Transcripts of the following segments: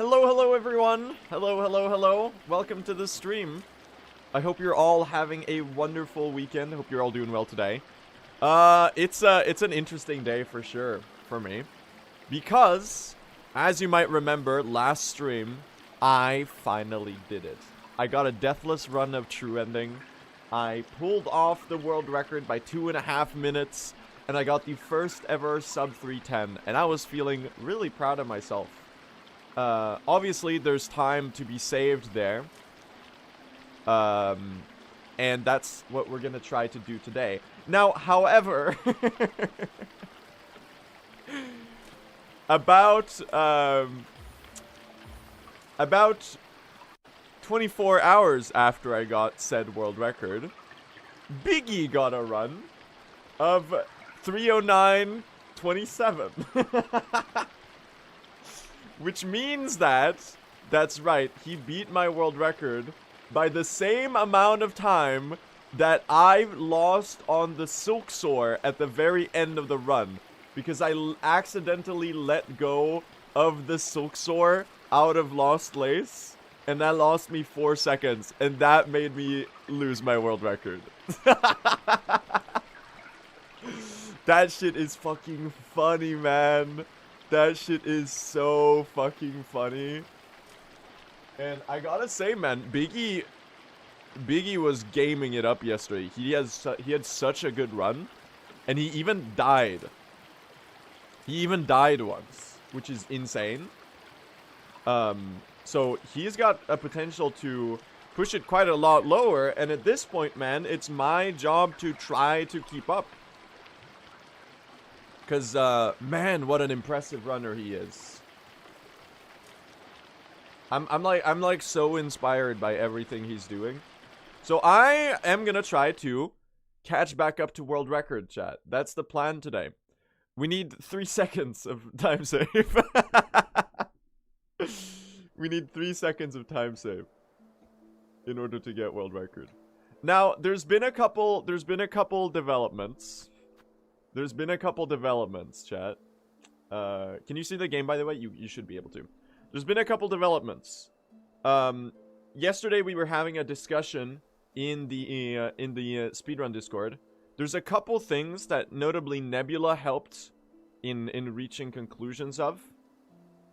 Hello everyone. Hello. Welcome to the stream. I hope you're all having a wonderful weekend. I hope you're all doing well today. It's an interesting day for sure for me. Because, as you might remember, last stream, I finally did it. I got a deathless run of True Ending. I pulled off the world record by 2.5 minutes. And I got the first ever sub 310. And I was feeling really proud of myself. Obviously, there's time to be saved there. And that's what we're gonna try to do today. Now, however, about 24 hours after I got said world record, Biggie got a run of 309.27. Which means that's right, he beat my world record by the same amount of time that I lost on the Silksong at the very end of the run. Because I accidentally let go of the Silksong out of Lost Lace, and that lost me 4 seconds, and that made me lose my world record. That shit is fucking funny, man. That shit is so fucking funny. And I gotta say, man, Biggie was gaming it up yesterday. He had such a good run, and he even died. He even died once, which is insane. So he's got a potential to push it quite a lot lower, and at this point, man, it's my job to try to keep up. Because, man, what an impressive runner he is. I'm like so inspired by everything he's doing. So I am gonna try to catch back up to world record, chat. That's the plan today. We need 3 seconds of time save. We need 3 seconds of time save in order to get world record. Now, there's been a couple developments. There's been a couple developments, chat. Can you see the game, by the way? You should be able to. There's been a couple developments. Yesterday we were having a discussion in the Speedrun Discord. There's a couple things that notably Nebula helped in reaching conclusions of.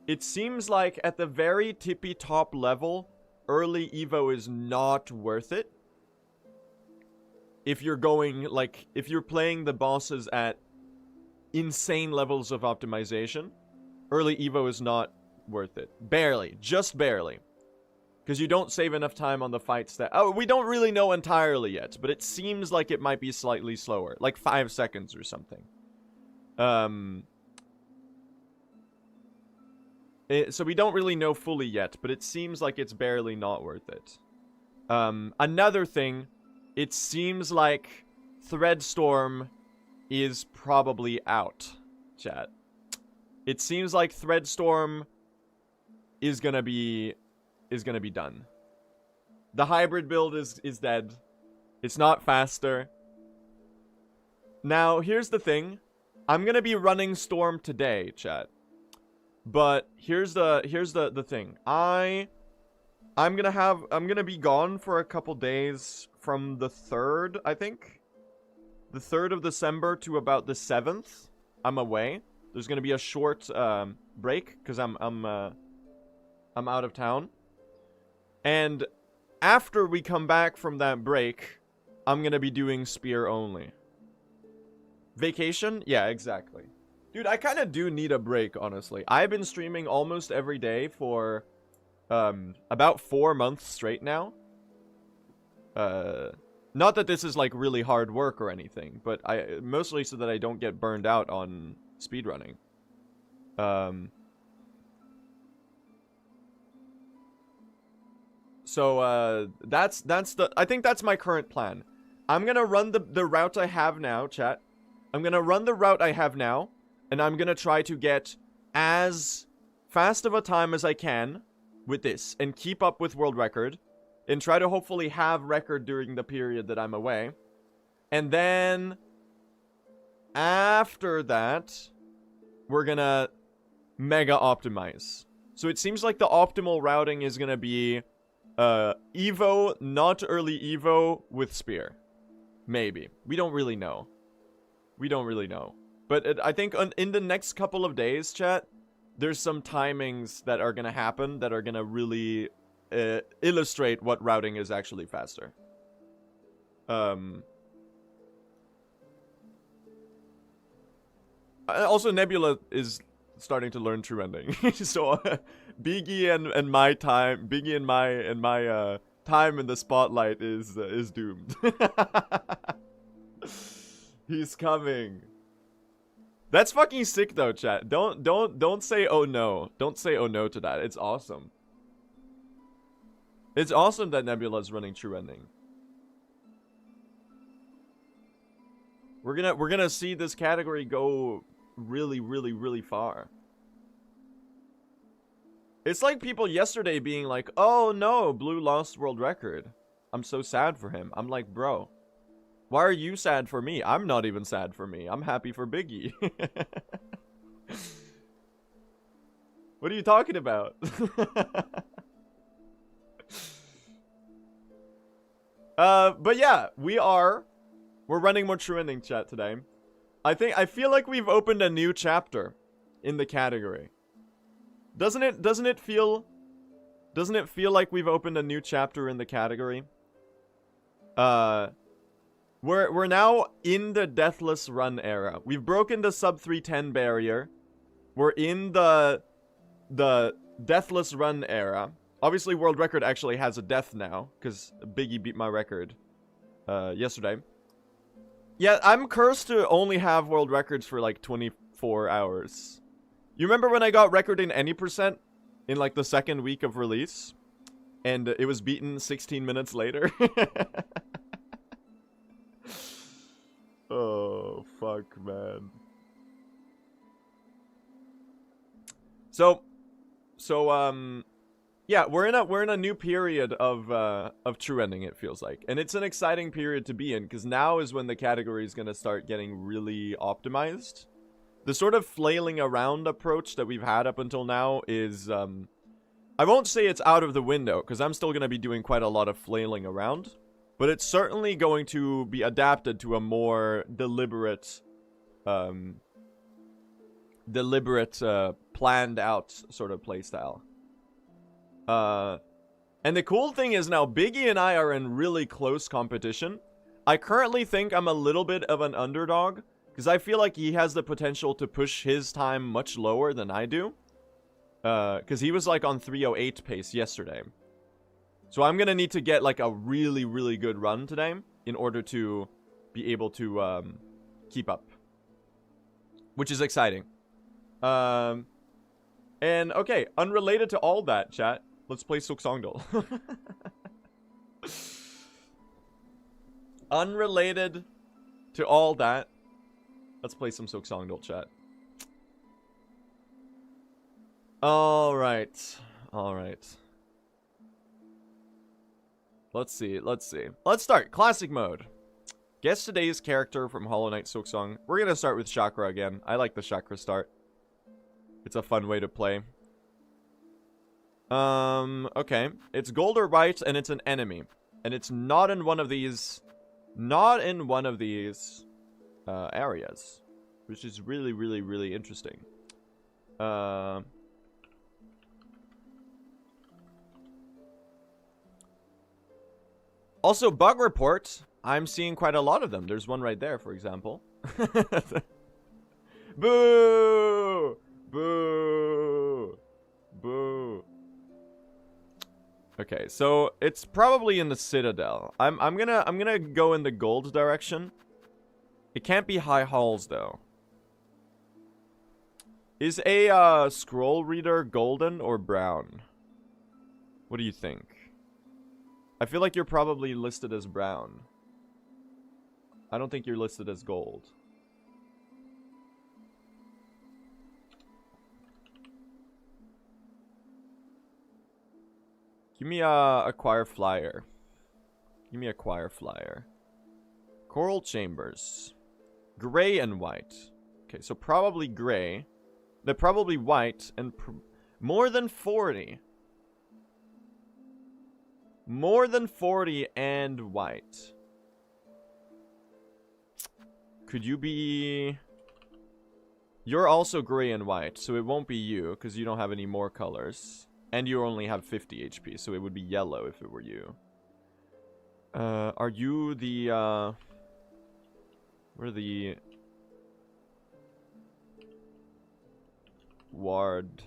It seems like at the very tippy top level, early Evo is not worth it. If you're going, like, if you're playing the bosses at insane levels of optimization, early Evo is not worth it. Barely. Just barely. Because you don't save enough time on the fights that... Oh, we don't really know entirely yet, but it seems like it might be slightly slower. Like 5 seconds or something. So we don't really know fully yet, but it seems like it's barely not worth it. Another thing... It seems like Threadstorm is probably out, chat. It seems like Threadstorm is gonna be done. The hybrid build is dead. It's not faster. Now, here's the thing. I'm gonna be running Storm today, chat. But here's the thing. I'm gonna be gone for a couple days from the 3rd, I think. The 3rd of December to about the 7th. I'm away. There's gonna be a short break because I'm out of town. And after we come back from that break, I'm gonna be doing Spear only. Vacation? Yeah, exactly. Dude, I kind of do need a break, honestly. I've been streaming almost every day for about 4 months straight now. Not that this is like really hard work or anything, but mostly so that I don't get burned out on speedrunning. So I think that's my current plan. I'm gonna run the route I have now, chat. I'm gonna run the route I have now, and I'm gonna try to get as fast of a time as I can with this, and keep up with world record, and try to hopefully have record during the period that I'm away. And then after that, we're gonna mega optimize. So it seems like the optimal routing is gonna be Evo, not early Evo with Spear. Maybe. We don't really know. We don't really know. But I think in the next couple of days, chat, there's some timings that are gonna happen that are gonna really illustrate what routing is actually faster. Also, Nebula is starting to learn true ending. So Biggie and my time, Biggie and my time in the spotlight is doomed. He's coming. That's fucking sick though, chat. Don't say oh no. Don't say oh no to that. It's awesome. It's awesome that Nebula's running true ending. We're gonna see this category go really, really, really far. It's like people yesterday being like, oh no, Blue lost world record. I'm so sad for him. I'm like, bro, why are you sad for me? I'm not even sad for me. I'm happy for Biggie. What are you talking about? But yeah, we're running more true ending chat today. I feel like we've opened a new chapter in the category. Doesn't it feel like we've opened a new chapter in the category? We're now in the deathless run era. We've broken the sub 310 barrier. We're in the deathless run era. Obviously, world record actually has a death now because Biggie beat my record yesterday. Yeah, I'm cursed to only have world records for like 24 hours. You remember when I got record in any percent in like the second week of release? And it was beaten 16 minutes later? Oh, fuck, man. So, yeah, we're in a new period of true ending, it feels like. And it's an exciting period to be in, because now is when the category is going to start getting really optimized. The sort of flailing around approach that we've had up until now is, I won't say it's out of the window, because I'm still going to be doing quite a lot of flailing around. But it's certainly going to be adapted to a more deliberate, planned out sort of playstyle. And the cool thing is now Biggie and I are in really close competition. I currently think I'm a little bit of an underdog, because I feel like he has the potential to push his time much lower than I do. Because he was like on 3:08 pace yesterday. So I'm gonna need to get like a really, really good run today in order to be able to keep up. Which is exciting. And okay, unrelated to all that, chat, let's play Silksongdle. Unrelated to all that, let's play some Silksongdle, chat. Alright. Alright. Let's see. Let's start. Classic mode. Guess today's character from Hollow Knight Silksong. We're gonna start with Chakra again. I like the Chakra start. It's a fun way to play. Okay. It's gold or white, and it's an enemy. And it's not in one of these... areas. Which is really, really, really interesting. Also, bug report. I'm seeing quite a lot of them. There's one right there, for example. Boo! Boo! Boo! Okay, so it's probably in the Citadel. I'm gonna go in the gold direction. It can't be high halls though. Is a scroll reader golden or brown? What do you think? I feel like you're probably listed as brown. I don't think you're listed as gold. Give me a acquire flyer. Give me acquire flyer. Coral chambers. Gray and white. Okay, so probably gray. They're probably white and More than 40. More than 40 and white. Could you be... You're also gray and white, so it won't be you, because you don't have any more colors. And you only have 50 HP, so it would be yellow if it were you. Are you the, We're the... Ward...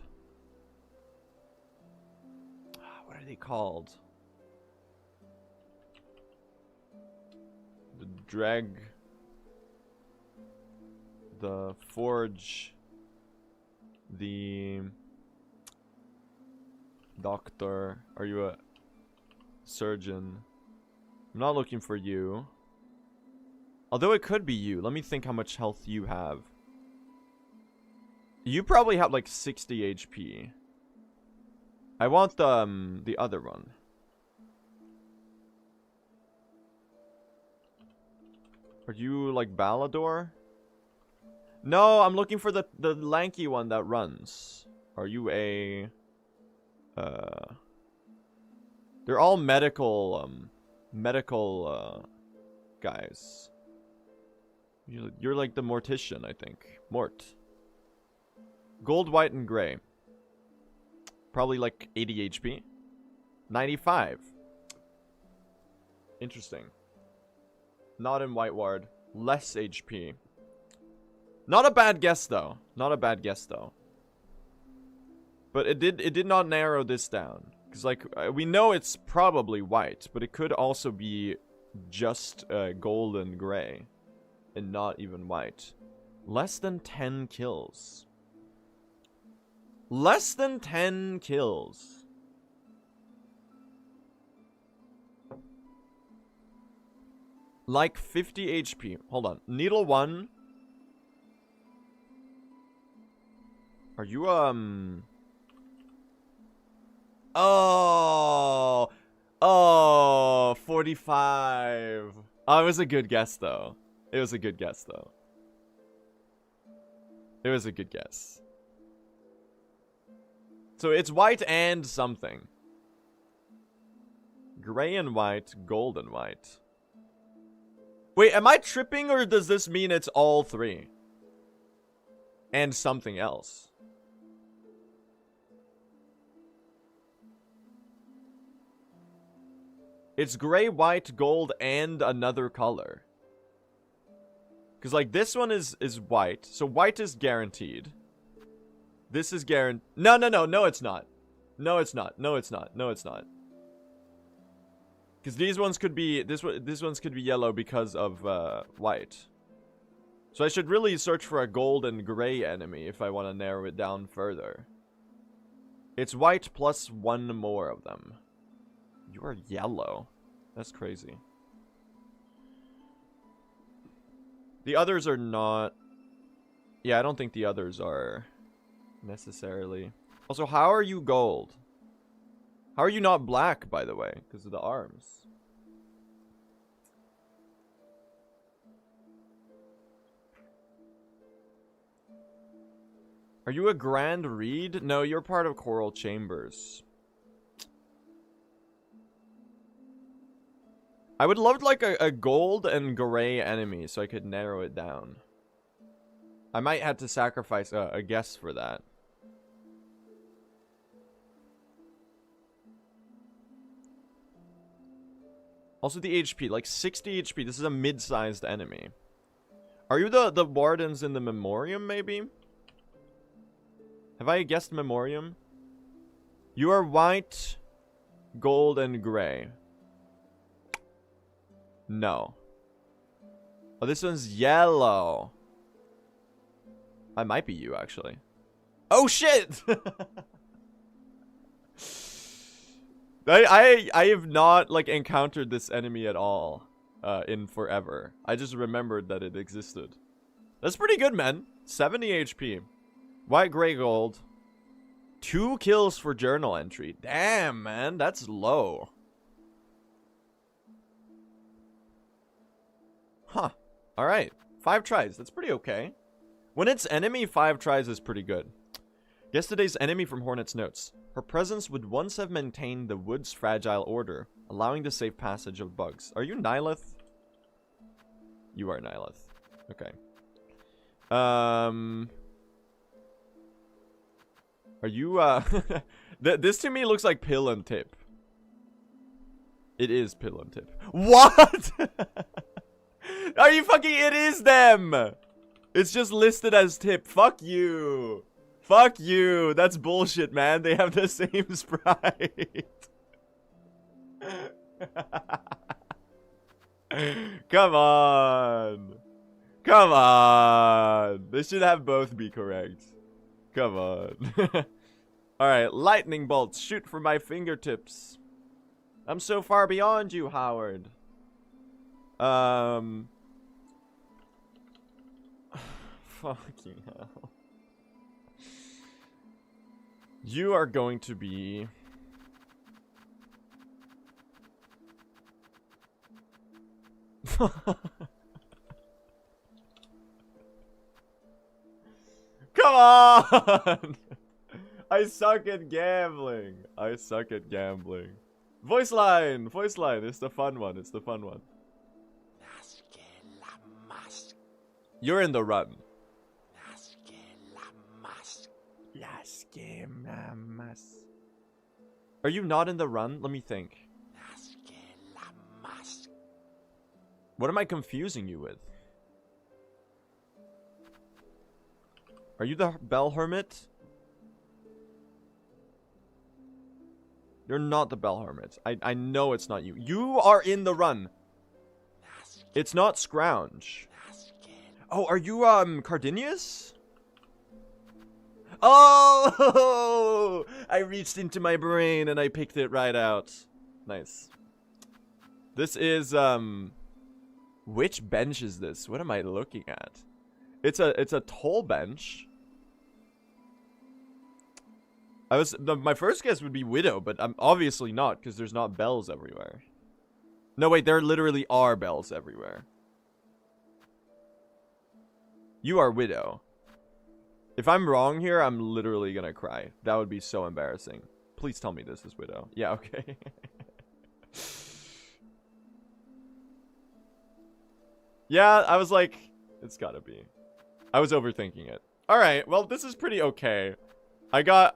What are they called? The drag... The forge... The... Doctor... Are you a... surgeon? I'm not looking for you. Although it could be you. Let me think how much health you have. You probably have like 60 HP. I want the other one. Are you like Ballador? No, I'm looking for the lanky one that runs. Are you a... They're all medical guys. You're like the mortician, I think. Mort. Gold, white, and gray. Probably like 80 HP. 95. Interesting. Not in white ward. Less HP. Not a bad guess though. Not a bad guess though. But it did not narrow this down. Because like we know it's probably white, but it could also be just gold and gray. And not even white. Less than 10 kills. Less than 10 kills. Like 50 HP. Hold on. Needle 1. Are you, Oh! Oh! 45. Oh, it was a good guess, though. It was a good guess, though. It was a good guess. So it's white and something. Gray and white, gold and white. Wait, am I tripping or does this mean it's all three? And something else? It's gray, white, gold, and another color. Because, like, this one is white. So white is guaranteed. This is guaranteed. No, it's not. No, it's not. No, it's not. No, it's not. Because these ones could be... This ones could be yellow because of white. So I should really search for a gold and gray enemy if I want to narrow it down further. It's white plus one more of them. You are yellow. That's crazy. The others are not... Yeah, I don't think the others are necessarily. Also, how are you gold? How are you not black, by the way? Because of the arms. Are you a Grand Reed? No, you're part of Coral Chambers. I would love like a gold and gray enemy so I could narrow it down. I might have to sacrifice a guess for that. Also the HP, like 60 HP. This is a mid-sized enemy. Are you the wardens in the Memoriam, maybe? Have I guessed Memoriam? You are white, gold, and gray. No. Oh, this one's yellow. I might be you, actually. Oh, shit! I have not, like, encountered this enemy at all in forever. I just remembered that it existed. That's pretty good, man. 70 HP. White, gray, gold. 2 kills for journal entry. Damn, man. That's low. Huh. Alright. 5 tries. That's pretty okay. When it's enemy, 5 tries is pretty good. Yesterday's enemy from Hornet's notes. Her presence would once have maintained the wood's fragile order, allowing the safe passage of bugs. Are you Nihilith? You are Nihilith. Okay. Are you, this to me looks like Pill and Tip. It is Pill and Tip. What? Are you fucking... It is them! It's just listed as Tip. Fuck you. Fuck you. That's bullshit, man. They have the same sprite. Come on. Come on. They should have both be correct. Come on. Alright, lightning bolts shoot from my fingertips. I'm so far beyond you, Howard. Fucking hell. You are going to be... Come on! I suck at gambling. I suck at gambling. Voice line! Voice line. It's the fun one. It's the fun one. You're in the run. Are you not in the run? Let me think. What am I confusing you with? Are you the Bell Hermit? You're not the Bell Hermit. I know it's not you. You are in the run. It's not Scrounge. Oh, are you, Cardinius? Oh! I reached into my brain and I picked it right out. Nice. This is, which bench is this? What am I looking at? It's a toll bench. My first guess would be Widow, but I'm obviously not, because there's not bells everywhere. No, wait, there literally are bells everywhere. You are Widow. If I'm wrong here, I'm literally gonna cry. That would be so embarrassing. Please tell me this is Widow. Yeah, okay. Yeah, I was like, it's gotta be. I was overthinking it. Alright, well, this is pretty okay. I got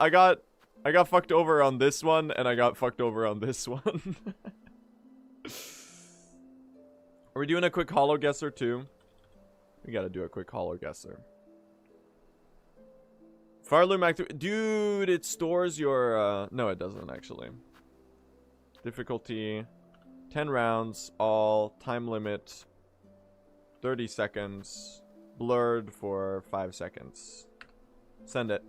fucked over on this one, and I got fucked over on this one. Are we doing a quick Hollowguessr too? We gotta do a quick Hollowguessr. Farloom active, dude, it stores your, no it doesn't actually. Difficulty, 10 rounds, all, time limit, 30 seconds, blurred for 5 seconds. Send it.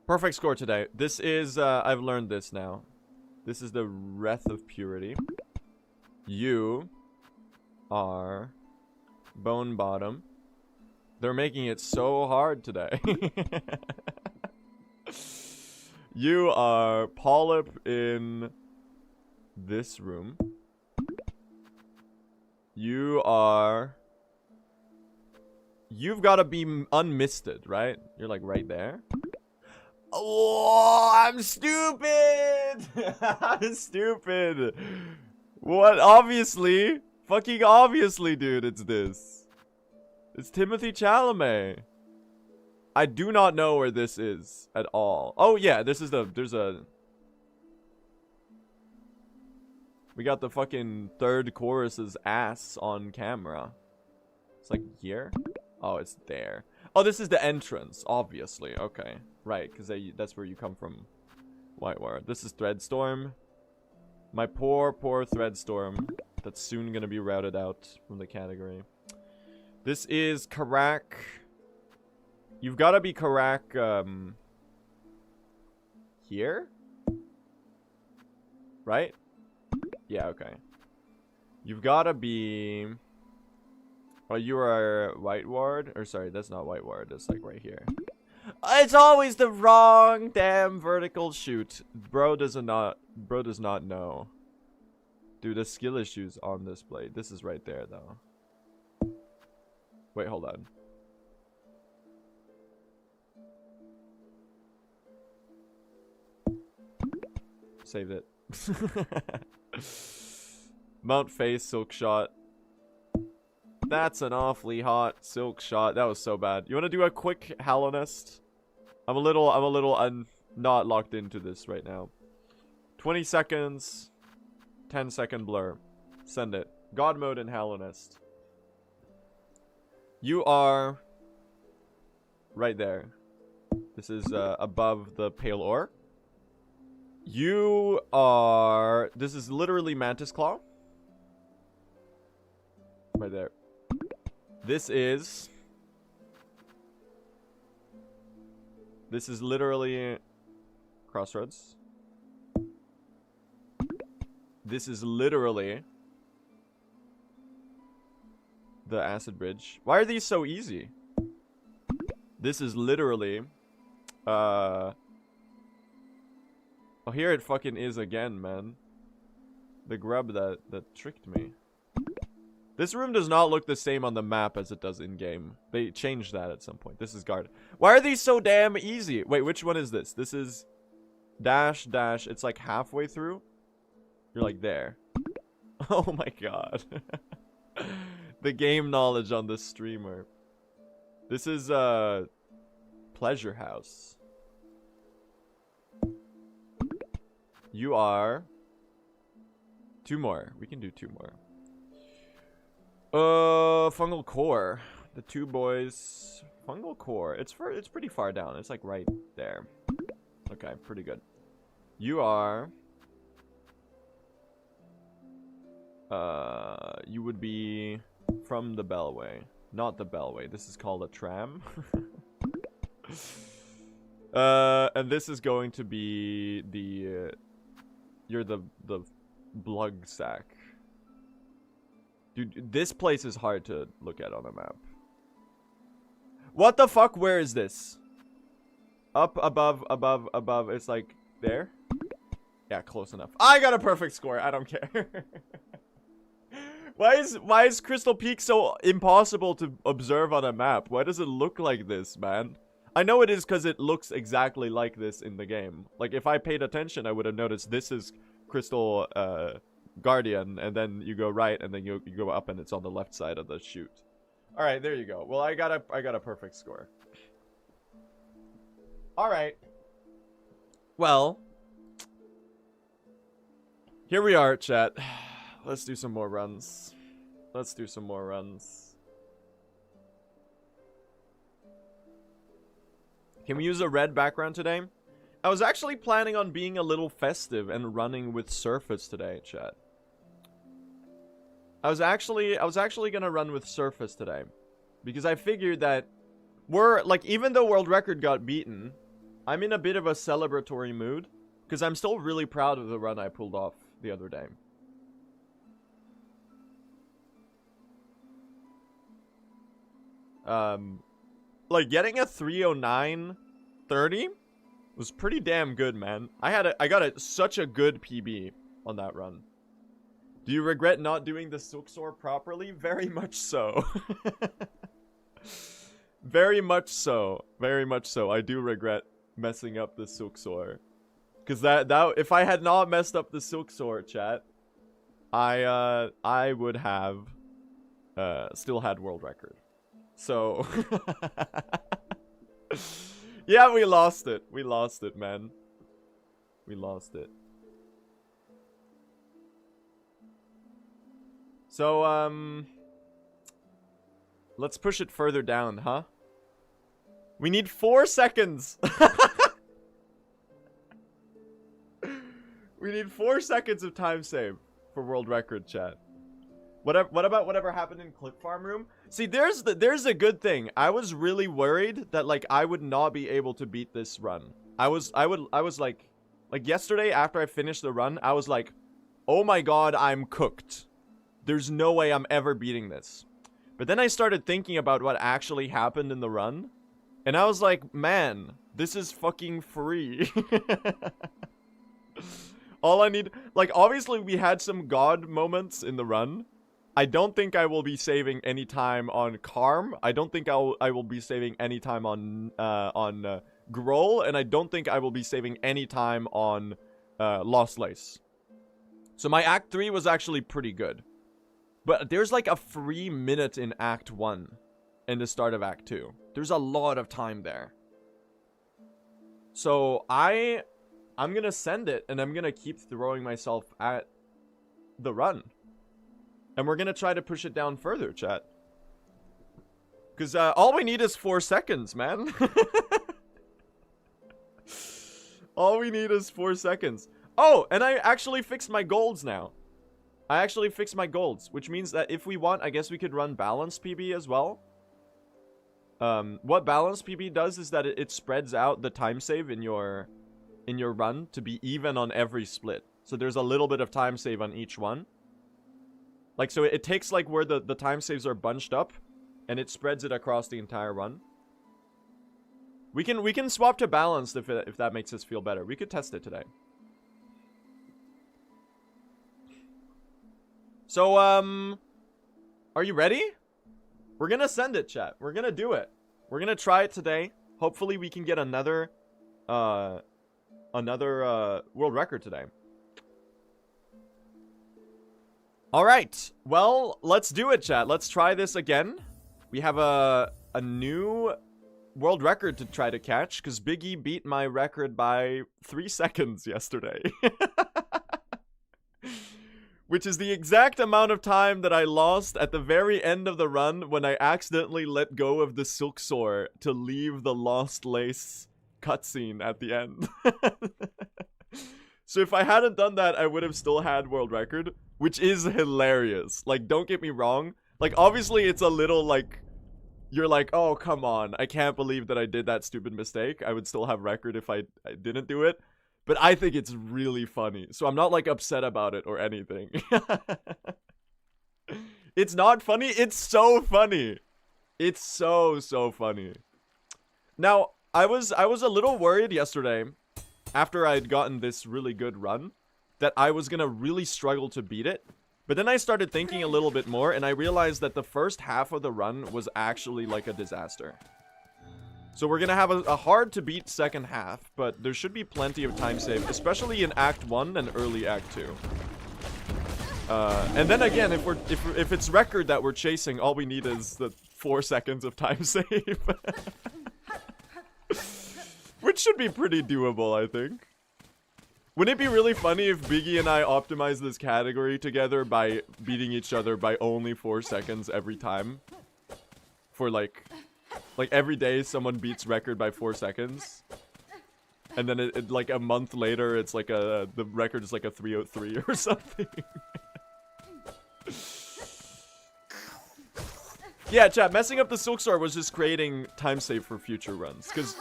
Perfect score today. This is, I've learned this now. This is the Wreath of Purity. You are Bone Bottom. They're making it so hard today. You are Polyp in this room. You've got to be unmisted, right? You're like right there. Oh, I'm stupid. I'm stupid. What? Obviously. Fucking obviously, dude. It's this. It's Timothy Chalamet. I do not know where this is at all. Oh, yeah. This is we got the fucking third chorus's ass on camera. It's like here. Oh, it's there. Oh, this is the entrance, obviously. Okay, right, because that's where you come from. Whitewire. This is Threadstorm. My poor Threadstorm. That's soon gonna be routed out from the category. This is Karak. You've got to be Karak. Here. Right? Yeah. Okay. You've got to be. Oh, you are White Ward? Or sorry, that's not White Ward. That's like right here. It's always the wrong damn vertical shoot. Bro does not know. Dude, the skill issues on this blade. This is right there though. Wait, hold on. Saved it. Mount Face, Silk Shot. That's an awfully hot Silk Shot. That was so bad. You want to do a quick Hallownest? I'm a little not locked into this right now. 20 seconds. 10-second blur. Send it. God mode and Hallownest. You are right there. This is above the pale ore. You are... This is literally Mantis Claw. Right there. This is literally Crossroads. This is literally the Acid Bridge. Why are these so easy? This is literally oh, here it fucking is again, man. The grub that tricked me. This room does not look the same on the map as it does in-game. They changed that at some point. This is guard. Why are these so damn easy? Wait, which one is this? This is dash, dash. It's like halfway through. You're like there. Oh my god. The game knowledge on this streamer. This is, Pleasure House. You are... 2 more. We can do 2 more. Fungal Core. The 2 boys. Fungal Core. It's pretty far down. It's like right there. Okay, pretty good. You are... you would be from the Bellway. Not the Bellway. This is called a tram. And this is going to be the... you're the Blug Sack. Dude, this place is hard to look at on a map. What the fuck? Where is this? Up, above, above, above. It's like there? Yeah, close enough. I got a perfect score. I don't care. Why is Crystal Peak so impossible to observe on a map? Why does it look like this, man? I know it is because it looks exactly like this in the game. Like, if I paid attention, I would have noticed this is Crystal, Guardian, and then you go right, and then you go up, and it's on the left side of the chute. All right, there you go. Well, I got a perfect score. All right. Well, here we are, chat. Let's do some more runs. Let's do some more runs. Can we use a red background today? I was actually planning on being a little festive and running with Surface today, chat. I was actually gonna run with Surface today, because I figured that even though world record got beaten, I'm in a bit of a celebratory mood, because I'm still really proud of the run I pulled off the other day. Like getting a 3:09:30 was pretty damn good, man. I got such a good PB on that run. Do you regret not doing the Silksong properly? Very much so. Very much so. Very much so. I do regret messing up the Silksong. Cause that if I had not messed up the Silksong, chat, I would have still had world record. So yeah, we lost it. We lost it, man. We lost it. So, let's push it further down, huh? We need 4 seconds. We need 4 seconds of time save for world record, chat. What about whatever happened in Clip Farm Room? See, there's a good thing. I was really worried that like I would not be able to beat this run. I was like yesterday after I finished the run, I was like, oh my god, I'm cooked. There's no way I'm ever beating this. But then I started thinking about what actually happened in the run, and I was like, man, this is fucking free. All I need, like, obviously we had some god moments in the run. I don't think I will be saving any time on Karm. I don't think I will be saving any time on Groll, and I don't think I will be saving any time on Lost Lace. So my Act 3 was actually pretty good. But there's like a free minute in Act 1 and the start of Act 2. There's a lot of time there. So I'm gonna send it, and I'm gonna keep throwing myself at the run. And we're gonna try to push it down further, chat. Because all we need is 4 seconds, man. All we need is 4 seconds. Oh, and I actually fixed my golds now. I actually fixed my golds, which means that if we want, I guess we could run balanced PB as well. What balanced PB does is that it spreads out the time save in your run to be even on every split. So there's a little bit of time save on each one. Like, so it takes like where the time saves are bunched up, and it spreads it across the entire run. We can swap to balanced if that makes us feel better. We could test it today. So, are you ready? We're gonna send it, chat. We're gonna do it. We're gonna try it today. Hopefully we can get another world record today. Alright, well, let's do it, chat. Let's try this again. We have a new world record to try to catch, because Big E beat my record by 3 seconds yesterday. Which is the exact amount of time that I lost at the very end of the run when I accidentally let go of the Silksong to leave the Lost Lace cutscene at the end. So if I hadn't done that, I would have still had world record, which is hilarious. Like, don't get me wrong. Like, obviously it's a little like, you're like, oh, come on. I can't believe that I did that stupid mistake. I would still have record if I didn't do it. But I think it's really funny. So I'm not like upset about it or anything. It's not funny. It's so funny. It's so funny. Now, I was a little worried yesterday after I'd gotten this really good run that I was going to really struggle to beat it. But then I started thinking a little bit more, and I realized that the first half of the run was actually like a disaster. So we're going to have a hard-to-beat second half, but there should be plenty of time save, especially in Act 1 and early Act 2. And then again, if it's record that we're chasing, all we need is the 4 seconds of time save. Which should be pretty doable, I think. Wouldn't it be really funny if Biggie and I optimize this category together by beating each other by only 4 seconds every time? For like every day someone beats record by 4 seconds. And then it like a month later it's like the record is like a 303 or something. Yeah, chat, messing up the Silksong was just creating time save for future runs. Because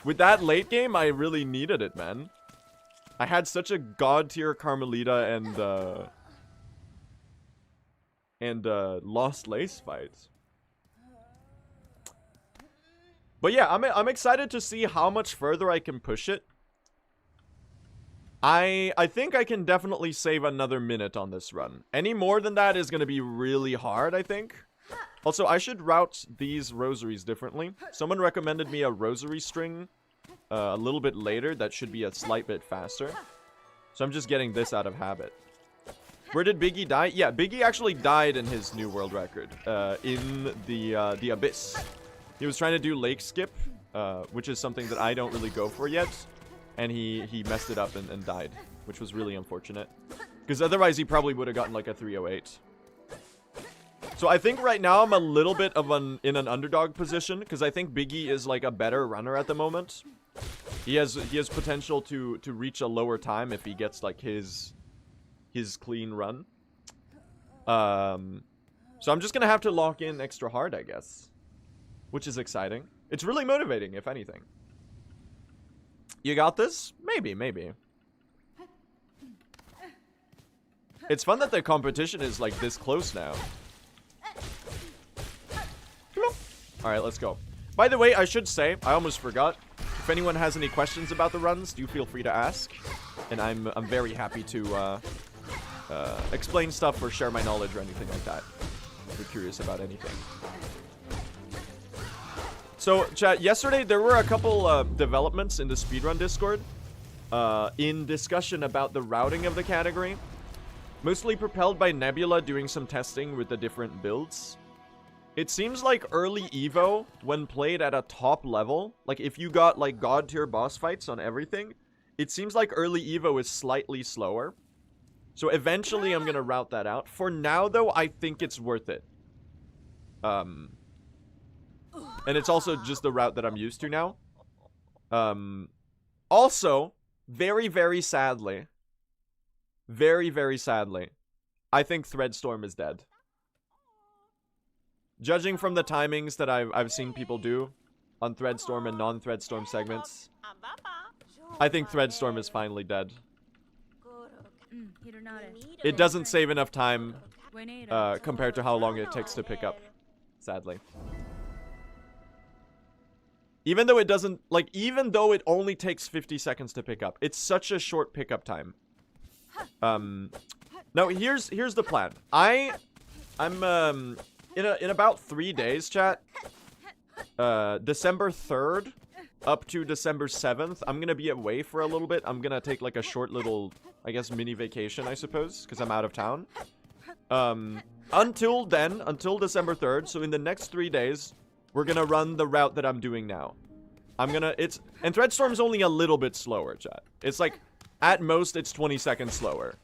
with that late game, I really needed it, man. I had such a god tier Carmelita and Lost Lace fights. But yeah, I'm excited to see how much further I can push it. I think I can definitely save another minute on this run. Any more than that is going to be really hard, I think. Also, I should route these rosaries differently. Someone recommended me a rosary string a little bit later that should be a slight bit faster. So I'm just getting this out of habit. Where did Biggie die? Yeah, Biggie actually died in his new world record. In the Abyss. He was trying to do lake skip, which is something that I don't really go for yet. And he messed it up and died, which was really unfortunate. Because otherwise he probably would have gotten like a 308. So I think right now I'm a little bit of in an underdog position, because I think Biggie is like a better runner at the moment. He has potential to reach a lower time if he gets like his clean run. So I'm just gonna have to lock in extra hard, I guess. Which is exciting. It's really motivating, if anything. You got this? Maybe. It's fun that the competition is like this close now. Alright, let's go. By the way, I should say, I almost forgot. If anyone has any questions about the runs, do feel free to ask. And I'm very happy to explain stuff or share my knowledge or anything like that. If you're curious about anything. So, chat, yesterday there were a couple developments in the Speedrun Discord. in discussion about the routing of the category. Mostly propelled by Nebula doing some testing with the different builds. It seems like early Evo, when played at a top level, like if you got like god tier boss fights on everything, it seems like early Evo is slightly slower. So eventually I'm gonna route that out. For now though, I think it's worth it. And it's also just the route that I'm used to now. Also, very, very sadly, I think Threadstorm is dead. Judging from the timings that I've seen people do on Threadstorm and non-Threadstorm segments, I think Threadstorm is finally dead. It doesn't save enough time compared to how long it takes to pick up, sadly. Even though it doesn't, like, even though it only takes 50 seconds to pick up, it's such a short pickup time. Now here's the plan. I'm in about 3 days, chat. December 3rd up to December 7th, I'm gonna be away for a little bit. I'm gonna take like a short little, I guess, mini vacation, I suppose, because I'm out of town. Until then, until December 3rd, so in the next 3 days, we're gonna run the route that I'm doing now. And Threadstorm's only a little bit slower, chat. It's like, at most, it's 20 seconds slower.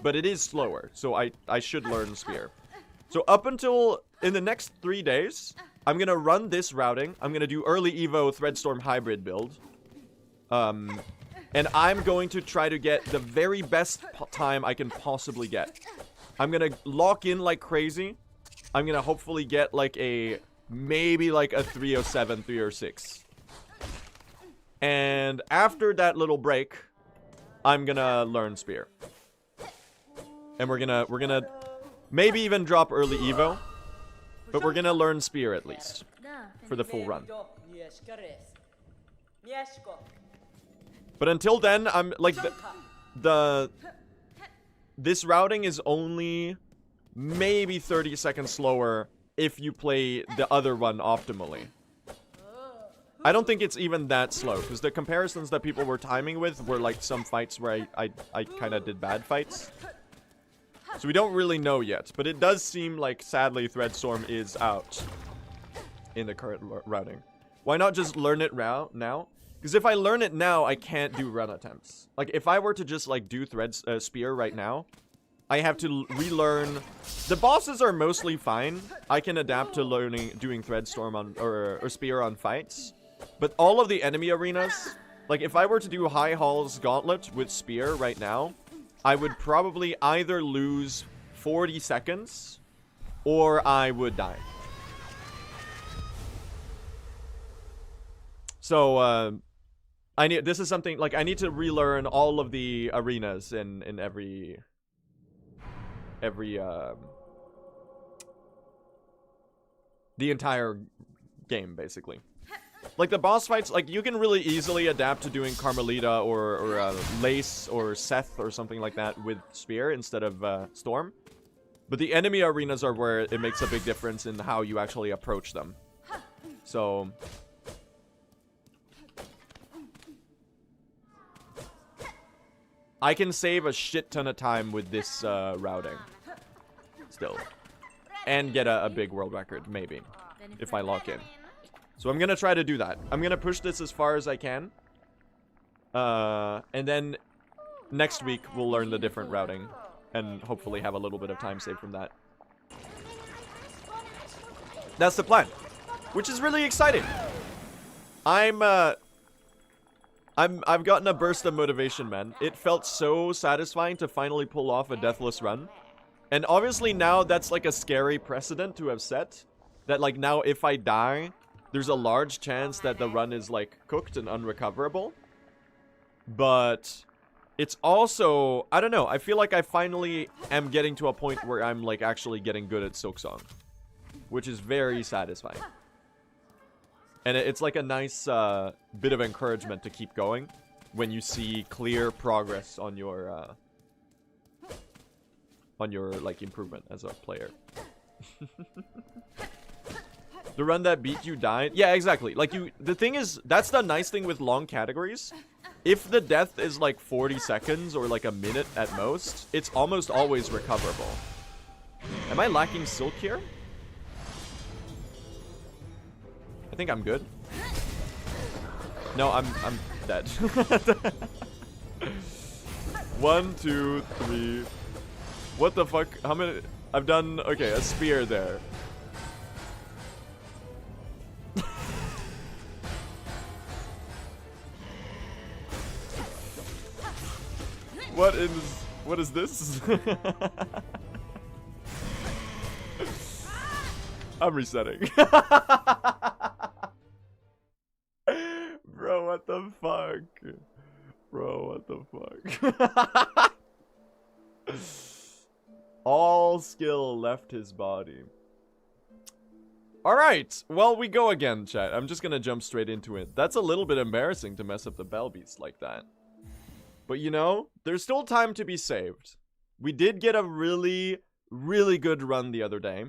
But it is slower, so I should learn Spear. So up until, in the next 3 days, I'm gonna run this routing. I'm gonna do early Evo Threadstorm hybrid build. And I'm going to try to get the very best time I can possibly get. I'm gonna lock in like crazy. I'm gonna hopefully get like maybe like a 307, 306. And after that little break, I'm gonna learn Spear. And we're gonna maybe even drop early Evo. But we're gonna learn Spear at least. For the full run. But until then, I'm like this routing is only maybe 30 seconds slower if you play the other one optimally. I don't think it's even that slow, because the comparisons that people were timing with were like some fights where I kind of did bad fights. So we don't really know yet, but it does seem like, sadly, Threadstorm is out in the current routing. Why not just learn it now? Because if I learn it now, I can't do run attempts. Like, if I were to just, like, do Spear right now, I have to relearn. The bosses are mostly fine. I can adapt to doing Threadstorm on, or Spear on fights. But all of the enemy arenas, like, if I were to do High Hall's Gauntlet with Spear right now, I would probably either lose 40 seconds, or I would die. So, this is something, like, I need to relearn all of the arenas in every the entire game, basically. Like, the boss fights, like, you can really easily adapt to doing Carmelita or Lace or Seth or something like that with Spear instead of Storm. But the enemy arenas are where it makes a big difference in how you actually approach them. So I can save a shit ton of time with this routing still. And get a big world record, maybe, if I lock in. So I'm gonna try to do that. I'm gonna push this as far as I can. And then next week we'll learn the different routing and hopefully have a little bit of time saved from that. That's the plan, which is really exciting. I've gotten a burst of motivation, man. It felt so satisfying to finally pull off a deathless run. And obviously now that's like a scary precedent to have set. That like now if I die, there's a large chance that the run is like cooked and unrecoverable. But it's also, I don't know, I feel like I finally am getting to a point where I'm like actually getting good at Silksong. Which is very satisfying. And it's like a nice bit of encouragement to keep going when you see clear progress on your like improvement as a player. The run that beat you died. Yeah, exactly. Like the thing is, that's the nice thing with long categories. if the death is like 40 seconds or like a minute at most, it's almost always recoverable. Am I lacking silk here? I think I'm good. No, I'm dead. 1, 2, 3. What the fuck? How many? I've done, okay, a spear there. What is this? I'm resetting. Bro, what the fuck? Bro, what the fuck? All skill left his body. Alright, well, we go again, chat. I'm just gonna jump straight into it. That's a little bit embarrassing to mess up the bell beast like that. But you know, there's still time to be saved. We did get a really, really good run the other day.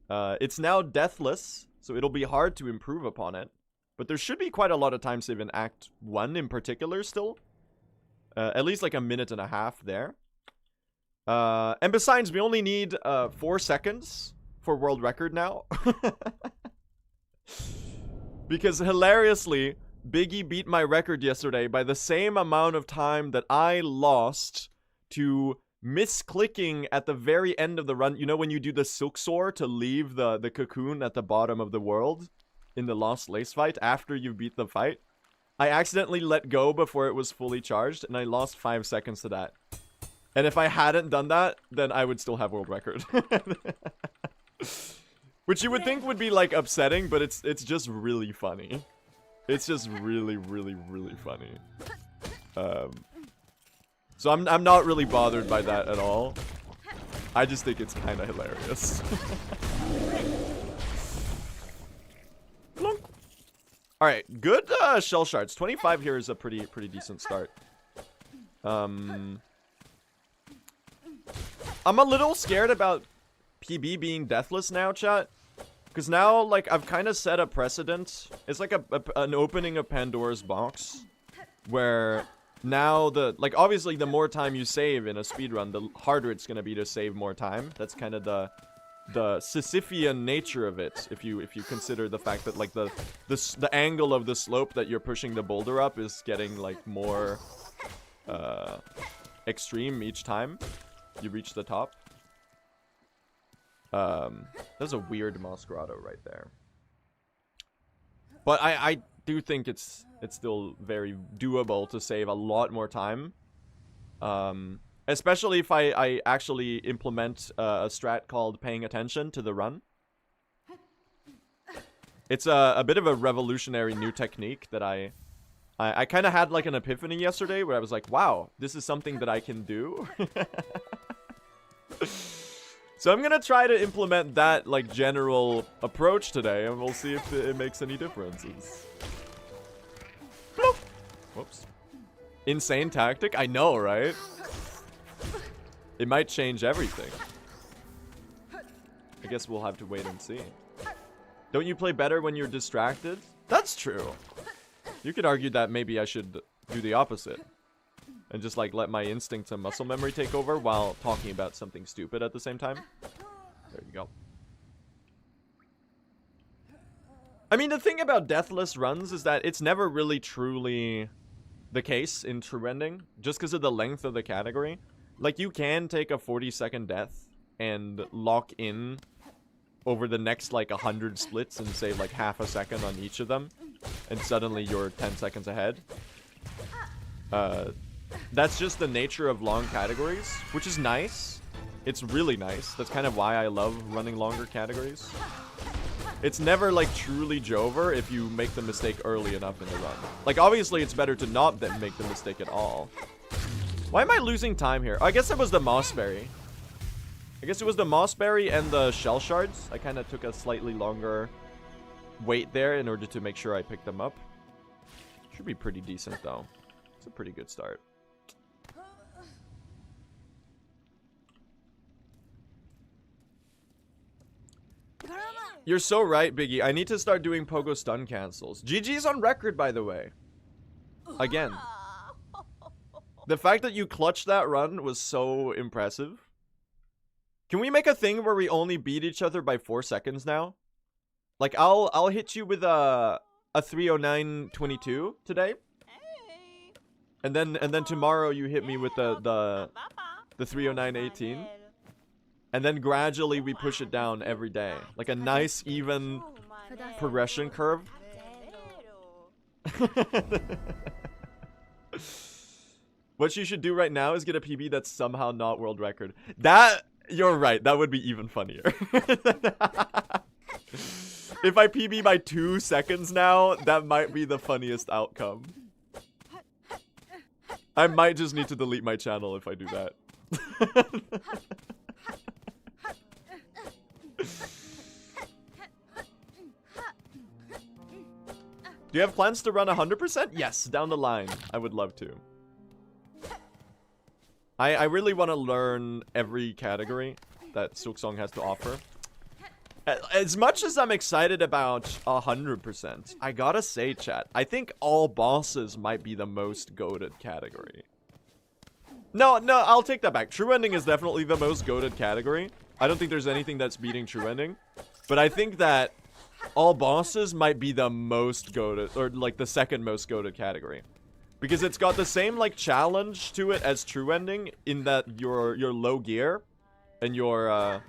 It's now deathless, so it'll be hard to improve upon it. But there should be quite a lot of time save in Act 1 in particular still. At least like a minute and a half there. And besides, we only need 4 seconds for world record now. Because hilariously, Biggie beat my record yesterday by the same amount of time that I lost to misclicking at the very end of the run. You know when you do the silk soar to leave the cocoon at the bottom of the world in the Lost Lace fight after you beat the fight? I accidentally let go before it was fully charged, and I lost 5 seconds to that. And if I hadn't done that, then I would still have world record. Which you would think would be like upsetting, but it's just really funny. It's just really, really, really funny. So I'm not really bothered by that at all. I just think it's kind of hilarious. Alright, good shell shards. 25 here is a pretty decent start. I'm a little scared about PB being deathless now, chat. Because now, like, I've kind of set a precedent. It's like an opening of Pandora's box. Where now like, obviously the more time you save in a speedrun, the harder it's going to be to save more time. That's kind of the Sisyphean nature of it. If you consider the fact that, like, the angle of the slope that you're pushing the boulder up is getting, like, more extreme each time you reach the top. There's a weird moss grotto right there. But I do think it's still very doable to save a lot more time. Especially if I actually implement a strat called paying attention to the run. It's a bit of a revolutionary new technique that I kind of had like an epiphany yesterday where I was like, wow, this is something that I can do. So I'm gonna try to implement that, like, general approach today, and we'll see if it makes any differences. Bloop. Whoops. Insane tactic? I know, right? It might change everything. I guess we'll have to wait and see. Don't you play better when you're distracted? That's true. You could argue that maybe I should do the opposite. And just, like, let my instincts and muscle memory take over while talking about something stupid at the same time. There you go. I mean, the thing about deathless runs is that it's never really truly the case in true ending. Just because of the length of the category. Like, you can take a 40-second death and lock in over the next, like, 100 splits and save, like, half a second on each of them. And suddenly you're 10 seconds ahead. That's just the nature of long categories, which is nice. It's really nice. That's kind of why I love running longer categories. It's never, like, truly Jover if you make the mistake early enough in the run. Like, obviously, it's better to not then make the mistake at all. Why am I losing time here? I guess it was the mossberry. I guess it was the mossberry and the shell shards. I kind of took a slightly longer wait there in order to make sure I picked them up. Should be pretty decent, though. It's a pretty good start. You're so right, Biggie. I need to start doing pogo stun cancels. GG's on record, by the way. Again. The fact that you clutched that run was so impressive. Can we make a thing where we only beat each other by 4 seconds now? Like I'll hit you with a 309.22 today. And then tomorrow you hit me with the 309.18. And then gradually we push it down every day. Like a nice even progression curve. What you should do right now is get a PB that's somehow not world record. That, you're right, that would be even funnier. If I PB by 2 seconds now, that might be the funniest outcome. I might just need to delete my channel if I do that. Do you have plans to run 100%? Yes, down the line. I would love to. I really want to learn every category that Silksong has to offer. As much as I'm excited about 100%, I gotta say, chat, I think all bosses might be the most goated category. No, I'll take that back. True ending is definitely the most goated category. I don't think there's anything that's beating true ending. But I think that all bosses might be the most goated, or like the second most goated category. Because it's got the same like challenge to it as true ending, in that you're low gear and you're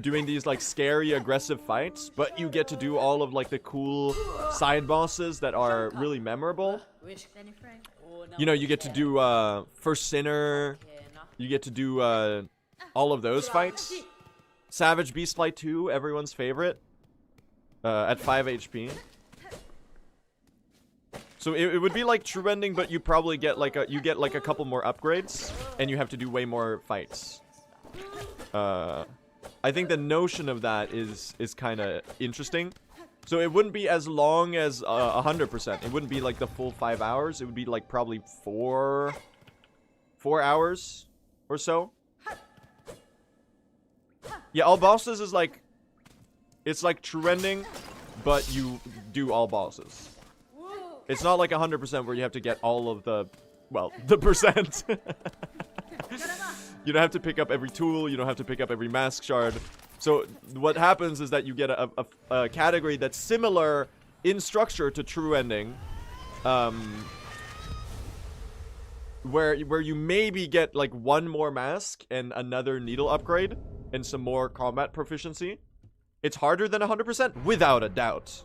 doing these like scary aggressive fights, but you get to do all of like the cool side bosses that are really memorable. You know, you get to do First Sinner, you get to do all of those fights. Savage Beastfly 2, everyone's favorite, at 5 HP. So it would be like true ending, but you probably get like a couple more upgrades, and you have to do way more fights. I think the notion of that is kind of interesting. So it wouldn't be as long as 100%. It wouldn't be like the full 5 hours. It would be like probably 4 hours or so. Yeah, all bosses is like, it's like true ending, but you do all bosses. It's not like 100% where you have to get all of the, well, the percent. You don't have to pick up every tool. You don't have to pick up every mask shard. So what happens is that you get a category that's similar in structure to true ending, where you maybe get like one more mask and another needle upgrade and some more combat proficiency. It's harder than 100%, without a doubt.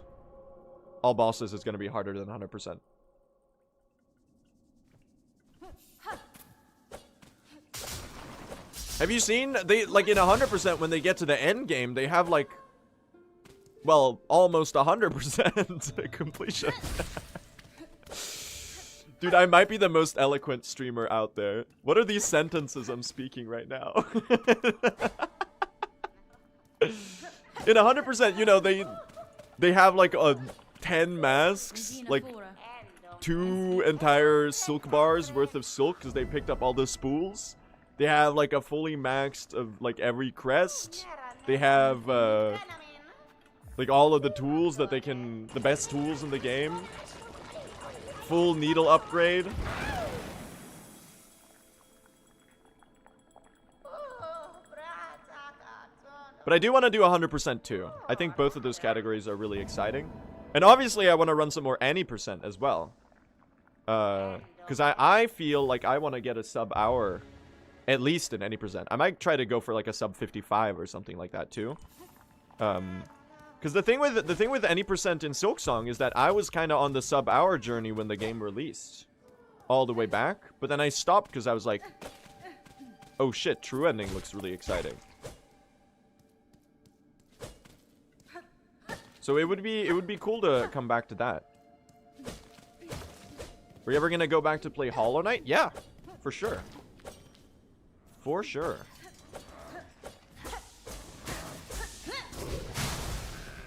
All bosses is going to be harder than 100%. Have you seen, they, like in 100%, when they get to the end game, they have like, well, almost 100% completion. Dude, I might be the most eloquent streamer out there. What are these sentences I'm speaking right now? In 100%, you know, they have like 10 masks, like 2 entire silk bars worth of silk because they picked up all the spools. They have like a fully maxed of like every crest. They have like all of the tools that they can, the best tools in the game. Full needle upgrade. But I do want to do 100% too. I think both of those categories are really exciting. And obviously I want to run some more any percent as well. Because I feel like I want to get a sub-hour, at least in any percent. I might try to go for like a sub-55 or something like that too. Because the thing with any percent in Silksong is that I was kind of on the sub-hour journey when the game released. All the way back. But then I stopped because I was like, oh shit, true ending looks really exciting. So it would be cool to come back to that. Are you ever gonna go back to play Hollow Knight? Yeah, for sure. For sure.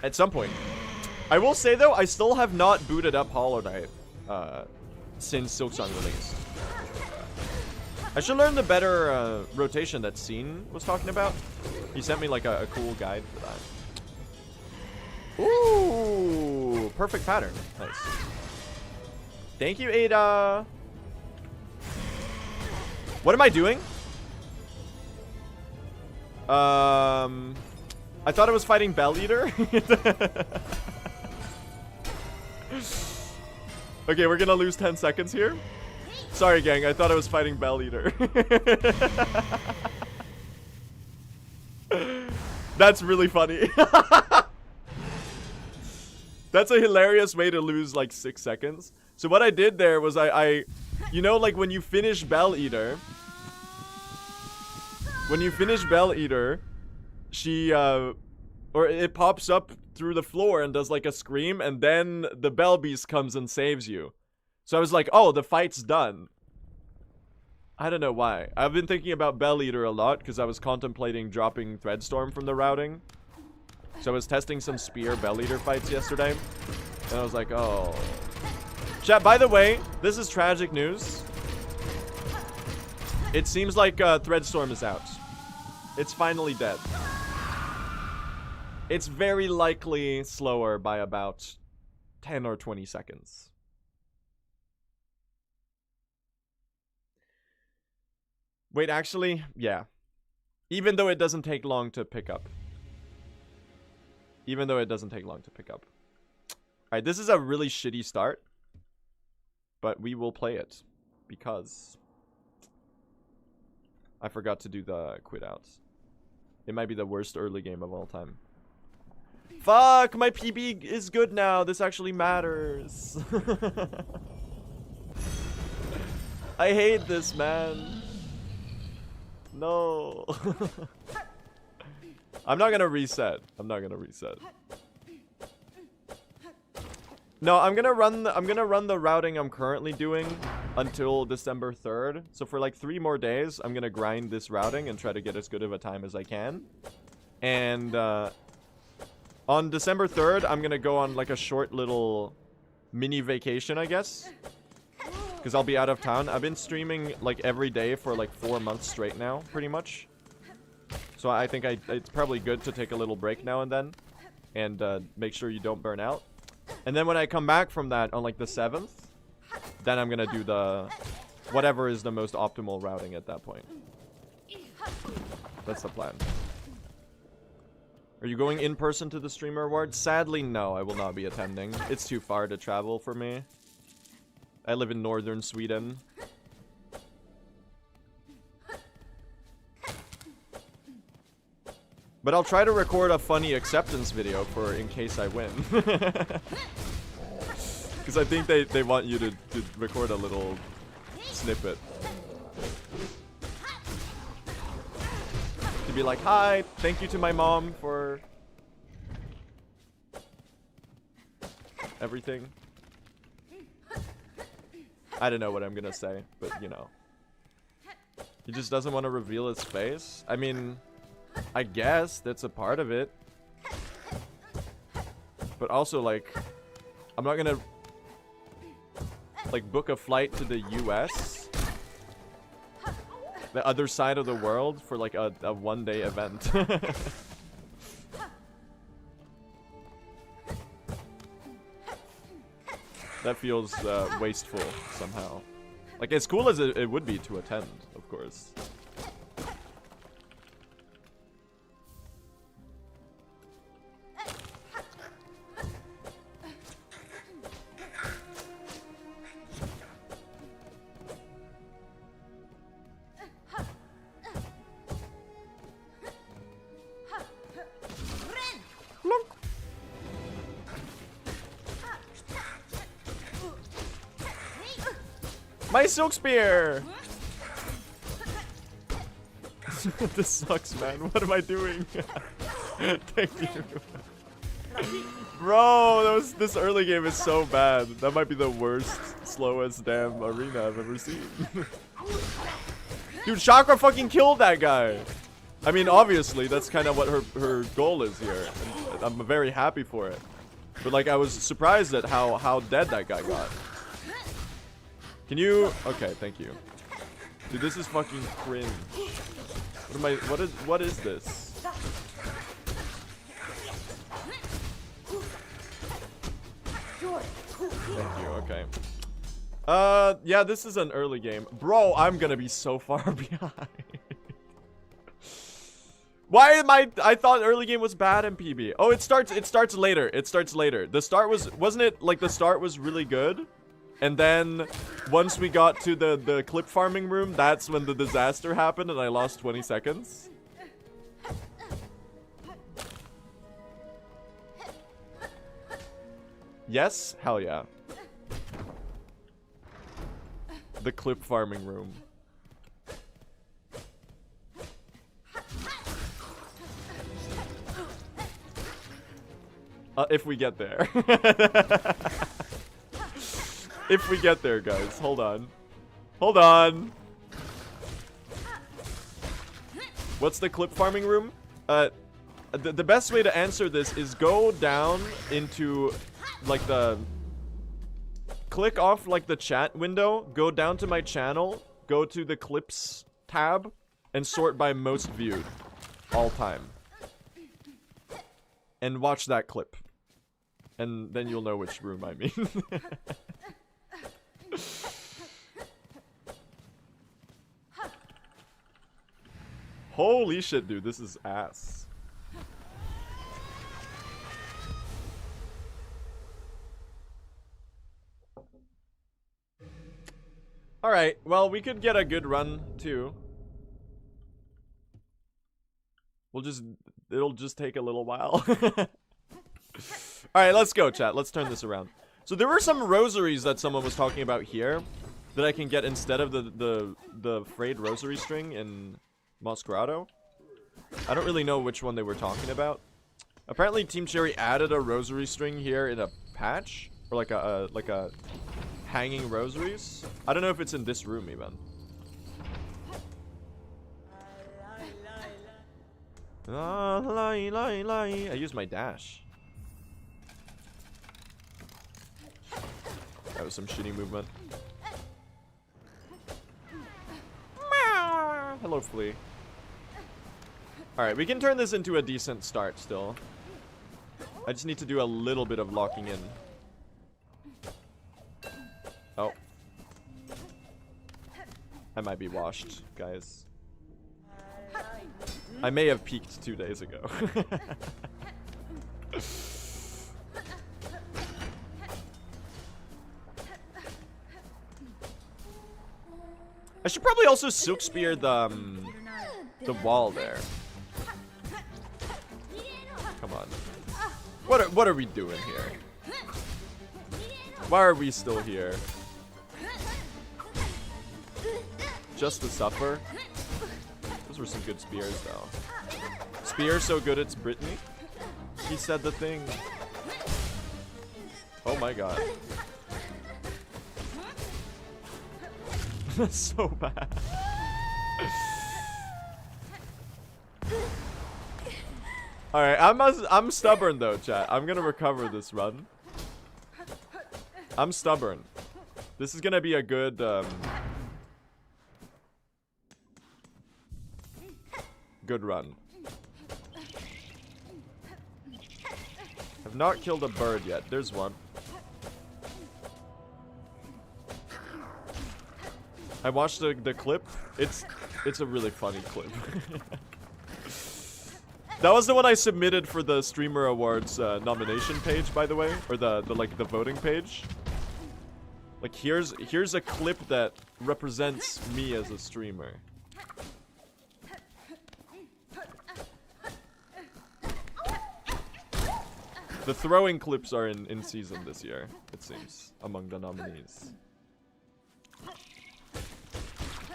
At some point. I will say though, I still have not booted up Hollow Knight since Silksong released. I should learn the better rotation that Scene was talking about. He sent me like a cool guide for that. Ooh, perfect pattern. Nice. Thank you, Ada. What am I doing? I thought I was fighting Bell Eater. Okay, we're gonna lose 10 seconds here. Sorry, gang. I thought I was fighting Bell Eater. That's really funny. That's a hilarious way to lose like 6 seconds. So what I did there was you know, like when you finish Bell Eater, she or it pops up through the floor and does like a scream, and then the Bell Beast comes and saves you. So I was like, oh, the fight's done. I don't know why. I've been thinking about Bell Eater a lot because I was contemplating dropping Threadstorm from the routing. So I was testing some spear Bell Eater fights yesterday, and I was like, oh. Chat, by the way, this is tragic news. It seems like Threadstorm is out. It's finally dead. It's very likely slower by about 10 or 20 seconds. Wait, actually, yeah. Even though it doesn't take long to pick up. Alright, this is a really shitty start. But we will play it. Because I forgot to do the quit outs. It might be the worst early game of all time. Fuck, my PB is good now. This actually matters. I hate this, man. No. I'm not gonna reset. No, I'm gonna run the routing I'm currently doing until December 3rd. So for like 3 more days, I'm gonna grind this routing and try to get as good of a time as I can. And on December 3rd, I'm gonna go on like a short little mini vacation, I guess. Because I'll be out of town. I've been streaming like every day for like 4 months straight now, pretty much. So I think it's probably good to take a little break now and then. And make sure you don't burn out. And then when I come back from that on like the 7th, then I'm gonna do the whatever is the most optimal routing at that point. That's the plan. Are you going in person to the Streamer Awards? Sadly, no, I will not be attending. It's too far to travel for me. I live in northern Sweden. But I'll try to record a funny acceptance video for in case I win. Because I think they want you to record a little snippet. To be like, hi, thank you to my mom for everything. I don't know what I'm gonna say, but you know. He just doesn't want to reveal his face. I mean, I guess that's a part of it. But also, like, I'm not gonna like book a flight to the US, the other side of the world, for like a one-day event. That feels wasteful somehow. Like, as cool as it would be to attend, of course. My silk spear! This sucks, man. What am I doing? Thank you. Bro, this early game is so bad. That might be the worst, slowest damn arena I've ever seen. Dude, Chakra fucking killed that guy. I mean, obviously, that's kind of what her goal is here. And I'm very happy for it. But, like, I was surprised at how dead that guy got. Can you? Okay, thank you. Dude, this is fucking cringe. What is this? Thank you, okay. Yeah, this is an early game. Bro, I'm gonna be so far behind. Why am I thought early game was bad in PB. Oh, it starts later. It starts later. The start wasn't it like the start was really good? And then once we got to the clip farming room, that's when the disaster happened and I lost 20 seconds. Yes? Hell yeah. The clip farming room. If we get there. If we get there, guys. Hold on. Hold on. What's the clip farming room? The best way to answer this is go down into, like, click off, like, the chat window, go down to my channel, go to the clips tab, and sort by most viewed. All time. And watch that clip. And then you'll know which room I mean. Holy shit, dude. This is ass. Alright, well, we could get a good run, too. It'll just take a little while. Alright, let's go, chat. Let's turn this around. So there were some rosaries that someone was talking about here that I can get instead of the frayed rosary string in Mosgrado. I don't really know which one they were talking about. Apparently Team Cherry added a rosary string here in a patch, or like a hanging rosaries. I don't know if it's in this room even. I used my dash. That was some shitty movement. Hello, Flea. Alright, we can turn this into a decent start still. I just need to do a little bit of locking in. Oh. I might be washed, guys. I may have peaked 2 days ago. I should probably also silk spear the wall there. Come on. What are we doing here? Why are we still here? Just to suffer? Those were some good spears, though. Spear so good it's Brittany? He said the thing. Oh my god. That's so bad. Alright, I'm stubborn though, chat. I'm gonna recover this run. I'm stubborn. This is gonna be a good good run. I've not killed a bird yet. There's one. I watched the clip. It's a really funny clip. That was the one I submitted for the Streamer Awards nomination page, by the way, or the voting page. Like here's a clip that represents me as a streamer. The throwing clips are in season this year, it seems, among the nominees.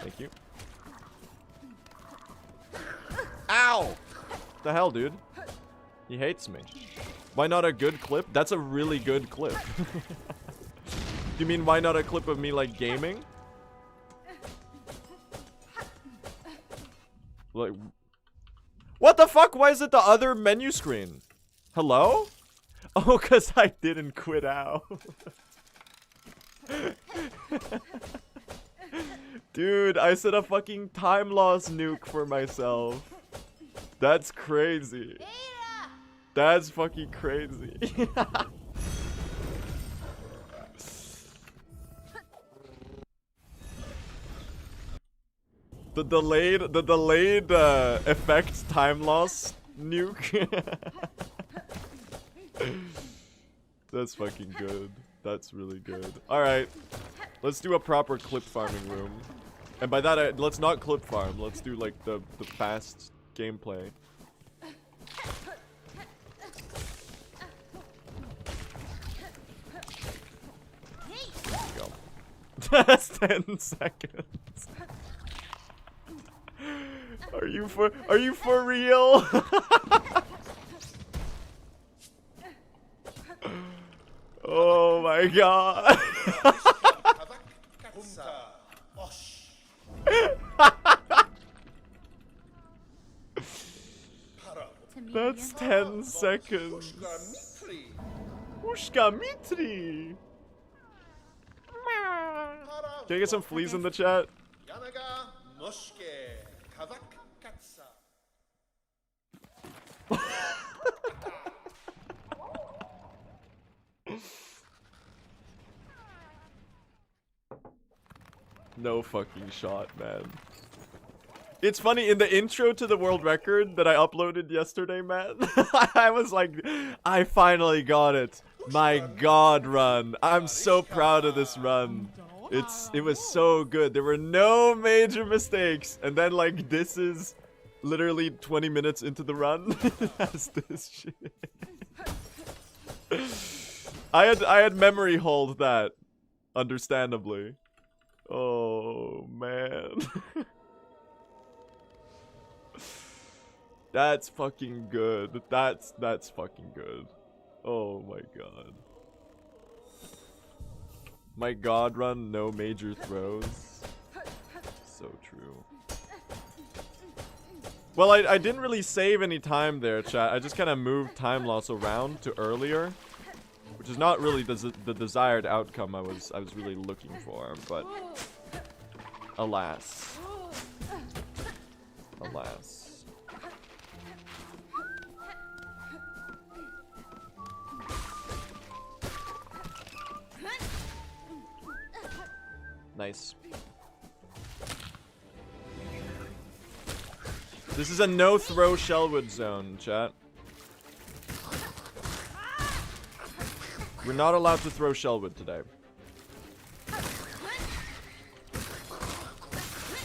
Thank you. Ow! The hell, dude? He hates me. Why not a good clip? That's a really good clip. You mean why not a clip of me like gaming? Like, what the fuck? Why is it the other menu screen? Hello? Oh, cause I didn't quit out. Dude, I set a fucking time loss nuke for myself. That's crazy. That's fucking crazy. The delayed effect time loss nuke. That's fucking good. That's really good. Alright. Let's do a proper clip farming room. And by that, let's not clip farm. Let's do like the fast gameplay. There we go. That's 10 seconds. Are you for real? Oh my god. That's 10 seconds. Pushka Mitri. Can I get some fleas in the chat? No fucking shot, man. It's funny, in the intro to the world record that I uploaded yesterday, man, I was like, I finally got it. My god run. I'm so proud of this run. It was so good. There were no major mistakes. And then like this is literally 20 minutes into the run. That's this shit. I had memory hold that. Understandably. Oh man. That's fucking good. That's fucking good. Oh my god. My god run, no major throws. So true. Well, I didn't really save any time there, chat. I just kind of moved time loss around to earlier, which is not really the desired outcome I was really looking for, but alas. Alas. Nice. This is a no-throw Shellwood zone, chat. We're not allowed to throw Shellwood today.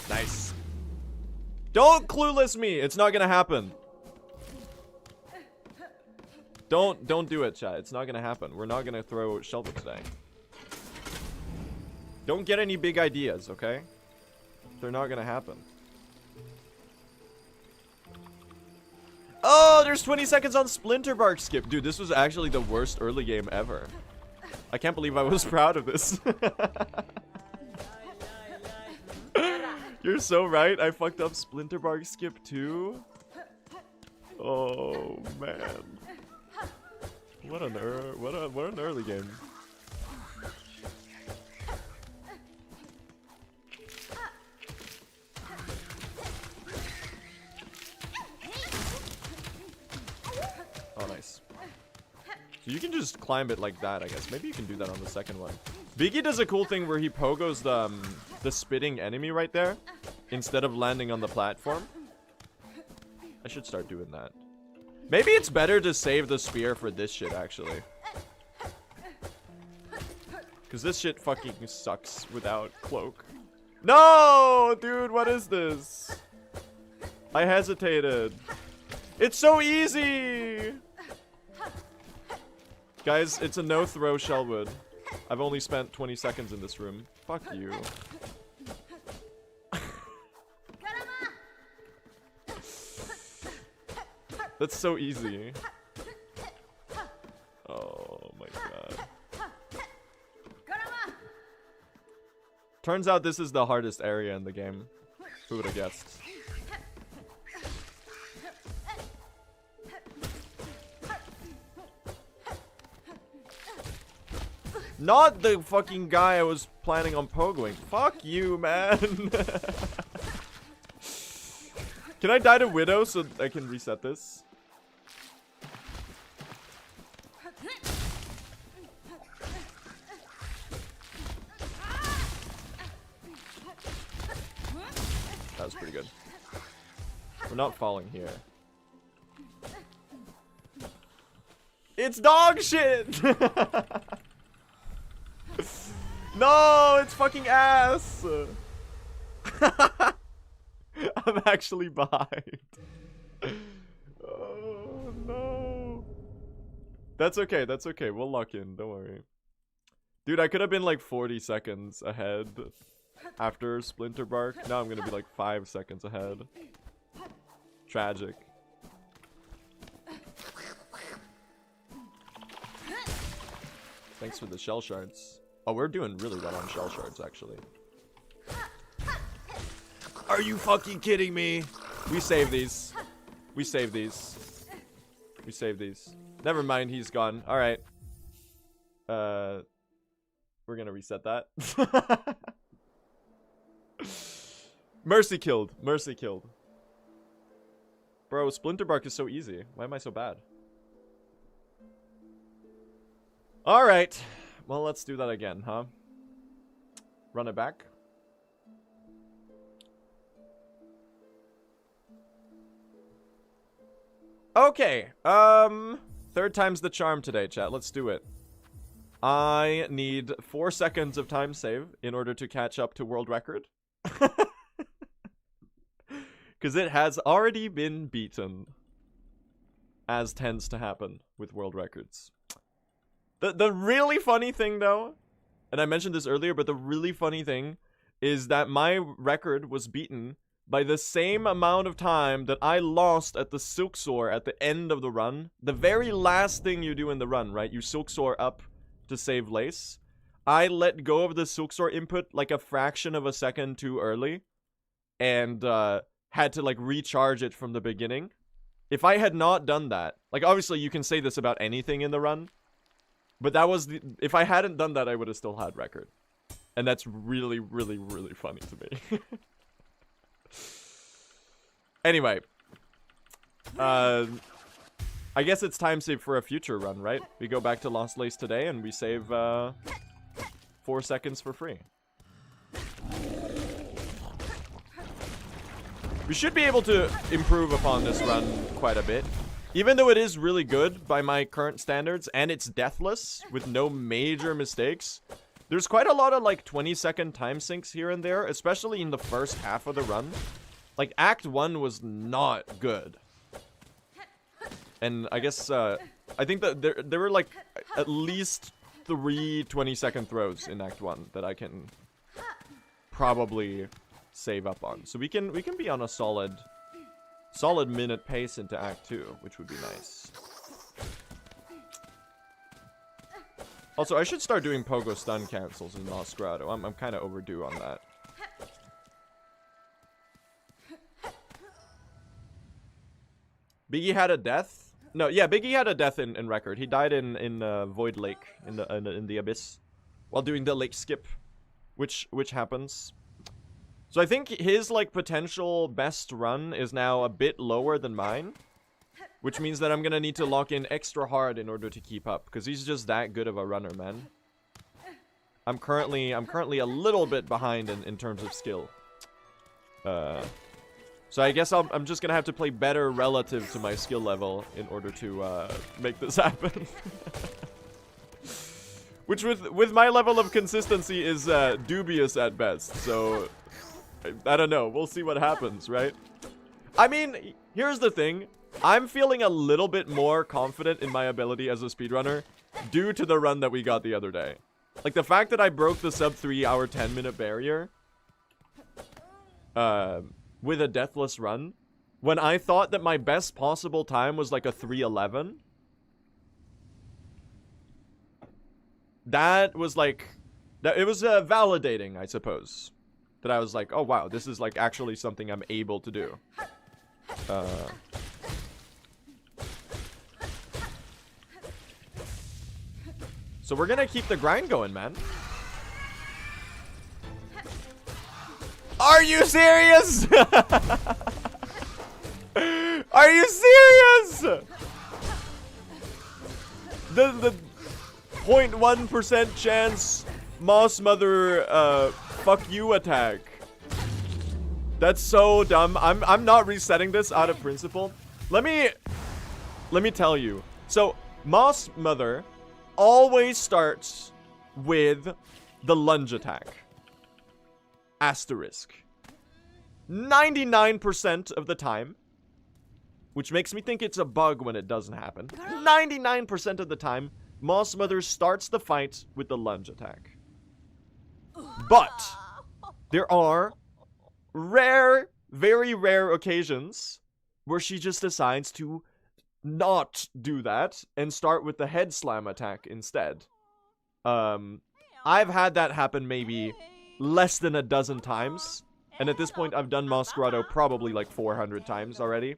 Nice. Don't clueless me! It's not gonna happen. Don't do it, chat. It's not gonna happen. We're not gonna throw Shellwood today. Don't get any big ideas, okay? They're not gonna happen. Oh, there's 20 seconds on Splinter Bark skip. Dude, this was actually the worst early game ever. I can't believe I was proud of this. You're so right. I fucked up Splinter Bark skip too. Oh, man. What an early game. Oh, nice. So you can just climb it like that, I guess. Maybe you can do that on the second one. Biggie does a cool thing where he pogos the spitting enemy right there instead of landing on the platform. I should start doing that. Maybe it's better to save the spear for this shit, actually. Because this shit fucking sucks without cloak. No! Dude, what is this? I hesitated. It's so easy! Guys, it's a no-throw Shellwood. I've only spent 20 seconds in this room. Fuck you. That's so easy. Oh my god. Turns out this is the hardest area in the game. Who would have guessed? Not the fucking guy I was planning on pogoing. Fuck you, man. Can I die to Widow so I can reset this? That was pretty good. We're not falling here. It's dog shit! No, it's fucking ass! I'm actually behind. Oh, no. That's okay, that's okay. We'll lock in, don't worry. Dude, I could have been like 40 seconds ahead after Splinter Bark. Now I'm gonna be like 5 seconds ahead. Tragic. Thanks for the shell shards. Oh, we're doing really well on shell shards, actually. Are you fucking kidding me? We save these. We save these. We save these. Never mind, he's gone. Alright. We're gonna reset that. Mercy killed. Mercy killed. Bro, Splinter Bark is so easy. Why am I so bad? Alright. Well, let's do that again, huh? Run it back. Okay. Third time's the charm today, chat. Let's do it. I need 4 seconds of time save in order to catch up to world record. Because it has already been beaten. As tends to happen with world records. The really funny thing, though, and I mentioned this earlier, but the really funny thing is that my record was beaten by the same amount of time that I lost at the Silksong at the end of the run. The very last thing you do in the run, right? You Silksong up to save Lace. I let go of the Silksong input like a fraction of a second too early. And had to like recharge it from the beginning. If I had not done that, like obviously you can say this about anything in the run. But that was the, if I hadn't done that, I would have still had record. And that's really, really, really funny to me. Anyway. I guess it's time save for a future run, right? We go back to Lost Lace today and we save 4 seconds for free. We should be able to improve upon this run quite a bit. Even though it is really good by my current standards, and it's deathless with no major mistakes, there's quite a lot of like 20-second time sinks here and there, especially in the first half of the run. Like Act 1 was not good. And I guess, I think that there were like at least 3 20-second throws in Act 1 that I can probably save up on. So we can be on a solid minute pace into Act 2, which would be nice. Also, I should start doing pogo stun cancels in Lost Grotto. I'm kind of overdue on that. Biggie had a death? No, yeah, Biggie had a death in record. He died in Void Lake in the Abyss while doing the lake skip, which happens. So I think his, like, potential best run is now a bit lower than mine. Which means that I'm gonna need to lock in extra hard in order to keep up. Because he's just that good of a runner, man. I'm currently a little bit behind in terms of skill. So I guess I'm just gonna have to play better relative to my skill level in order to make this happen. Which with my level of consistency is dubious at best, so I don't know. We'll see what happens, right? I mean, here's the thing. I'm feeling a little bit more confident in my ability as a speedrunner due to the run that we got the other day. Like, the fact that I broke the sub 3 hour 10 minute barrier with a deathless run, when I thought that my best possible time was like a 3:11. That was like, it was validating, I suppose. That I was like, oh wow, this is like actually something I'm able to do. So we're gonna keep the grind going, man. Are you serious? Are you serious? The 0.1% chance Moss Mother fuck you attack. That's so dumb. I'm not resetting this out of principle. Let me tell you. So, Moss Mother always starts with the lunge attack. Asterisk. 99% of the time, which makes me think it's a bug when it doesn't happen. 99% of the time, Moss Mother starts the fight with the lunge attack. But there are rare, very rare occasions where she just decides to not do that and start with the head slam attack instead. I've had that happen maybe less than a dozen times, and at this point I've done Moss Grotto probably like 400 times already.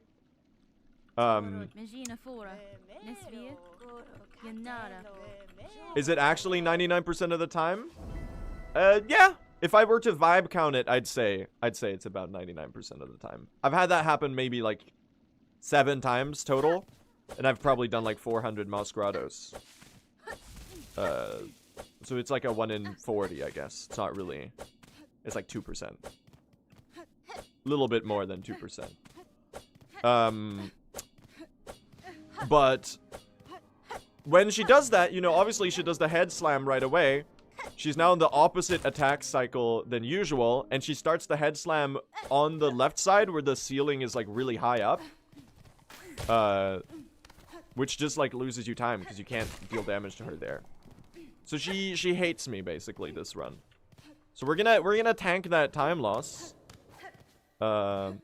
Is it actually 99% of the time? Yeah. If I were to vibe count it, I'd say it's about 99% of the time. I've had that happen maybe like 7 times total, and I've probably done like 400 Moss Grottos. So it's like a 1 in 40, I guess. It's not really. It's like 2%. A little bit more than 2%. But when she does that, you know, obviously she does the head slam right away. She's now in the opposite attack cycle than usual, and she starts the head slam on the left side where the ceiling is like really high up. Which just like loses you time because you can't deal damage to her there. So she hates me basically this run. So we're gonna tank that time loss. It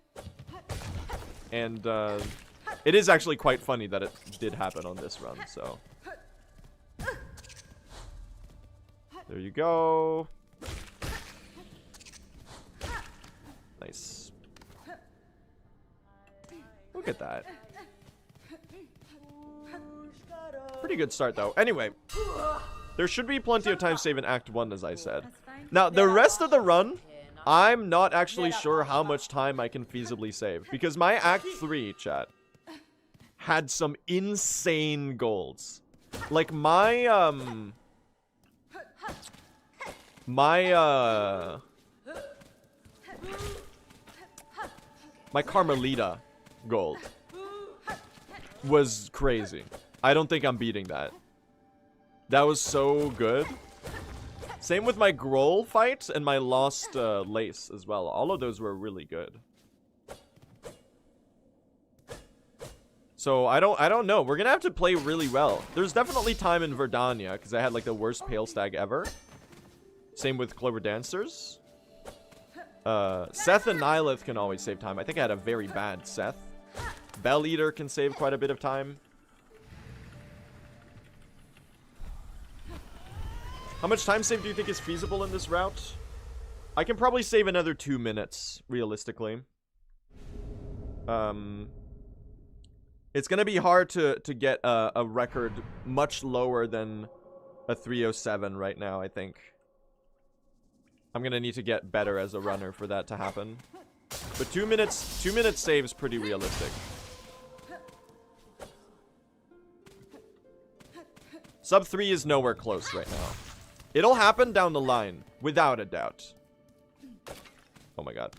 is actually quite funny that it did happen on this run, so. There you go. Nice. Look at that. Pretty good start, though. Anyway, there should be plenty of time save in Act 1, as I said. Now, the rest of the run, I'm not actually sure how much time I can feasibly save. Because my Act 3, chat, had some insane goals. Like, my Carmelita gold was crazy. I don't think I'm beating that. That was so good. Same with my Grohl fight and my Lost Lace as well. All of those were really good. So I don't know. We're gonna have to play really well. There's definitely time in Verdania because I had like the worst Pale Stag ever. Same with Clover Dancers. Seth and Nihilith can always save time. I think I had a very bad Seth. Bell Eater can save quite a bit of time. How much time save do you think is feasible in this route? I can probably save another 2 minutes, realistically. It's gonna be hard to get a record much lower than a 307 right now, I think. I'm gonna need to get better as a runner for that to happen. But 2 minutes saves pretty realistic. Sub 3 is nowhere close right now. It'll happen down the line, without a doubt. Oh my god.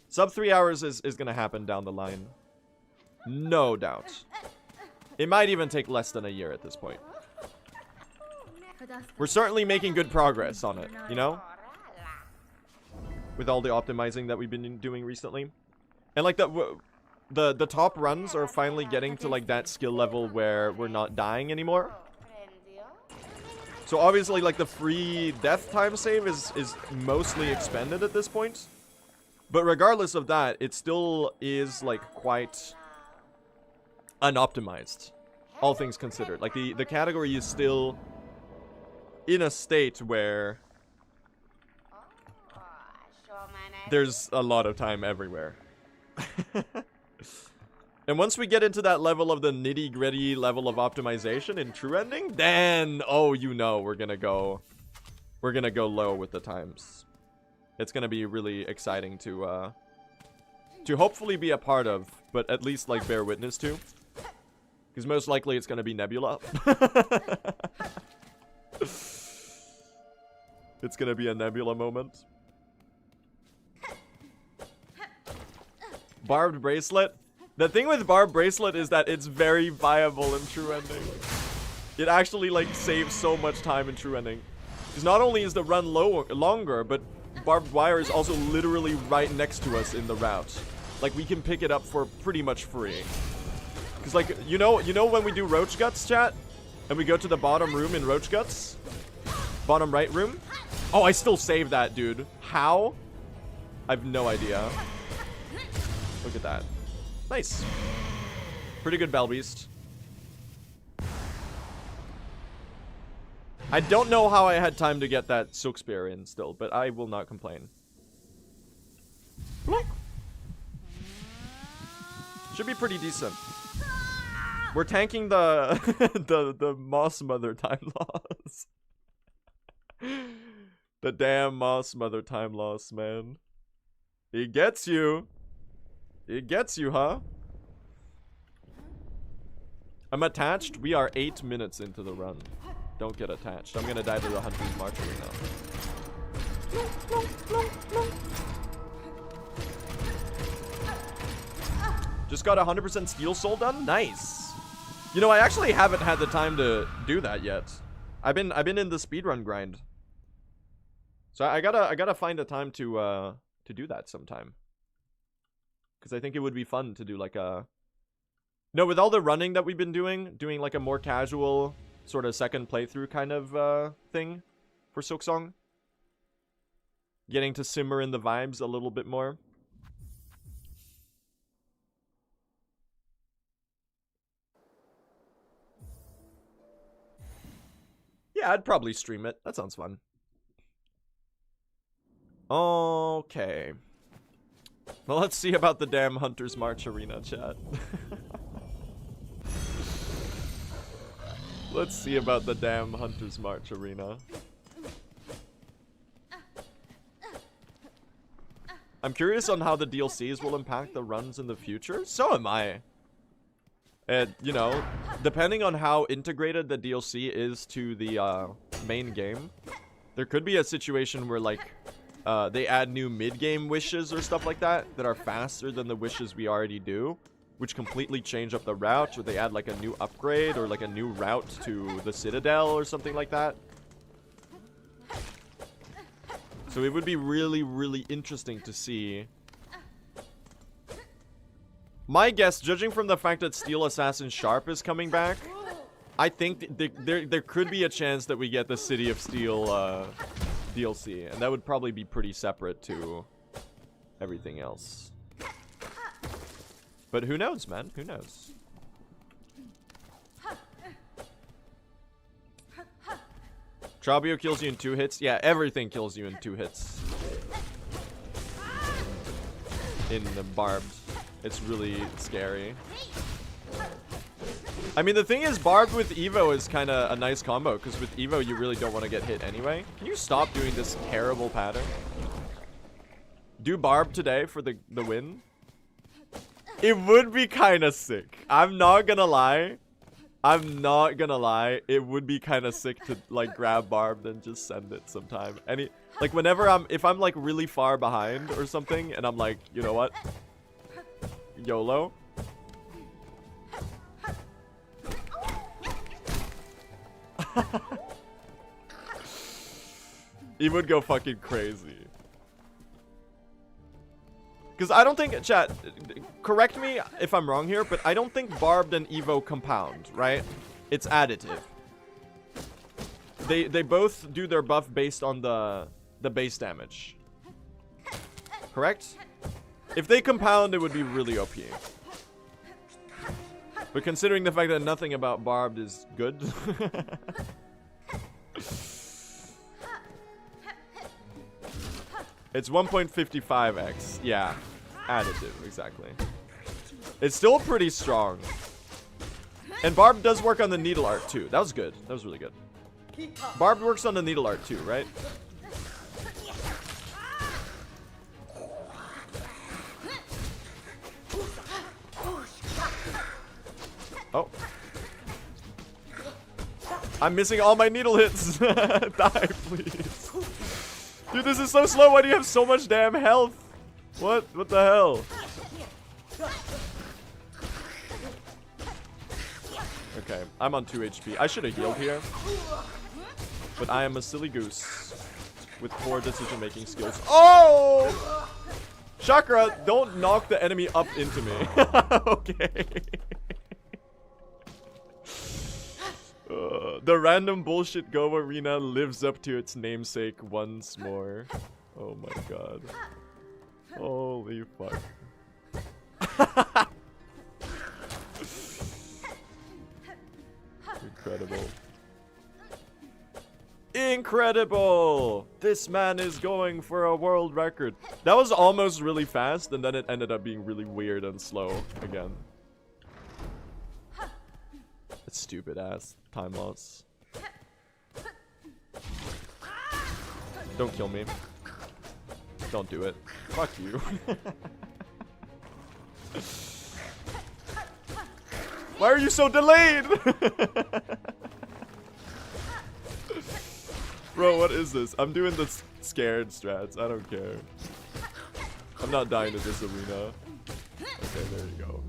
Sub 3 hours is gonna happen down the line. No doubt. It might even take less than a year at this point. We're certainly making good progress on it, you know? With all the optimizing that we've been doing recently. And like the top runs are finally getting to like that skill level where we're not dying anymore. So obviously like the free death time save is mostly expended at this point. But regardless of that, it still is like quite unoptimized, all things considered. Like the category is still in a state where there's a lot of time everywhere. And once we get into that level of the nitty-gritty level of optimization in True Ending, then oh, you know, we're gonna go low with the times. It's gonna be really exciting to hopefully be a part of, but at least like bear witness to. Because most likely it's gonna be Nebula. It's gonna be a Nebula moment. Barbed bracelet. The thing with barbed bracelet is that it's very viable in true ending. It actually like saves so much time in true ending. Because not only is the run longer, but barbed wire is also literally right next to us in the route. Like we can pick it up for pretty much free. Because like, you know when we do roach guts, chat? And we go to the bottom room in roach guts? Bottom right room? Oh, I still saved that, dude. How? I have no idea. Look at that. Nice. Pretty good Bell Beast. I don't know how I had time to get that Silk Spear in still, but I will not complain. Should be pretty decent. We're tanking the the Moss Mother time loss. The damn Moss Mother time loss, man. It gets you. It gets you, huh? I'm attached. We are 8 minutes into the run. Don't get attached. I'm gonna die to the Hunter's March Arena. Just got 100% Steel Soul done? Nice. You know, I actually haven't had the time to do that yet. I've been in the speedrun grind. So I gotta find a time to do that sometime. Because I think it would be fun to do like a... No, with all the running that we've been doing like a more casual sort of second playthrough kind of thing for Silksong. Getting to simmer in the vibes a little bit more. Yeah, I'd probably stream it. That sounds fun. Okay. Well, let's see about the damn Hunter's March Arena, chat. Let's see about the damn Hunter's March Arena. I'm curious on how the DLCs will impact the runs in the future. So am I. And, you know, depending on how integrated the DLC is to the main game, there could be a situation where, like, they add new mid-game wishes or stuff like that are faster than the wishes we already do, which completely change up the route, or they add like a new upgrade or like a new route to the Citadel or something like that. So it would be really, really interesting to see. My guess, judging from the fact that Steel Assassin Sharp is coming back, I think there could be a chance that we get the City of Steel DLC, and that would probably be pretty separate to everything else. But who knows, man? Who knows? Trabio kills you in 2 hits? Yeah, everything kills you in 2 hits. In the barbed. It's really scary. I mean, the thing is, barbed with Evo is kind of a nice combo, because with Evo, you really don't want to get hit anyway. Can you stop doing this terrible pattern? Do barb today for the win? It would be kind of sick. I'm not gonna lie. I'm not gonna lie. It would be kind of sick to, like, grab barbed and just send it sometime. Like, whenever if I'm, like, really far behind or something, and I'm like, you know what? YOLO. He would go fucking crazy. Because I don't think, chat, correct me if I'm wrong here, but I don't think barbed and Evo compound, right? It's additive. They both do their buff based on the base damage. Correct? If they compound, it would be really OP. But considering the fact that nothing about barbed is good. It's 1.55x. Yeah. Additive, exactly. It's still pretty strong. And Barb does work on the needle art too. That was good. That was really good. Barb works on the needle art too, right? Oh. I'm missing all my needle hits. Die, please. Dude, this is so slow. Why do you have so much damn health? What the hell? Okay, I'm on 2 HP. I should have healed here. But I am a silly goose with poor decision-making skills. Oh! Chakra, don't knock the enemy up into me. Okay. The random bullshit Go arena lives up to its namesake once more. Oh my god. Holy fuck. Incredible. Incredible! This man is going for a world record. That was almost really fast, and then it ended up being really weird and slow again. It's stupid ass time loss. Don't kill me. Don't do it. Fuck you. Why are you so delayed? Bro, what is this? I'm doing the scared strats. I don't care. I'm not dying to this arena. Okay, there you go.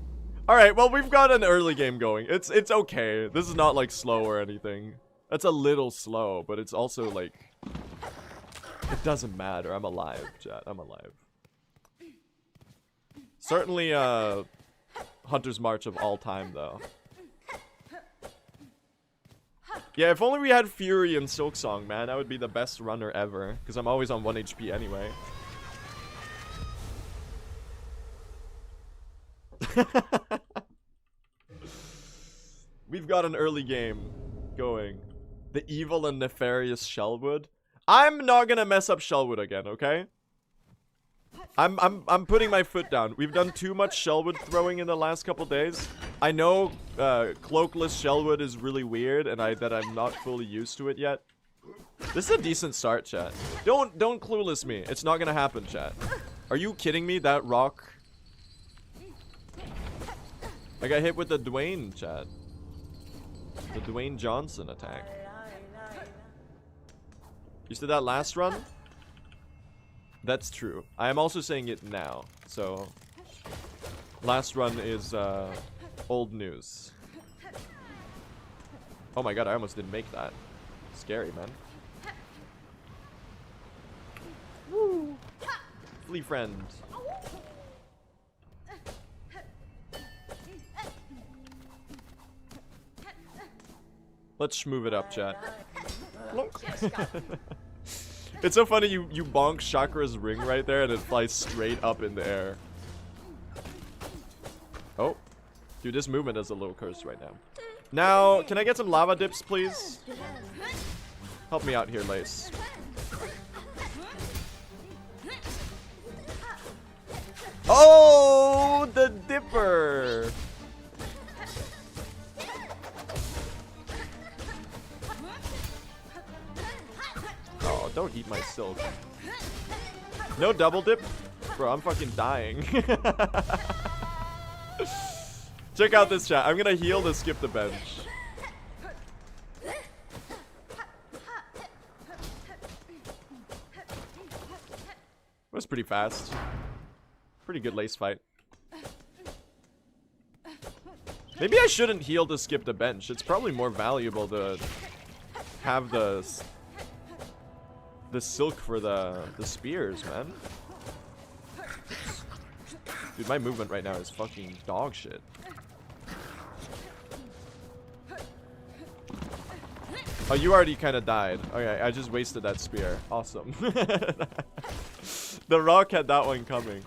Alright, well, we've got an early game going. It's okay. This is not, like, slow or anything. That's a little slow, but it's also, like... It doesn't matter. I'm alive, chat. I'm alive. Certainly, Hunter's March of all time, though. Yeah, if only we had Fury and Silksong, man. That would be the best runner ever. Because I'm always on 1 HP anyway. We've got an early game going. The evil and nefarious Shellwood. I'm not gonna mess up Shellwood again, okay? I'm putting my foot down. We've done too much Shellwood throwing in the last couple days. I know cloakless Shellwood is really weird, and that I'm not fully used to it yet. This is a decent start, chat. Don't clueless me. It's not gonna happen, chat. Are you kidding me? That rock. I got hit with the Dwayne, chat. The Dwayne Johnson attack. You said that last run? That's true. I am also saying it now. So, last run is old news. Oh my god, I almost didn't make that. Scary, man. Woo! Flea friend. Let's move it up, chat. It's so funny, you bonk Chakra's ring right there and it flies straight up in the air. Oh. Dude, this movement is a little cursed right now. Now, can I get some lava dips, please? Help me out here, Lace. Oh, the dipper! Oh, don't eat my silk. No double dip? Bro, I'm fucking dying. Check out this chat. I'm gonna heal to skip the bench. Was pretty fast. Pretty good lace fight. Maybe I shouldn't heal to skip the bench. It's probably more valuable to have the silk for the spears, man. Dude, my movement right now is fucking dog shit. Oh, you already kind of died. Okay, I just wasted that spear. Awesome. The Rock had that one coming.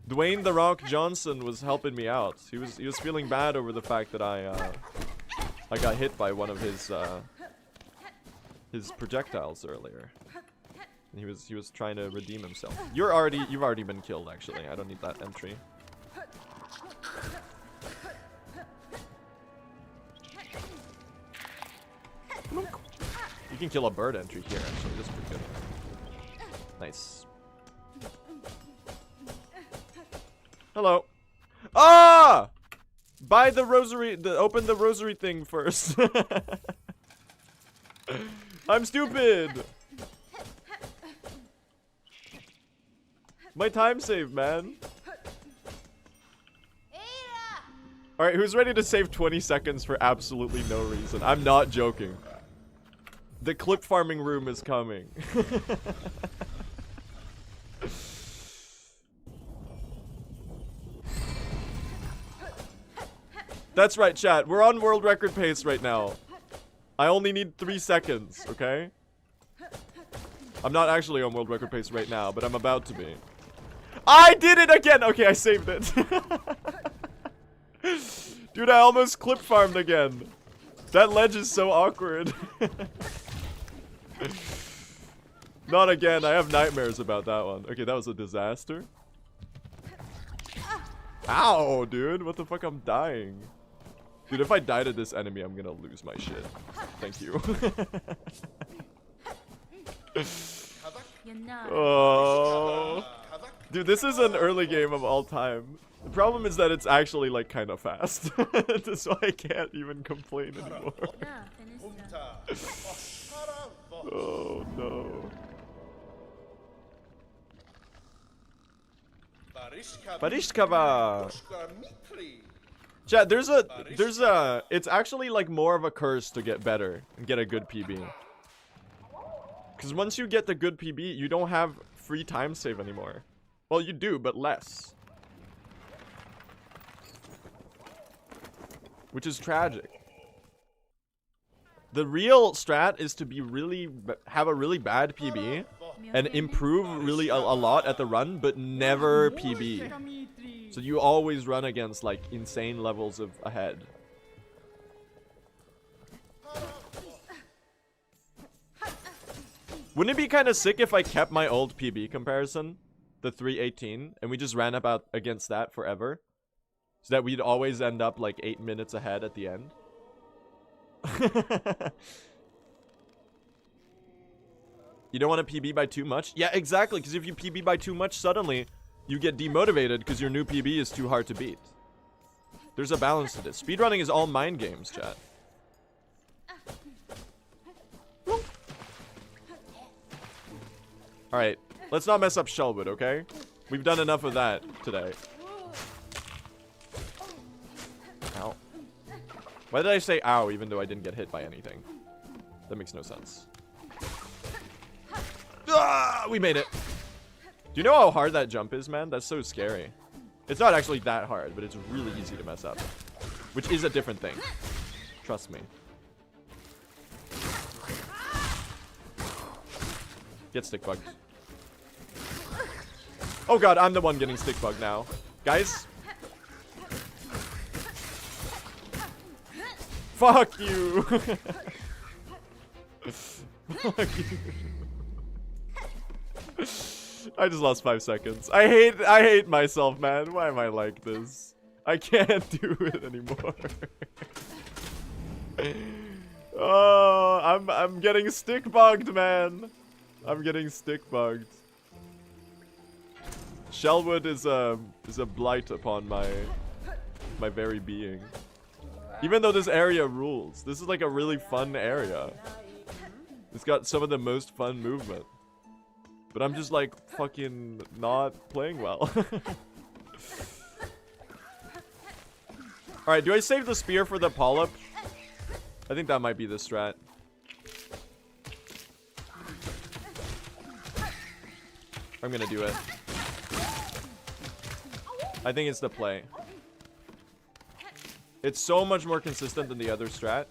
Dwayne The Rock Johnson was helping me out. He was feeling bad over the fact that I got hit by one of his projectiles earlier. And he was trying to redeem himself. You've already been killed, actually. I don't need that entry. You can kill a bird entry here, actually. This is pretty good. Nice. Hello. Ah! Buy the rosary. Open the rosary thing first. I'm stupid. My time save, man. Alright, who's ready to save 20 seconds for absolutely no reason? I'm not joking. The clip farming room is coming. That's right, chat. We're on world record pace right now. I only need 3 seconds, okay? I'm not actually on world record pace right now, but I'm about to be. I did it again! Okay, I saved it. Dude, I almost clip farmed again. That ledge is so awkward. Not again. I have nightmares about that one. Okay, that was a disaster. Ow, dude. What the fuck? I'm dying. Dude, if I die to this enemy, I'm gonna lose my shit. Thank you. Oh. Dude, this is an early game of all time. The problem is that it's actually like kind of fast. That's why I can't even complain anymore. Oh no. Barishkava. Chat, there's a it's actually like more of a curse to get better and get a good PB. Cause once you get the good PB, you don't have free time save anymore. Well, you do, but less. Which is tragic. The real strat is to be have a really bad PB and improve really a lot at the run, but never PB. So you always run against like insane levels of ahead. Wouldn't it be kind of sick if I kept my old PB comparison, the 3:18, and we just ran about against that forever? So that we'd always end up like 8 minutes ahead at the end. You don't want to PB by too much? Yeah, exactly, because if you PB by too much, suddenly you get demotivated because your new PB is too hard to beat. There's a balance to this. Speedrunning is all mind games, chat. Alright, let's not mess up Shellwood, okay? We've done enough of that today. Ow. Why did I say ow even though I didn't get hit by anything? That makes no sense. Ah, we made it. Do you know how hard that jump is, man? That's so scary. It's not actually that hard, but it's really easy to mess up. Which is a different thing. Trust me. Get stick bugged. Oh god, I'm the one getting stick bugged now. Guys. Fuck you. Fuck you. I just lost 5 seconds. I hate myself, man. Why am I like this? I can't do it anymore. Oh, I'm getting stick bugged, man. I'm getting stick bugged. Shellwood is a blight upon my very being. Even though this area rules, this is like a really fun area. It's got some of the most fun movement. But I'm just like fucking not playing well. Alright, do I save the spear for the polyp? I think that might be the strat. I'm gonna do it. I think it's the play. It's so much more consistent than the other strat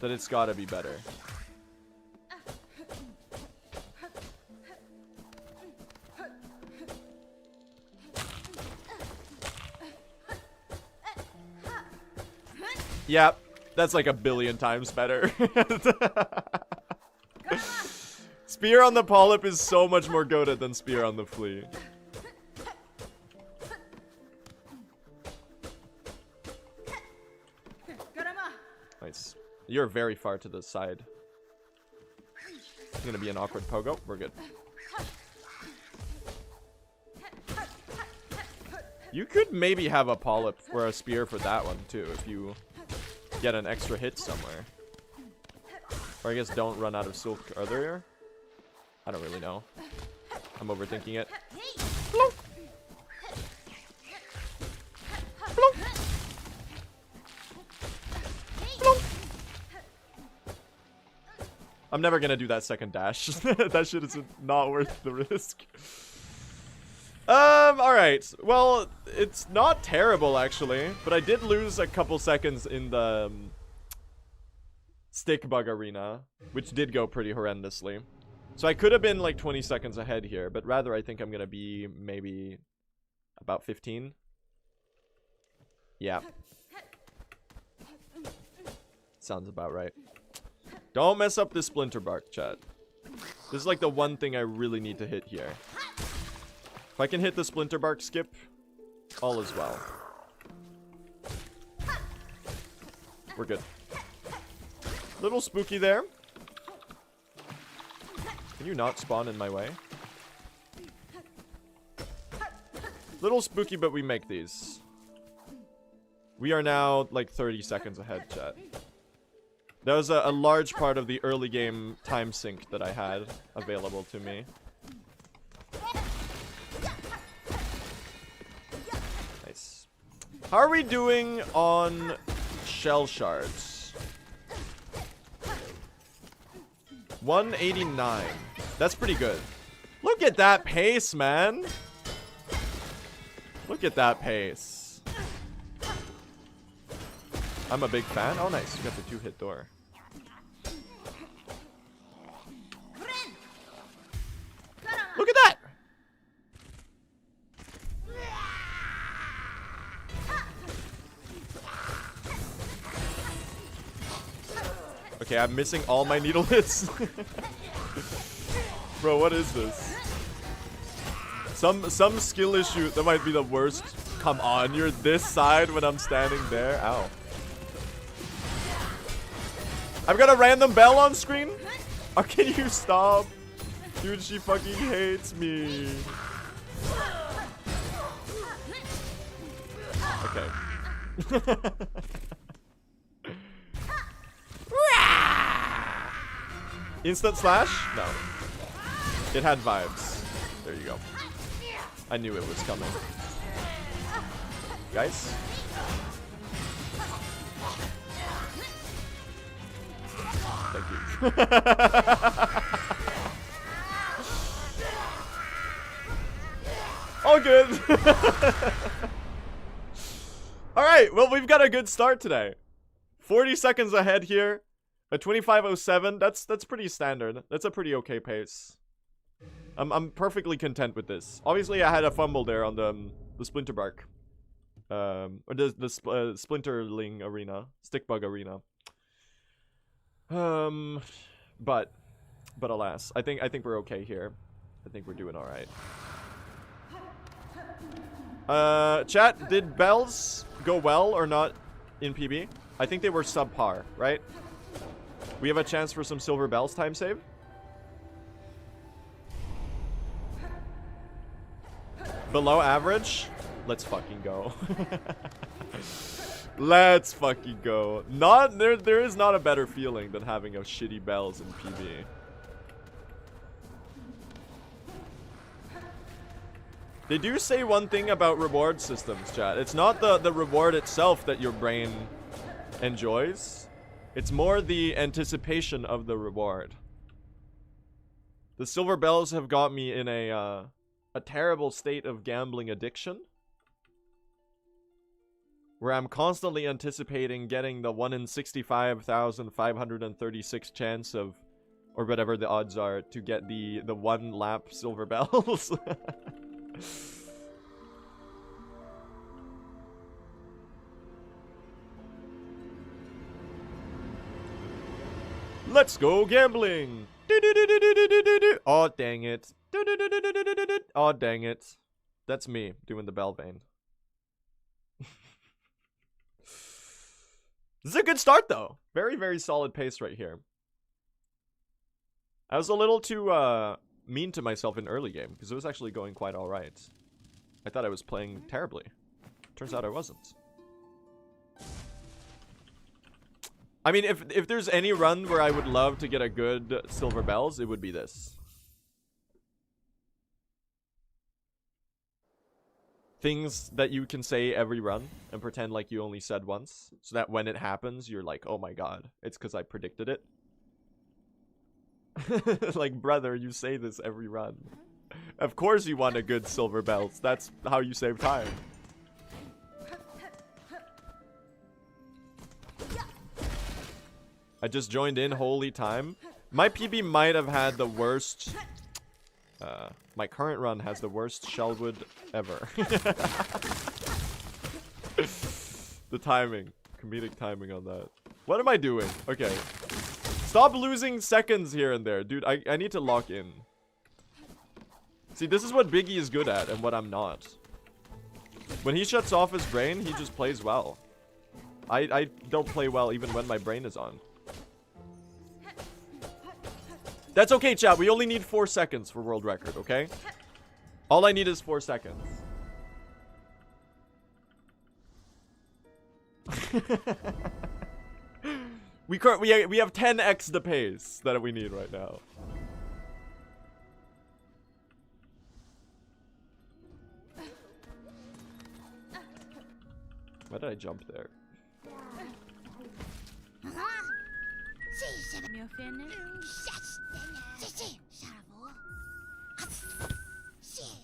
that it's gotta be better. Yep, that's like a billion times better. Spear on the polyp is so much more goated than spear on the flea. Nice. You're very far to the side. It's gonna be an awkward pogo. We're good. You could maybe have a polyp or a spear for that one too if you get an extra hit somewhere. Or I guess don't run out of silk earlier. I don't really know. I'm overthinking it. Bloop. Bloop. I'm never gonna do that second dash. That shit is not worth the risk. Alright. Well, it's not terrible, actually. But I did lose a couple seconds in the stick bug arena, which did go pretty horrendously. So I could have been like 20 seconds ahead here, but rather I think I'm gonna be maybe about 15. Yeah. Sounds about right. Don't mess up this splinter bark, chat. This is like the one thing I really need to hit here. If I can hit the splinter bark skip, all is well. We're good. Little spooky there. Can you not spawn in my way? Little spooky, but we make these. We are now like 30 seconds ahead, chat. That was a large part of the early game time sink that I had available to me. Nice. How are we doing on shell shards? 189. That's pretty good. Look at that pace, man. Look at that pace. I'm a big fan. Oh, nice. You got the 2-hit door. Look at that. Okay, I'm missing all my needle hits. Bro, what is this? Some skill issue that might be the worst. Come on, you're this side when I'm standing there. Ow. I've got a random bell on screen. Oh, can you stop? Dude, she fucking hates me. Okay. Instant slash? No. It had vibes. There you go. I knew it was coming. Guys? Thank you. All good. Alright, well, we've got a good start today. 40 seconds ahead here. A 25:07. That's pretty standard. That's a pretty okay pace. I'm perfectly content with this. Obviously, I had a fumble there on the splinter bark. Or the splinterling arena. Stickbug arena. But alas, I think we're okay here. I think we're doing all right. Chat, did bells go well or not in PB? I think they were subpar, right? We have a chance for some silver bells time save. Below average? Let's fucking go. Let's fucking go. There is not a better feeling than having a shitty bells in PB. They do say one thing about reward systems, chat. It's not the reward itself that your brain enjoys. It's more the anticipation of the reward. The silver bells have got me in a terrible state of gambling addiction, where I'm constantly anticipating getting the 1 in 65,536 chance of, or whatever the odds are, to get the 1 lap silver bells. Let's go gambling. Oh, dang it. Oh, dang it. That's me doing the bell vein. This is a good start, though. Very, very solid pace right here. I was a little too mean to myself in early game, because it was actually going quite alright. I thought I was playing terribly. Turns out I wasn't. I mean, if there's any run where I would love to get a good silver bells, it would be this. Things that you can say every run and pretend like you only said once, so that when it happens, you're like, oh my god, it's because I predicted it. Like, brother, you say this every run. Of course you want a good silver bells. That's how you save time. I just joined in, holy time. My PB might have had the worst... my current run has the worst Shellwood ever. The timing. Comedic timing on that. What am I doing? Okay. Stop losing seconds here and there. Dude, I need to lock in. See, this is what Biggie is good at and what I'm not. When he shuts off his brain, he just plays well. I don't play well even when my brain is on. That's okay, chat. We only need 4 seconds for world record, okay? All I need is 4 seconds. we have 10x the pace that we need right now. Why did I jump there?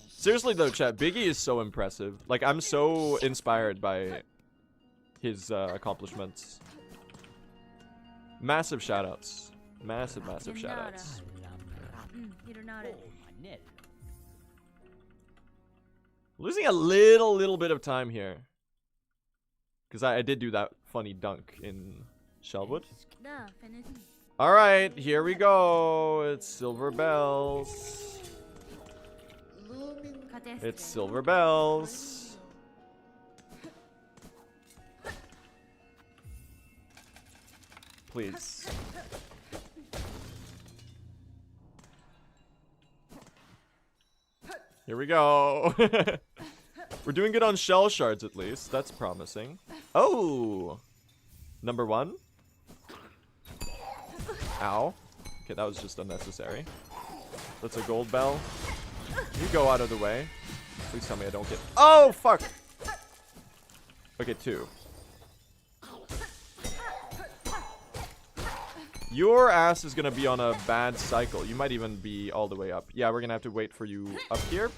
Seriously though, chat, Biggie is so impressive. Like, I'm so inspired by his accomplishments. Massive shoutouts. Massive shoutouts. Losing a little bit of time here. Because I did do that funny dunk in Shellwood. Alright, here we go. It's silver bells. It's silver bells. Please. Here we go. We're doing good on shell shards at least. That's promising. Oh! Number 1. Ow. Okay, that was just unnecessary. That's a gold bell. You go out of the way. Please tell me I don't get... Oh, fuck! Okay, 2. Your ass is gonna be on a bad cycle. You might even be all the way up. Yeah, we're gonna have to wait for you up here.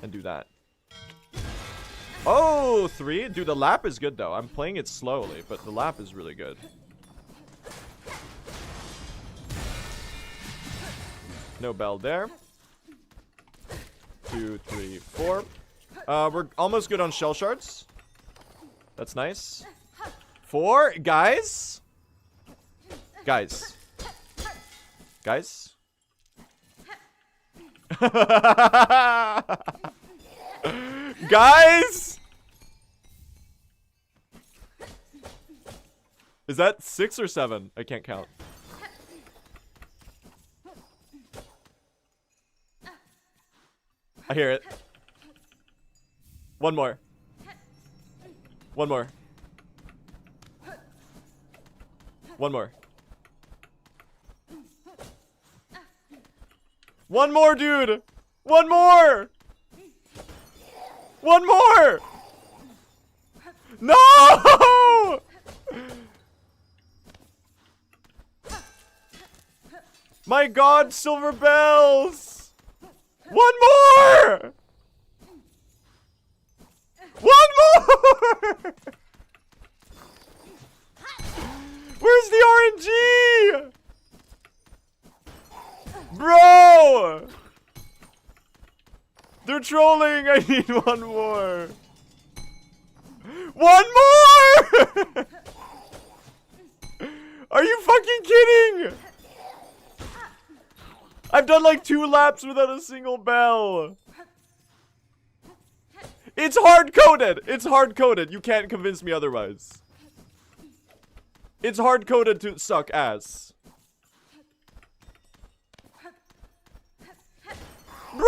And do that. Oh, 3? Dude, the lap is good though. I'm playing it slowly, but the lap is really good. No bell there. 2, 3, 4. We're almost good on shell shards. That's nice. 4, guys. Guys. Guys! Is that 6 or 7? I can't count. I hear it. One more. One more. One more. One more, dude! One more! One more! No! My god, silver bells! One more! One more! Where's the RNG? Bro! They're trolling! I need one more! One more! Are you fucking kidding? I've done like 2 laps without a single bell. It's hard-coded! It's hard-coded. You can't convince me otherwise. It's hard-coded to suck ass. Bro!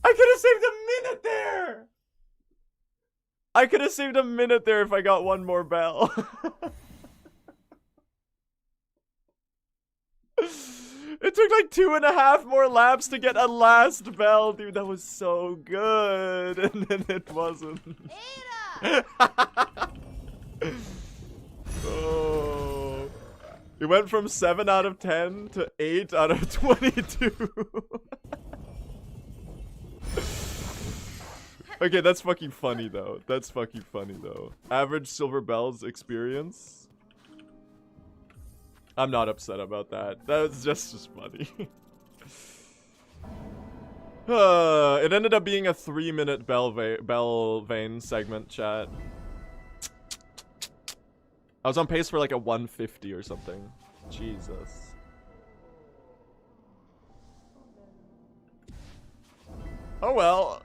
I could have saved a minute there! I could have saved a minute there if I got one more bell. It took like 2.5 more laps to get a last bell, dude. That was so good. And then it wasn't. Oh. It went from 7 out of 10 to 8 out of 22. Okay, that's fucking funny though. That's fucking funny though. Average Silver Bells experience. I'm not upset about that. That's just funny. It ended up being a 3-minute bell vein segment, chat. I was on pace for like a 150 or something. Jesus. Oh well.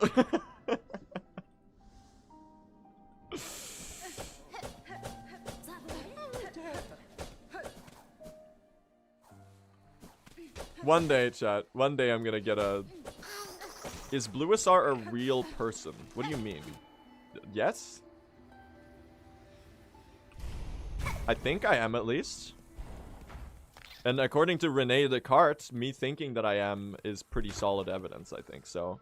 One day, chat. One day I'm gonna get a... Is Bluisar a real person? What do you mean? Yes? I think I am, at least. And according to Rene Descartes, me thinking that I am is pretty solid evidence, I think, so...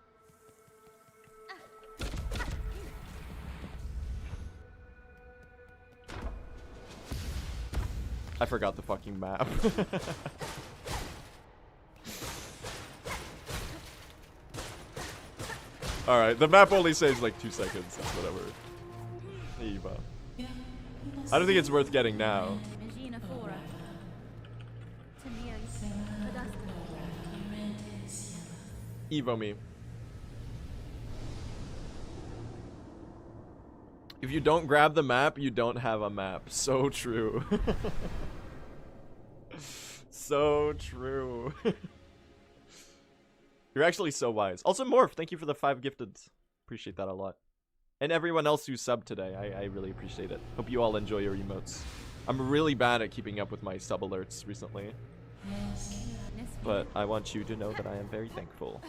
I forgot the fucking map. Alright, the map only saves like 2 seconds, it's whatever. Eva. I don't think it's worth getting now. Evo me. If you don't grab the map, you don't have a map. So true. So true. You're actually so wise. Also, Morph, thank you for the 5 gifted. Appreciate that a lot. And everyone else who subbed today, I really appreciate it. Hope you all enjoy your emotes. I'm really bad at keeping up with my sub alerts recently. But I want you to know that I am very thankful.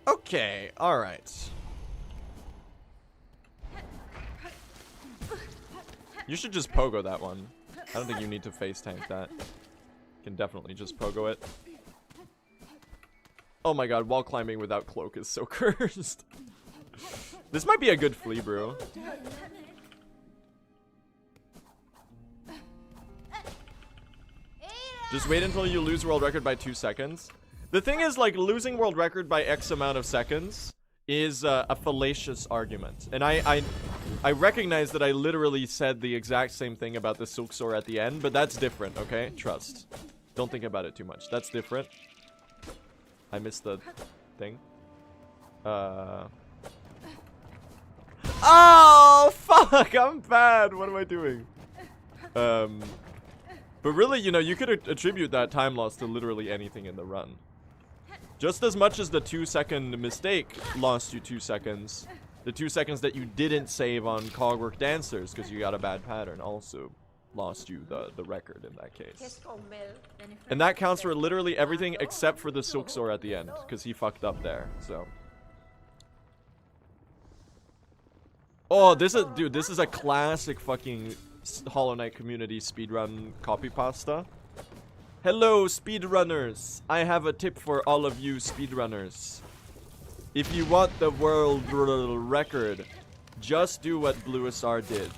Okay, alright. You should just pogo that one. I don't think you need to face tank that. You can definitely just pogo it. Oh my god, wall climbing without cloak is so cursed. This might be a good flea brew. Just wait until you lose world record by 2 seconds. The thing is, like, losing world record by X amount of seconds is a fallacious argument. And I recognize that I literally said the exact same thing about the Silksong at the end, but that's different, okay? Trust. Don't think about it too much. That's different. I missed the thing. Oh, fuck! I'm bad! What am I doing? But really, you know, you could attribute that time loss to literally anything in the run. Just as much as the 2-second mistake lost you 2 seconds, the 2 seconds that you didn't save on Cogwork Dancers because you got a bad pattern also lost you the record in that case. And that counts for literally everything except for the Silksong at the end, because he fucked up there, so. Oh, dude, this is a classic fucking Hollow Knight community speedrun copy pasta. Hello, speedrunners. I have a tip for all of you speedrunners. If you want the world record, just do what Bluisar did.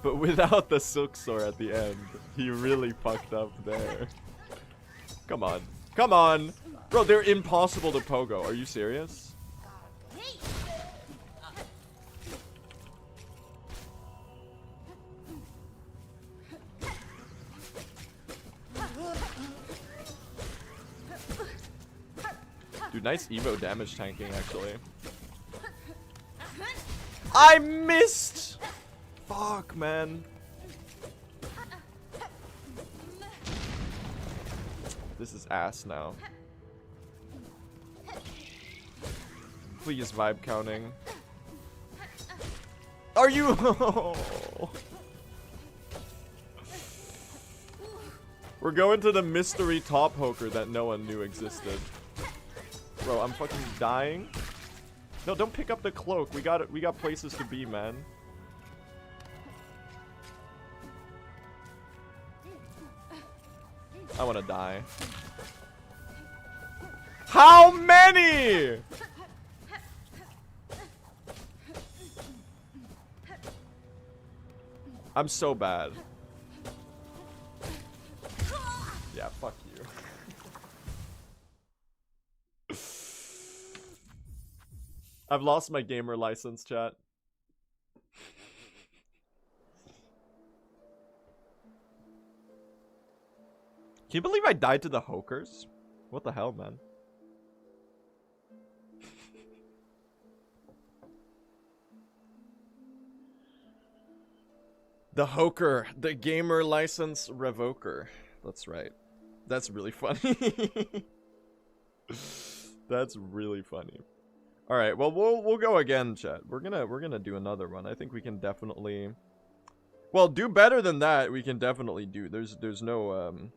But without the Silksong at the end. He really fucked up there. Come on. Come on! Bro, they're impossible to pogo. Are you serious? Dude, nice Evo damage tanking, actually. I missed! Fuck, man. This is ass now. Please vibe counting. Are you? We're going to the mystery top hoker that no one knew existed. Bro, I'm fucking dying. No, don't pick up the cloak. We got places to be, man. I want to die. How many? I'm so bad. Yeah, fuck you. I've lost my gamer license, chat. Can you believe I died to the Hokers? What the hell, man? The Hoker, the gamer license revoker. That's right. That's really funny. That's really funny. All right, well we'll go again, chat. We're gonna do another one. I think we can definitely, well, do better than that. We can definitely do. There's no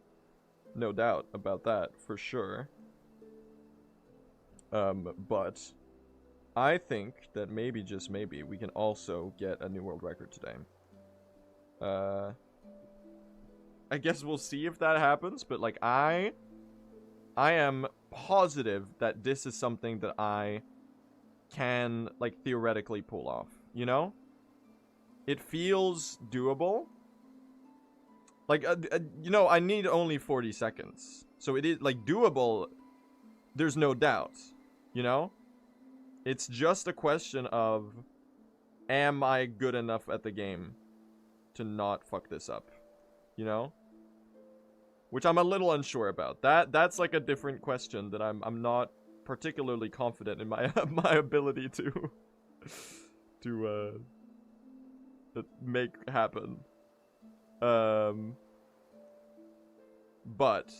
no doubt about that for sure. But I think that maybe, just maybe, we can also get a new world record today. I guess we'll see if that happens, but like I am positive that this is something that I can like theoretically pull off, you know? It feels doable. Like you know, I need only 40 seconds. So it is like doable. There's no doubt, you know? It's just a question of, am I good enough at the game to not fuck this up, you know? Which I'm a little unsure about. That's like a different question that I'm not particularly confident in my my ability to make happen. But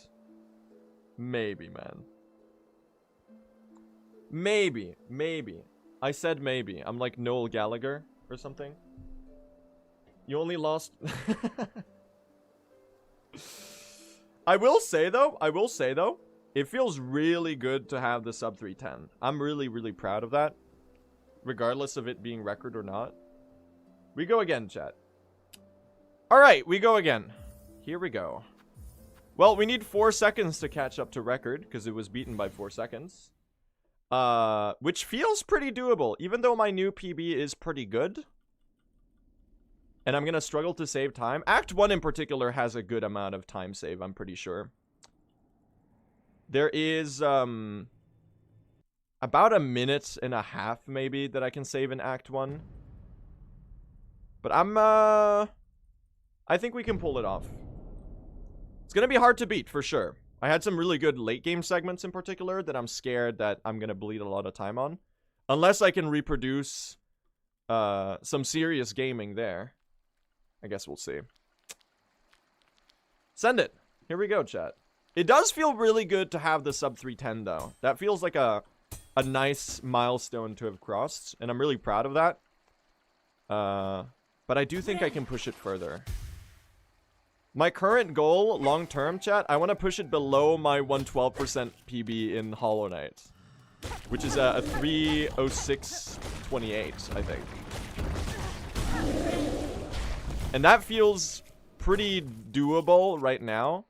maybe, man. Maybe. I said maybe. I'm like Noel Gallagher or something. You only lost... I will say though, it feels really good to have the sub 310. I'm really proud of that. Regardless of it being record or not. We go again, chat. Alright, we go again. Here we go. Well, we need 4 seconds to catch up to record, because it was beaten by 4 seconds. Which feels pretty doable, even though my new PB is pretty good. And I'm gonna struggle to save time. Act 1 in particular has a good amount of time save, I'm pretty sure. There is, about a minute and a half, maybe, that I can save in Act 1. But I think we can pull it off. It's gonna be hard to beat, for sure. I had some really good late game segments in particular that I'm scared that I'm gonna bleed a lot of time on. Unless I can reproduce some serious gaming there. I guess we'll see. Send it. Here we go, chat. It does feel really good to have the sub 310 though. That feels like a nice milestone to have crossed, and I'm really proud of that. But I do think I can push it further. My current goal, long term, chat, I want to push it below my 112% PB in Hollow Knight, which is a 306.28, I think. And that feels pretty doable right now.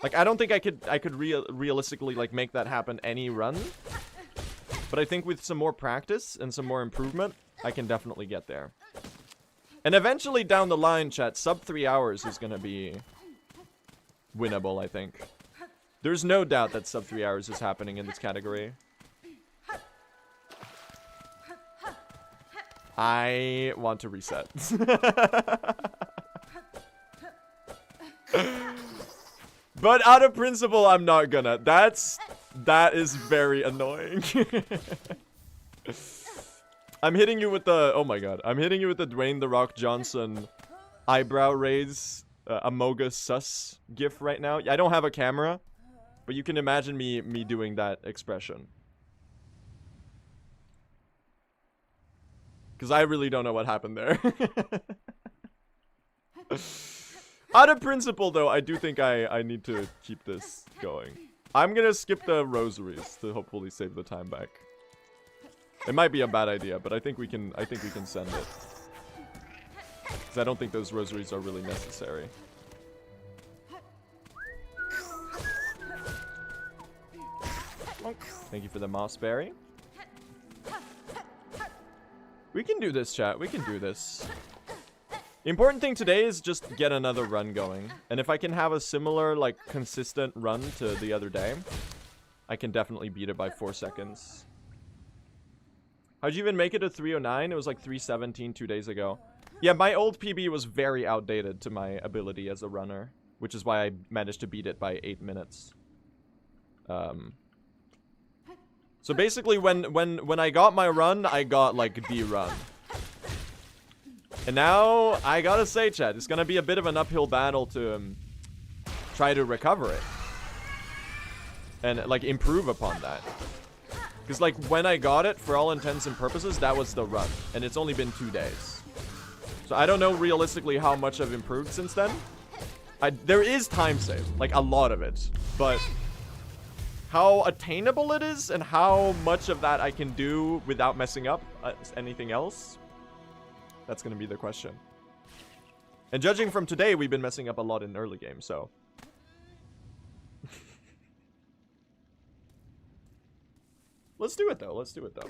Like, I don't think I could realistically like make that happen any run. But I think with some more practice and some more improvement, I can definitely get there. And eventually down the line, chat, sub 3 hours is gonna be winnable, I think. There's no doubt that sub 3 hours is happening in this category. I want to reset. But out of principle, I'm not gonna. That is very annoying. I'm hitting you with the, oh my god. I'm hitting you with the Dwayne The Rock Johnson eyebrow raise Amoga sus gif right now. I don't have a camera, but you can imagine me doing that expression. Because I really don't know what happened there. Out of principle, though, I do think I need to keep this going. I'm gonna skip the rosaries to hopefully save the time back. It might be a bad idea, but I think we can send it. Because I don't think those rosaries are really necessary. Thank you for the mossberry. We can do this, chat. We can do this. The important thing today is just get another run going. And if I can have a similar, like, consistent run to the other day, I can definitely beat it by 4 seconds. How'd you even make it to 309? It was like 317 2 days ago. Yeah, my old PB was very outdated to my ability as a runner, which is why I managed to beat it by 8 minutes. So basically, when I got my run, I got, like, the run. And now, I gotta say, chat, it's gonna be a bit of an uphill battle to try to recover it. And, like, improve upon that. Because, like, when I got it, for all intents and purposes, that was the run. And it's only been 2 days. So I don't know realistically how much I've improved since then. There is time save, like, a lot of it. But how attainable it is and how much of that I can do without messing up anything else, that's going to be the question. And judging from today, we've been messing up a lot in early game, so. Let's do it, though. Let's do it, though.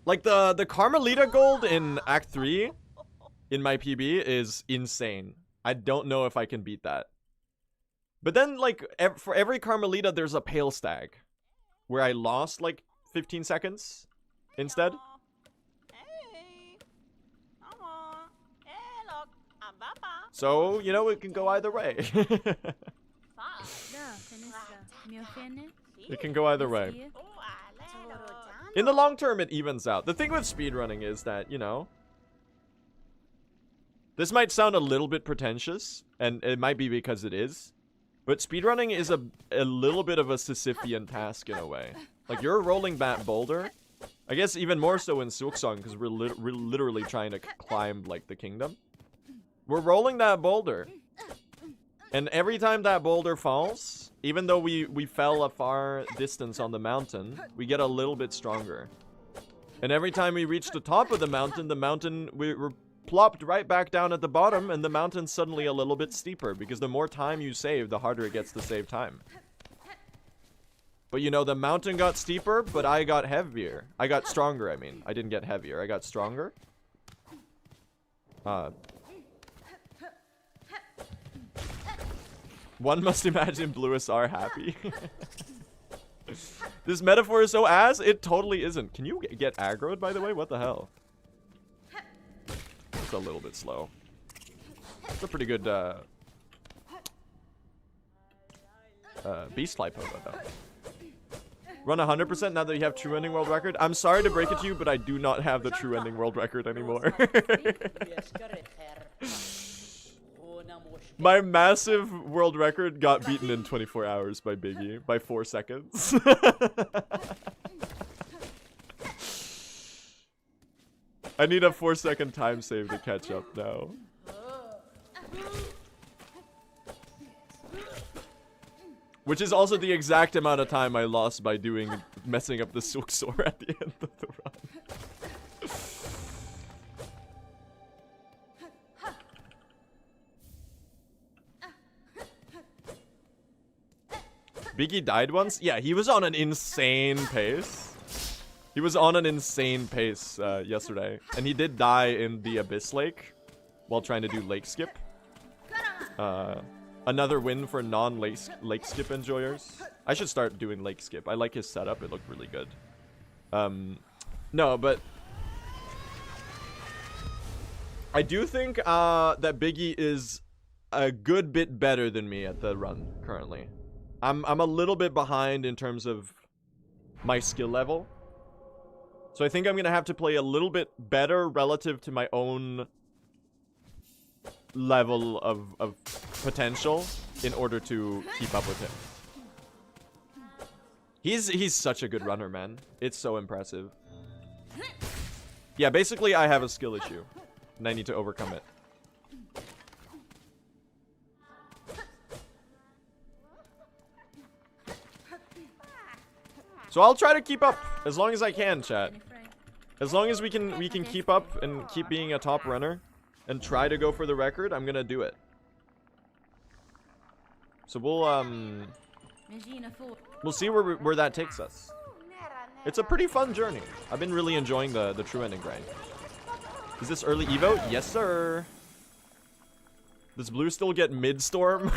Like, the Carmelita gold in Act 3 in my PB is insane. I don't know if I can beat that. But then, like, for every Carmelita, there's a Pale Stag. Where I lost, like, 15 seconds instead. So, you know, it can go either way. It can go either way. In the long term, it evens out. The thing with speedrunning is that, you know, this might sound a little bit pretentious, and it might be because it is, but speedrunning is a little bit of a Sisyphean task in a way. Like, you're rolling that boulder, I guess even more so in Silksong, because we're literally trying to climb, like, the kingdom. We're rolling that boulder, and every time that boulder falls, even though we fell a far distance on the mountain, we get a little bit stronger. And every time we reach the top of the mountain, we're plopped right back down at the bottom, and the mountain's suddenly a little bit steeper, because the more time you save, the harder it gets to save time. But you know, the mountain got steeper, but I got heavier. I got stronger, I mean. I didn't get heavier, I got stronger. One must imagine Blue SR happy. This metaphor is so ass, it totally isn't. Can you get aggroed, by the way? What the hell? It's a little bit slow. It's a pretty good beast type of though. Run 100% now that you have true ending world record. I'm sorry to break it to you, but I do not have the true ending world record anymore. My massive world record got beaten in 24 hours by Biggie by 4 seconds. I need a 4-second time save to catch up now. Which is also the exact amount of time I lost by messing up the Silksong at the end of the run. Biggie died once? Yeah, he was on an insane pace. He was on an insane pace yesterday. And he did die in the Abyss Lake while trying to do lake skip. Another win for non-lake skip enjoyers. I should start doing lake skip. I like his setup. It looked really good. No, but I do think that Biggie is a good bit better than me at the run currently. I'm a little bit behind in terms of my skill level. So I think I'm going to have to play a little bit better relative to my own level of potential in order to keep up with him. He's such a good runner, man. It's so impressive. Yeah, basically I have a skill issue and I need to overcome it. So I'll try to keep up as long as I can, chat. As long as we can keep up and keep being a top runner and try to go for the record, I'm gonna do it. So we'll see where that takes us. It's a pretty fun journey. I've been really enjoying the true ending grind. Is this early Evo? Yes, sir. Does blue still get mid-storm?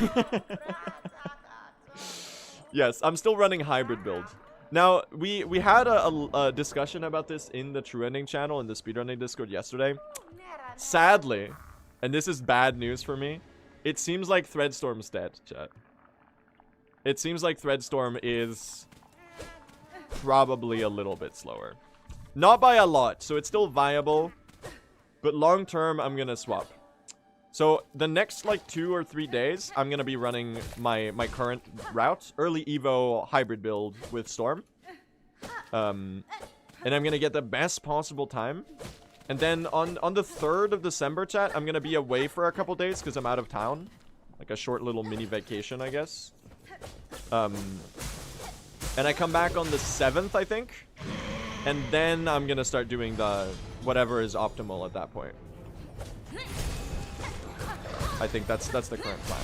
Yes, I'm still running hybrid build. Now, we had a discussion about this in the true ending channel in the speedrunning Discord yesterday. Sadly, and this is bad news for me, it seems like Threadstorm's dead, chat. It seems like Threadstorm is probably a little bit slower. Not by a lot, so it's still viable. But long term, I'm gonna swap. So the next like 2 or 3 days, I'm gonna be running my current route, early Evo hybrid build with Storm. And I'm gonna get the best possible time. And then on the 3rd of December, chat, I'm gonna be away for a couple days because I'm out of town. Like a short little mini vacation, I guess. And I come back on the 7th, I think. And then I'm gonna start doing the whatever is optimal at that point. I think that's the current plan.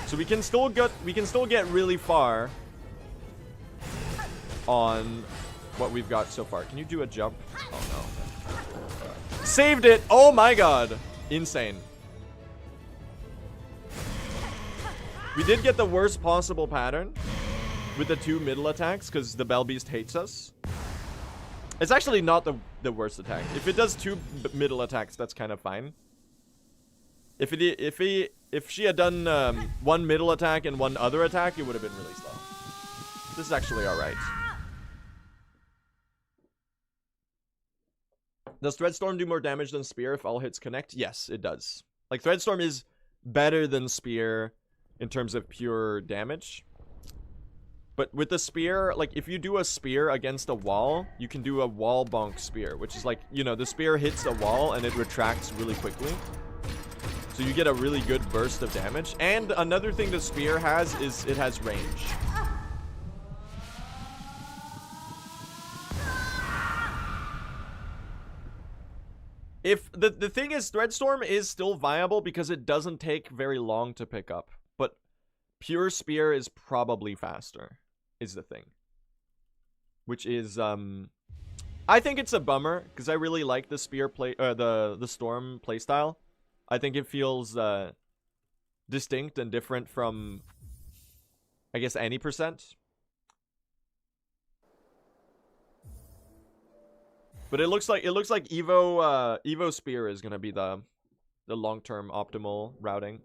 So we can still get really far on what we've got so far. Can you do a jump? Oh no. Saved it! Oh my god! Insane. We did get the worst possible pattern with the 2 middle attacks because the Bell Beast hates us. It's actually not the worst attack. If it does 2 middle attacks, that's kind of fine. If she had done 1 middle attack and 1 other attack, it would have been really slow. This is actually alright. Does Threadstorm do more damage than Spear if all hits connect? Yes, it does. Like, Threadstorm is better than Spear in terms of pure damage. But with the Spear, like, if you do a Spear against a wall, you can do a wall bonk Spear, which is like, you know, the Spear hits a wall and it retracts really quickly. So you get a really good burst of damage. And another thing the Spear has is it has range. If the thing is, Threadstorm is still viable because it doesn't take very long to pick up. But pure Spear is probably faster, is the thing. Which is, I think it's a bummer because I really like the Spear play, the Storm playstyle. I think it feels distinct and different from, I guess, any percent. But it looks like Evo Spear is gonna be the long-term optimal routing.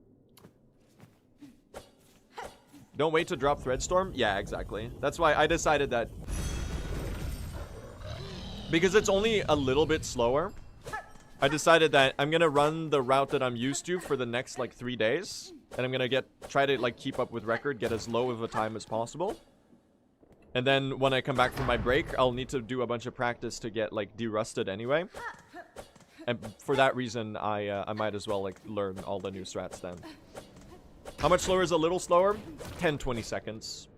Don't wait to drop Threadstorm? Yeah, exactly. That's why I decided that. Because it's only a little bit slower. I decided that I'm gonna run the route that I'm used to for the next like 3 days. And I'm gonna try to like keep up with record, get as low of a time as possible. And then when I come back from my break, I'll need to do a bunch of practice to get like derusted anyway. And for that reason, I might as well like learn all the new strats then. How much slower is a little slower? 10-20 seconds.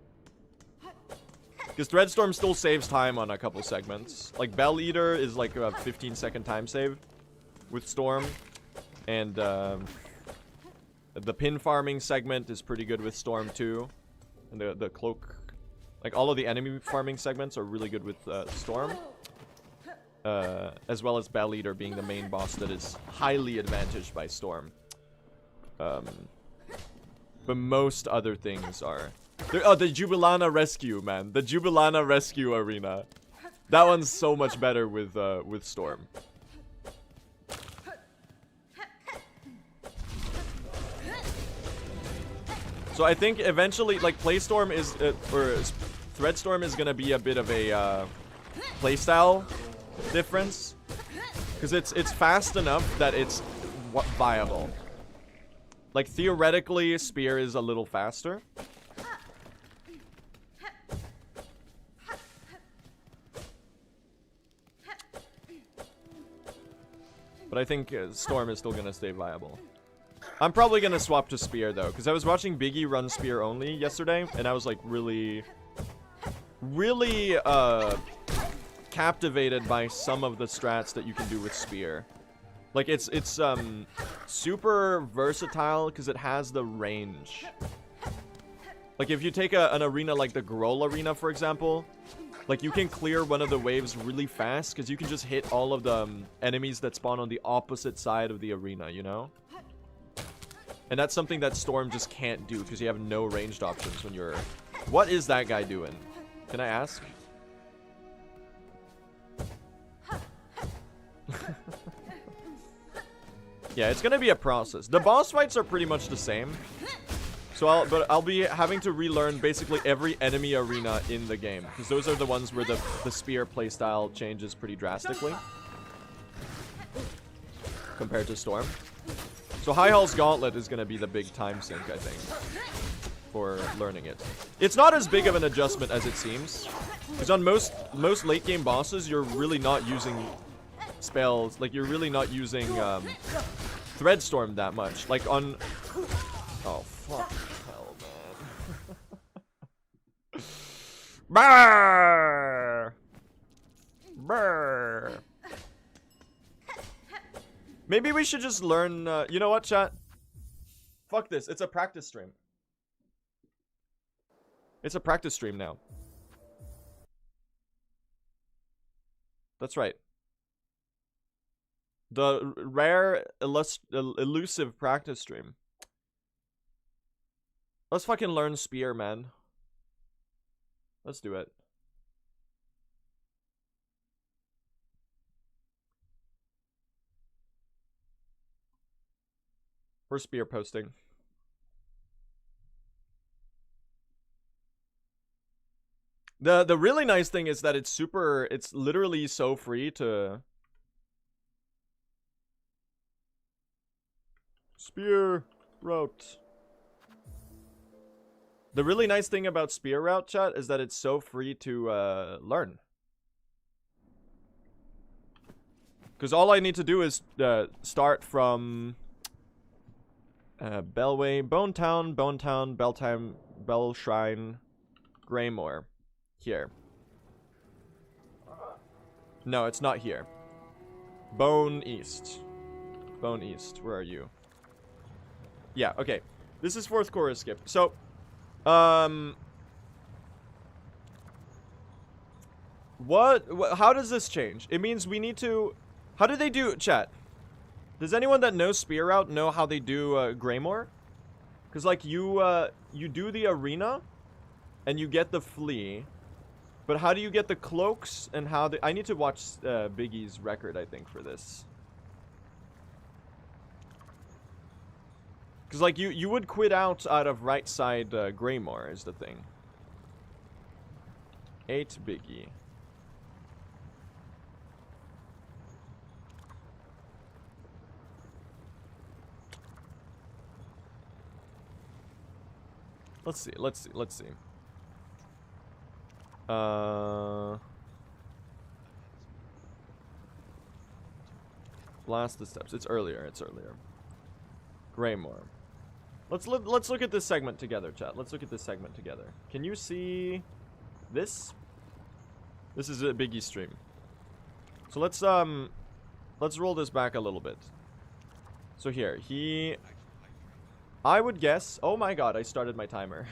Because Threadstorm still saves time on a couple segments. Like Bell Eater is like a 15-second time save with Storm. And the pin farming segment is pretty good with Storm too. And the cloak, like all of the enemy farming segments are really good with Storm. As well as Bell Eater being the main boss that is highly advantaged by Storm. But most other things are... Oh, the Jubilana Rescue, man. The Jubilana Rescue Arena. That one's so much better with Storm. So I think eventually, like, Playstorm is... or Threadstorm is gonna be a bit of a playstyle difference. Because it's fast enough that it's viable. Like, theoretically, Spear is a little faster. But I think Storm is still gonna stay viable. I'm probably gonna swap to Spear, though, because I was watching Biggie run Spear only yesterday, and I was, like, really captivated by some of the strats that you can do with Spear. Like, it's super versatile because it has the range. Like, if you take an arena like the Groll Arena, for example, like, you can clear one of the waves really fast because you can just hit all of the enemies that spawn on the opposite side of the arena, you know? And that's something that Storm just can't do because you have no ranged options when you're... What is that guy doing? Can I ask? Yeah, it's gonna be a process. The boss fights are pretty much the same. So I'll be having to relearn basically every enemy arena in the game. Because those are the ones where the spear playstyle changes pretty drastically. Compared to Storm. So High Hall's Gauntlet is gonna be the big time sink, I think. For learning it. It's not as big of an adjustment as it seems. Because on most late game bosses, you're really not using spells. Like, you're really not using Threadstorm that much. Like on... Oh, fuck hell, man. Brrr! Brrr! Maybe we should just learn... you know what, chat? Fuck this. It's a practice stream. It's a practice stream now. That's right. The rare, elusive practice stream. Let's fucking learn Spear, man. Let's do it. We're Spear posting. The really nice thing is that it's literally so free to... Spear route. The really nice thing about Spear route, chat, is that it's so free to learn. Because all I need to do is start from Bellway, Bonetown, Belltime, Bell Shrine, Greymore. Here. No, it's not here. Bone East. Bone East, where are you? Yeah, okay. This is fourth chorus skip. So, how does this change? It means we need to... How do they do... Chat. Does anyone that knows Spear Route know how they do Greymore? Because, like, you do the arena, and you get the flea. But how do you get the cloaks, and how I need to watch Biggie's record, I think, for this. Because, like, you would quit out of right side Greymore, is the thing. 8 Biggie. Let's see. Blast the steps. It's earlier. Greymore. Let's look at this segment together, chat. Let's look at this segment together. Can you see this? This is a Biggie stream. So let's roll this back a little bit. So here, I would guess... Oh my god, I started my timer.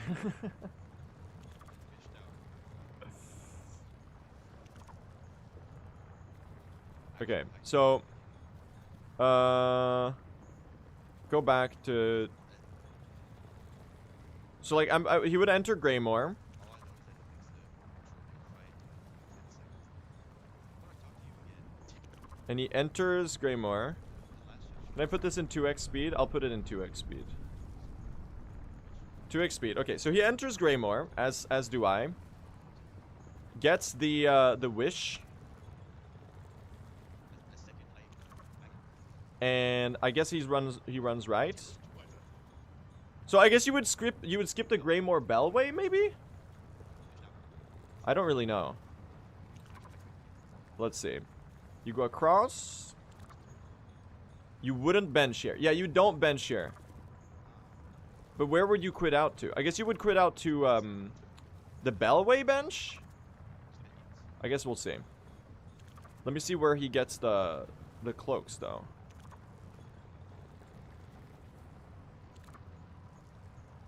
Okay, so... go back to... So, like, he would enter Greymore. And he enters Greymore. Can I put this in 2x speed? I'll put it in 2x speed. 2x speed. Okay, so he enters Greymore, as do I. Gets the wish. And I guess he runs right. So I guess you would skip the Greymore Bellway, maybe? I don't really know. Let's see. You go across. You wouldn't bench here. Yeah, you don't bench here. But where would you quit out to? I guess you would quit out to the Bellway bench? I guess we'll see. Let me see where he gets the cloaks, though.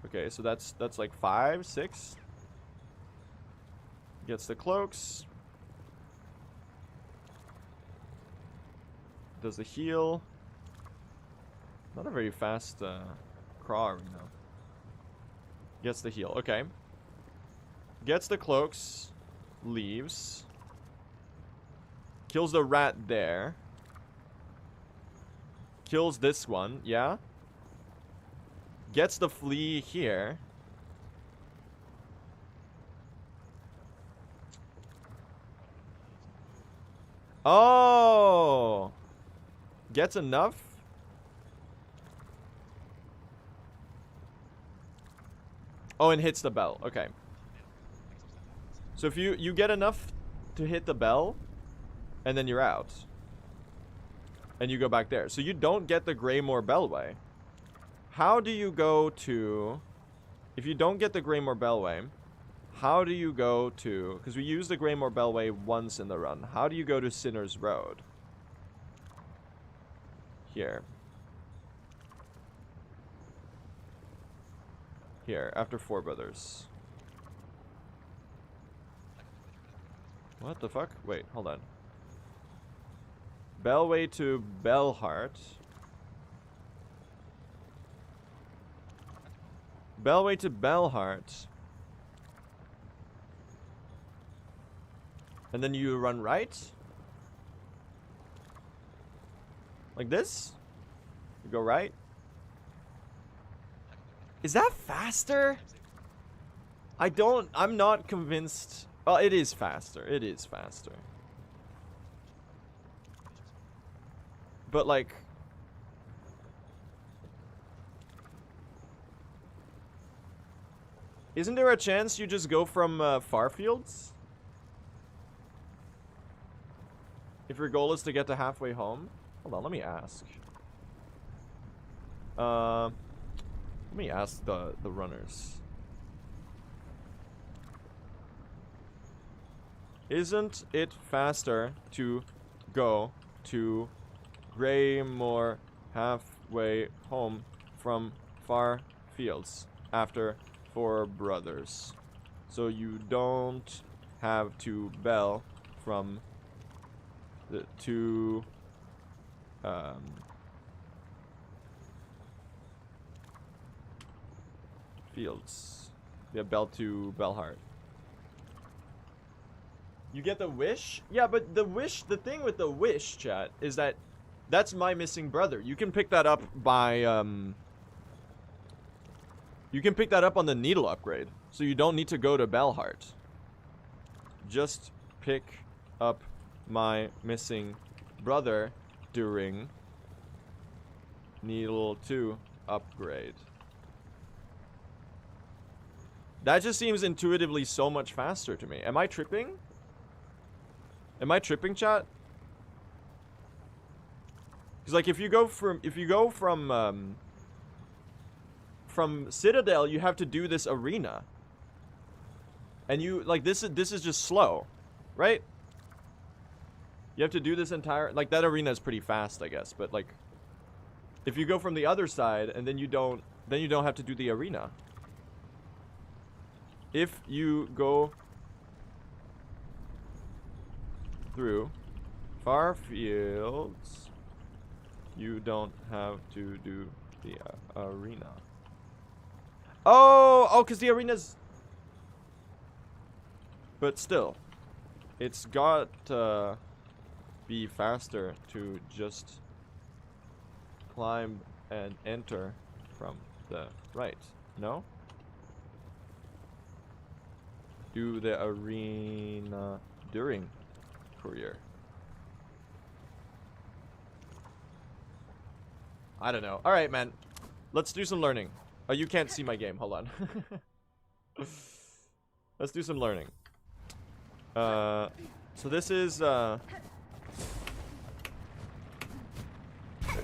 Okay, so that's like 5, 6. Gets the cloaks. Does the heal. Not a very fast crawl right now. Gets the heal. Okay. Gets the cloaks. Leaves. Kills the rat there. Kills this one. Yeah. Gets the flea here. Oh! Gets enough? Oh, and hits the bell. Okay. So if you get enough to hit the bell, and then you're out. And you go back there. So you don't get the Greymore Bellway. How do you go to... If you don't get the Greymore Bellway, how do you go to... Because we used the Greymore Bellway once in the run. How do you go to Sinner's Road? Here. Here, after Four Brothers. What the fuck? Wait, hold on. Bellway to Bellheart. Bellway to Bellheart. And then you run right? Like this? You go right? Is that faster? I'm not convinced. Well, it is faster. It is faster. But like... Isn't there a chance you just go from Farfields? If your goal is to get to halfway home? Hold on, let me ask. Let me ask the runners. Isn't it faster to go to Greymore halfway home from Far Fields after Four Brothers? So you don't have to bell from the two fields. Yeah, bell to Bellheart. You get the wish? Yeah, but the wish, the thing with the wish, chat, is that that's my missing brother. You can pick that up by, you can pick that up on the needle upgrade. So you don't need to go to Bellheart. Just pick up my missing brother during needle 2 upgrade. That just seems intuitively so much faster to me. Am I tripping? Am I tripping, chat? Because like if you go from Citadel, you have to do this arena. And you like this is just slow, right? You have to do this entire, like, that arena is pretty fast, I guess, but like if you go from the other side and then you don't have to do the arena. If you go through Far Fields, you don't have to do the arena. Oh, because the arena's... But still, it's got to be faster to just climb and enter from the right. No? Do the arena during courier. I don't know. Alright, man. Let's do some learning. Oh, you can't see my game. Hold on. Let's do some learning. So this is, there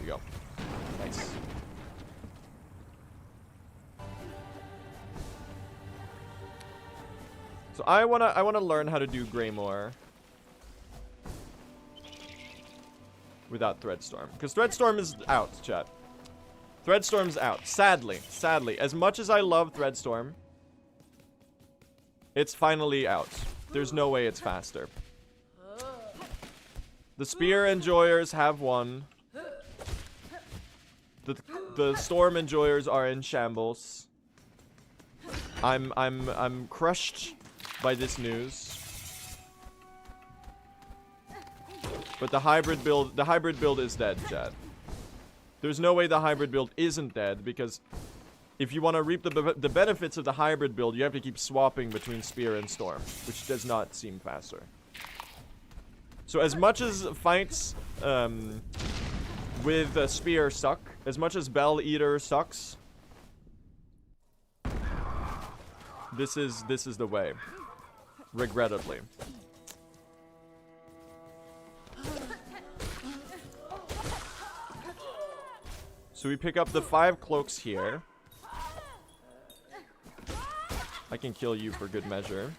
you go. Nice. So I wanna learn how to do Greymore without Threadstorm, because Threadstorm is out, chat. Threadstorm's out. Sadly. Sadly. As much as I love Threadstorm, it's finally out. There's no way it's faster. The spear enjoyers have won. The storm enjoyers are in shambles. I'm crushed by this news. But the hybrid build is dead, Chad. There's no way the hybrid build isn't dead, because if you want to reap the benefits of the hybrid build, you have to keep swapping between spear and storm, which does not seem faster. So as much as fights with spear suck, as much as Bell Eater sucks, this is the way, regrettably. So we pick up the 5 cloaks here. I can kill you for good measure.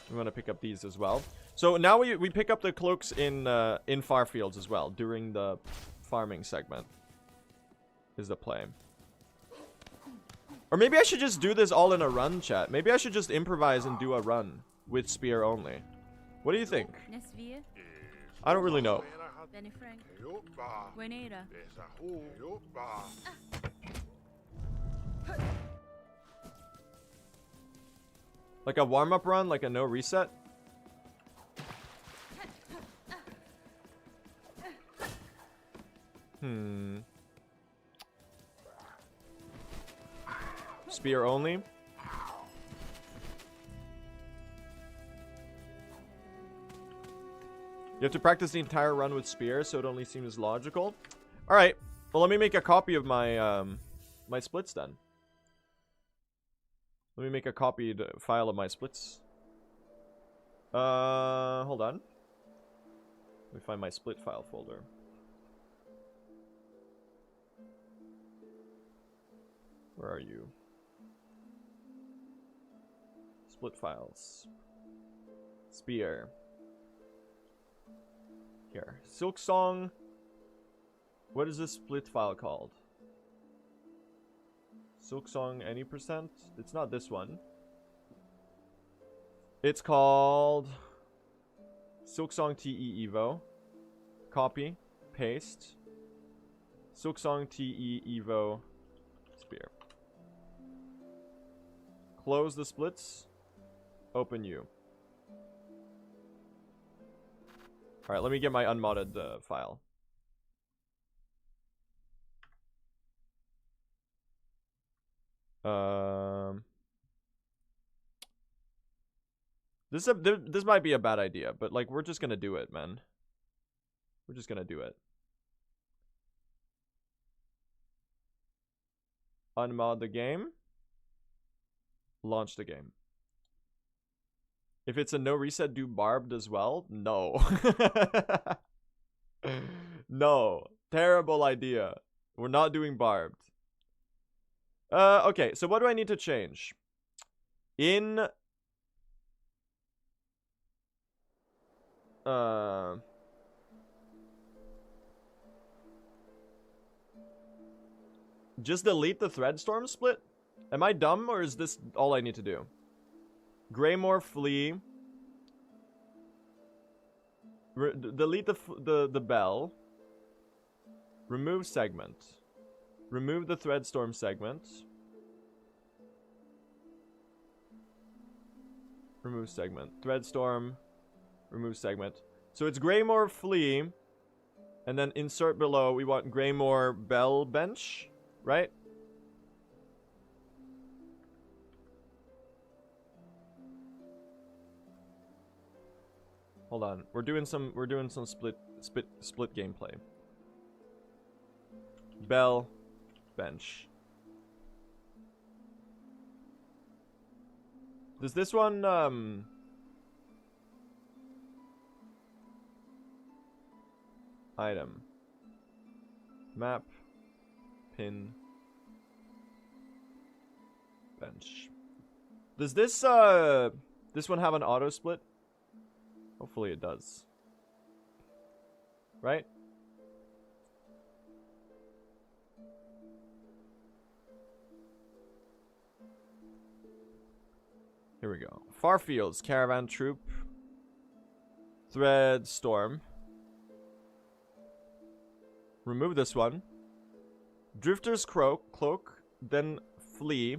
We want to pick up these as well. So now we pick up the cloaks in far fields as well during the farming segment. Is the play. Or maybe I should just do this all in a run, chat. Maybe I should just improvise and do a run with spear only. What do you think? I don't really know. Like a warm-up run, like a no reset? Spear only? You have to practice the entire run with spear, so it only seems logical. Alright, well let me make a copy of my my splits then. Let me make a copied file of my splits. Hold on. Let me find my split file folder. Where are you? Split files. Spear. Here. Silksong. What is this split file called? Silksong any percent? It's not this one. It's called Silksong TE Evo. Copy. Paste. Silksong TE Evo. Spear. Close the splits. Open you. Alright, let me get my unmodded file. This might be a bad idea, but like we're just gonna do it, man. We're just gonna do it. Unmod the game. Launch the game. If it's a no reset, do barbed as well? No. No. Terrible idea. We're not doing barbed. Okay, so what do I need to change? In... Just delete the Threadstorm split? Am I dumb, or is this all I need to do? Greymore flee. Delete the bell. Remove segment. Remove the Threadstorm segment. Remove segment. Threadstorm. Remove segment. So it's Greymore flee. And then insert below, we want Greymore bell bench. Right? Hold on. We're doing some split gameplay. Bell bench. Does this one item map pin bench. Does this one have an auto split? Hopefully it does. Right? Here we go. Far Fields, Caravan Troop, Thread Storm. Remove this one. Drifter's Cloak, then Flee.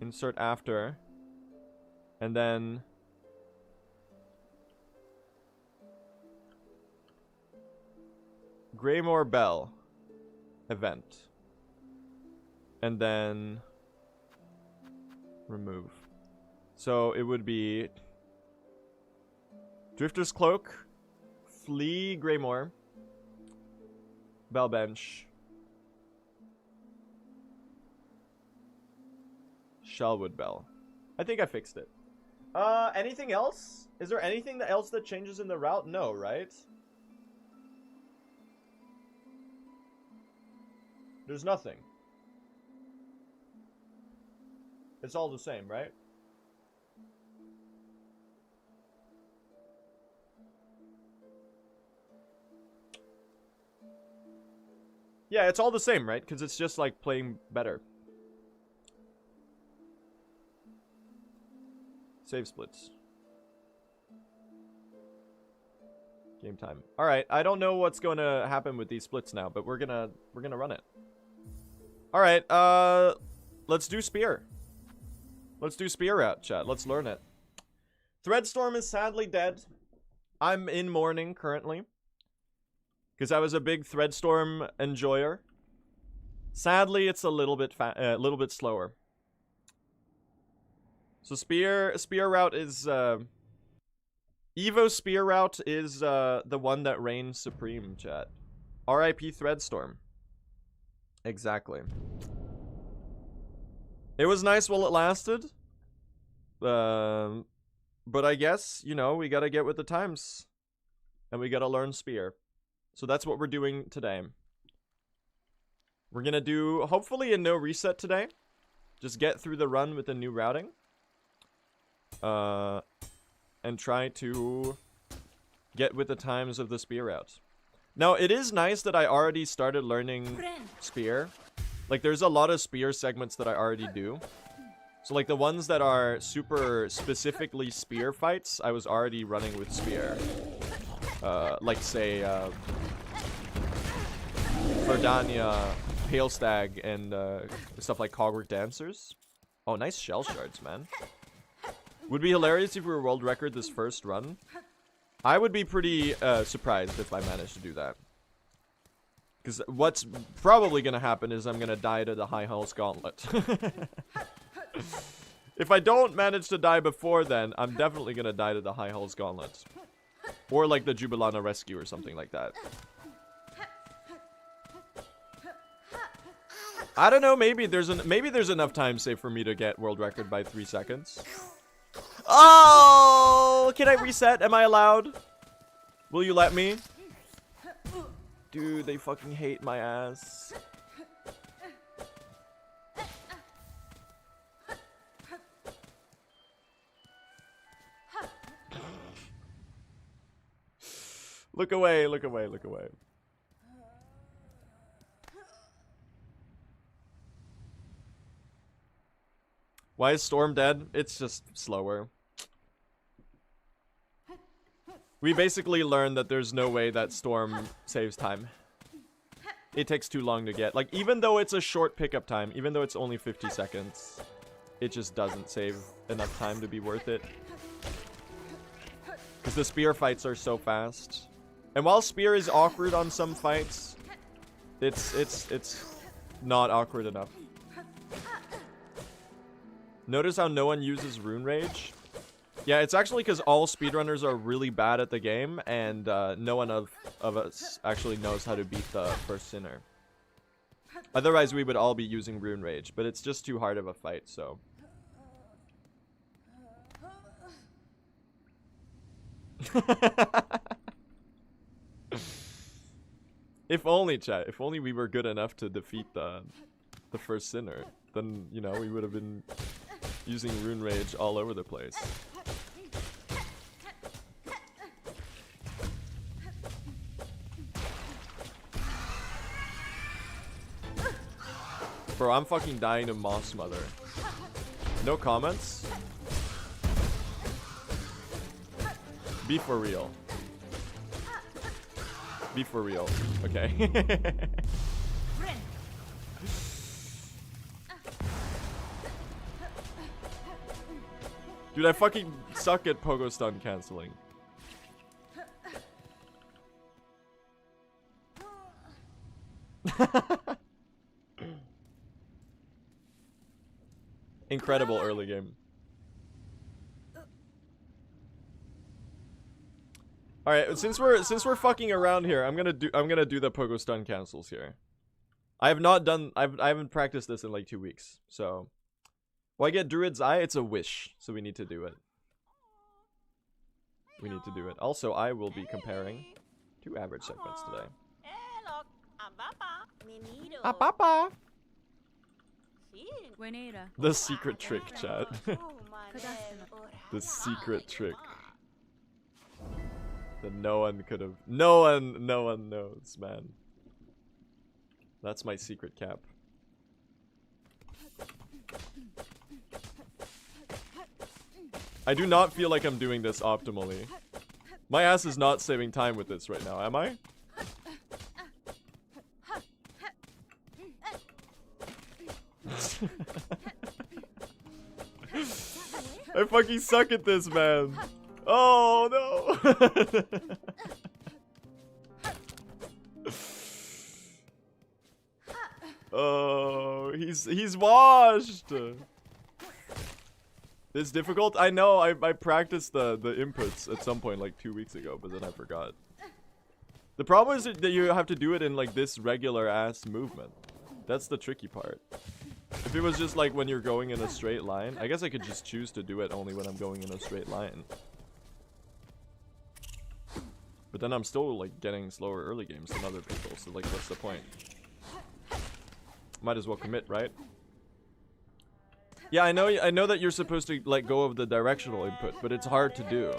Insert after. And then Greymore Bell event. And then remove. So it would be Drifter's Cloak, Flee Greymore, Bell Bench, Shellwood Bell. I think I fixed it. Anything else? Is there anything else that changes in the route? No, right? There's nothing. It's all the same, right? Yeah, it's all the same, right? Because it's just like playing better. Save splits. Game time. All right, I don't know what's going to happen with these splits now, but we're gonna run it. All right, let's do spear. Let's do spear route, chat. Let's learn it. Threadstorm is sadly dead. I'm in mourning currently because I was a big Threadstorm enjoyer. Sadly, it's a little bit slower. So spear route is Evo spear route is the one that reigns supreme, chat. R.I.P. Threadstorm. Exactly. It was nice while it lasted. But I guess, you know, we gotta get with the times. And we gotta learn spear. So that's what we're doing today. We're gonna do, hopefully, a no reset today. Just get through the run with the new routing. And try to get with the times of the spear route. Now, it is nice that I already started learning spear. Like, there's a lot of spear segments that I already do. So, like, the ones that are super specifically spear fights, I was already running with spear. Like, say, Verdania, Pale Stag, and stuff like Cogwork Dancers. Oh, nice shell shards, man. Would be hilarious if we were world record this first run. I would be pretty surprised if I managed to do that. Because what's probably going to happen is I'm going to die to the High Hulls Gauntlet. If I don't manage to die before then, I'm definitely going to die to the High Hulls Gauntlet. Or like the Jubilana Rescue or something like that. I don't know, maybe there's enough time save for me to get world record by 3 seconds. Oh, can I reset? Am I allowed? Will you let me? Dude, they fucking hate my ass. Look away, look away, look away. Why is Storm dead? It's just slower. We basically learned that there's no way that Storm saves time. It takes too long to get. Like, even though it's a short pickup time, even though it's only 50 seconds, it just doesn't save enough time to be worth it. Because the spear fights are so fast. And while spear is awkward on some fights, it's not awkward enough. Notice how no one uses Rune Rage? Yeah, it's actually because all speedrunners are really bad at the game, and no one of us actually knows how to beat the first sinner. Otherwise, we would all be using Rune Rage, but it's just too hard of a fight, so... If only, chat. If only we were good enough to defeat the first sinner. Then, you know, we would have been using Rune Rage all over the place. Bro, I'm fucking dying to Moss Mother. No comments? Be for real. Be for real. Okay. Dude, I fucking suck at pogo stun canceling. Incredible early game. All right, since we're fucking around here, I'm gonna do the pogo stun cancels here. I haven't practiced this in like 2 weeks, so. Well, I get Druid's Eye. It's a wish, so we need to do it. We need to do it. Also, I will be comparing 2 average segments today. Papa. The secret trick, chat. The secret trick. That no one could have. No one knows, man. That's my secret cap. I do not feel like I'm doing this optimally. My ass is not saving time with this right now, am I? I fucking suck at this, man. Oh no. Oh, he's washed. It's difficult. I know. I practiced the inputs at some point like 2 weeks ago, but then I forgot. The problem is that you have to do it in like this regular ass movement. That's the tricky part. If it was just like when you're going in a straight line, I guess I could just choose to do it only when I'm going in a straight line. But then I'm still like getting slower early games than other people, so like what's the point? Might as well commit, right? Yeah, I know that you're supposed to let go of the directional input, but it's hard to do.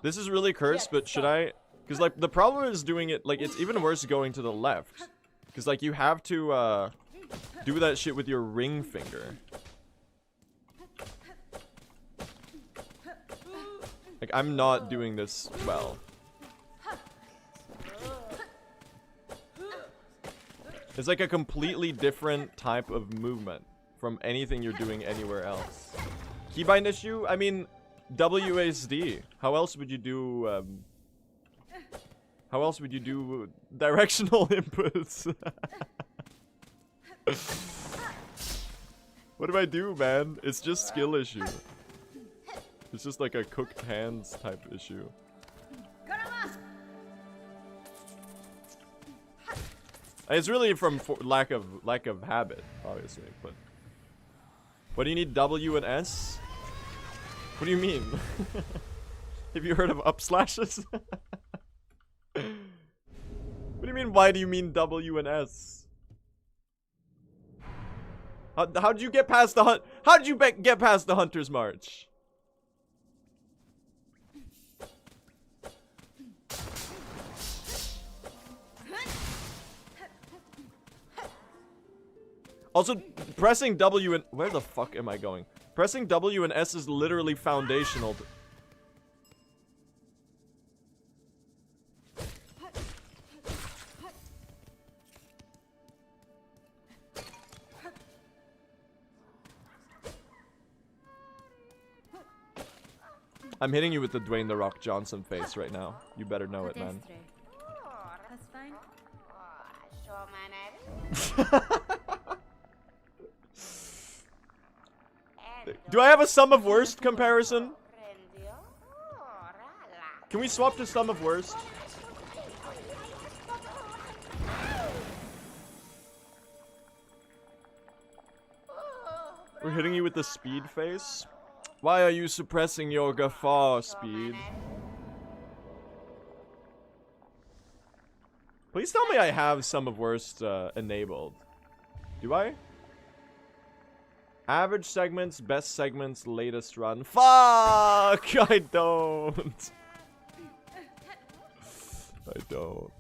This is really cursed, but should I? Because like the problem is doing it like it's even worse going to the left. Because like you have to do that shit with your ring finger. Like I'm not doing this well. It's like a completely different type of movement from anything you're doing anywhere else. Keybind issue? I mean, WASD. How else would you do, how else would you do directional inputs? What do I do, man? It's just skill issue. It's just like a cooked hands type issue. It's really from lack of habit, obviously. But what do you need? W and S? What do you mean? Have you heard of up slashes? What do you mean? Why do you mean W and S? How'd you get past the How'd you get past the Hunter's March? Also, pressing W and... Where the fuck am I going? Pressing W and S is literally foundational. I'm hitting you with the Dwayne "The Rock" Johnson face right now. You better know it, man. Do I have a sum of worst comparison? Can we swap to sum of worst? We're hitting you with the speed face. Why are you suppressing your guffaw, Speed? Please tell me I have sum of worst enabled. Do I? Average segments, best segments, latest run. Fuck! I don't. I don't.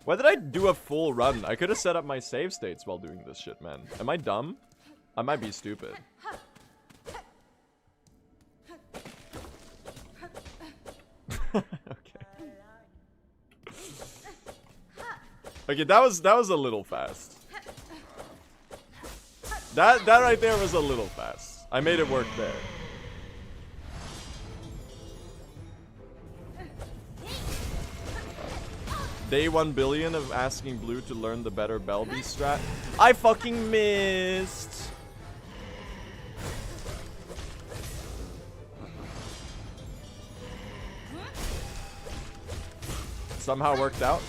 Why did I do a full run? I could have set up my save states while doing this shit, man. Am I dumb? I might be stupid. Okay. Okay, that was a little fast. That right there was a little fast. I made it work there. Day 1 billion of asking Blue to learn the better Belby strat. I fucking missed. Somehow worked out.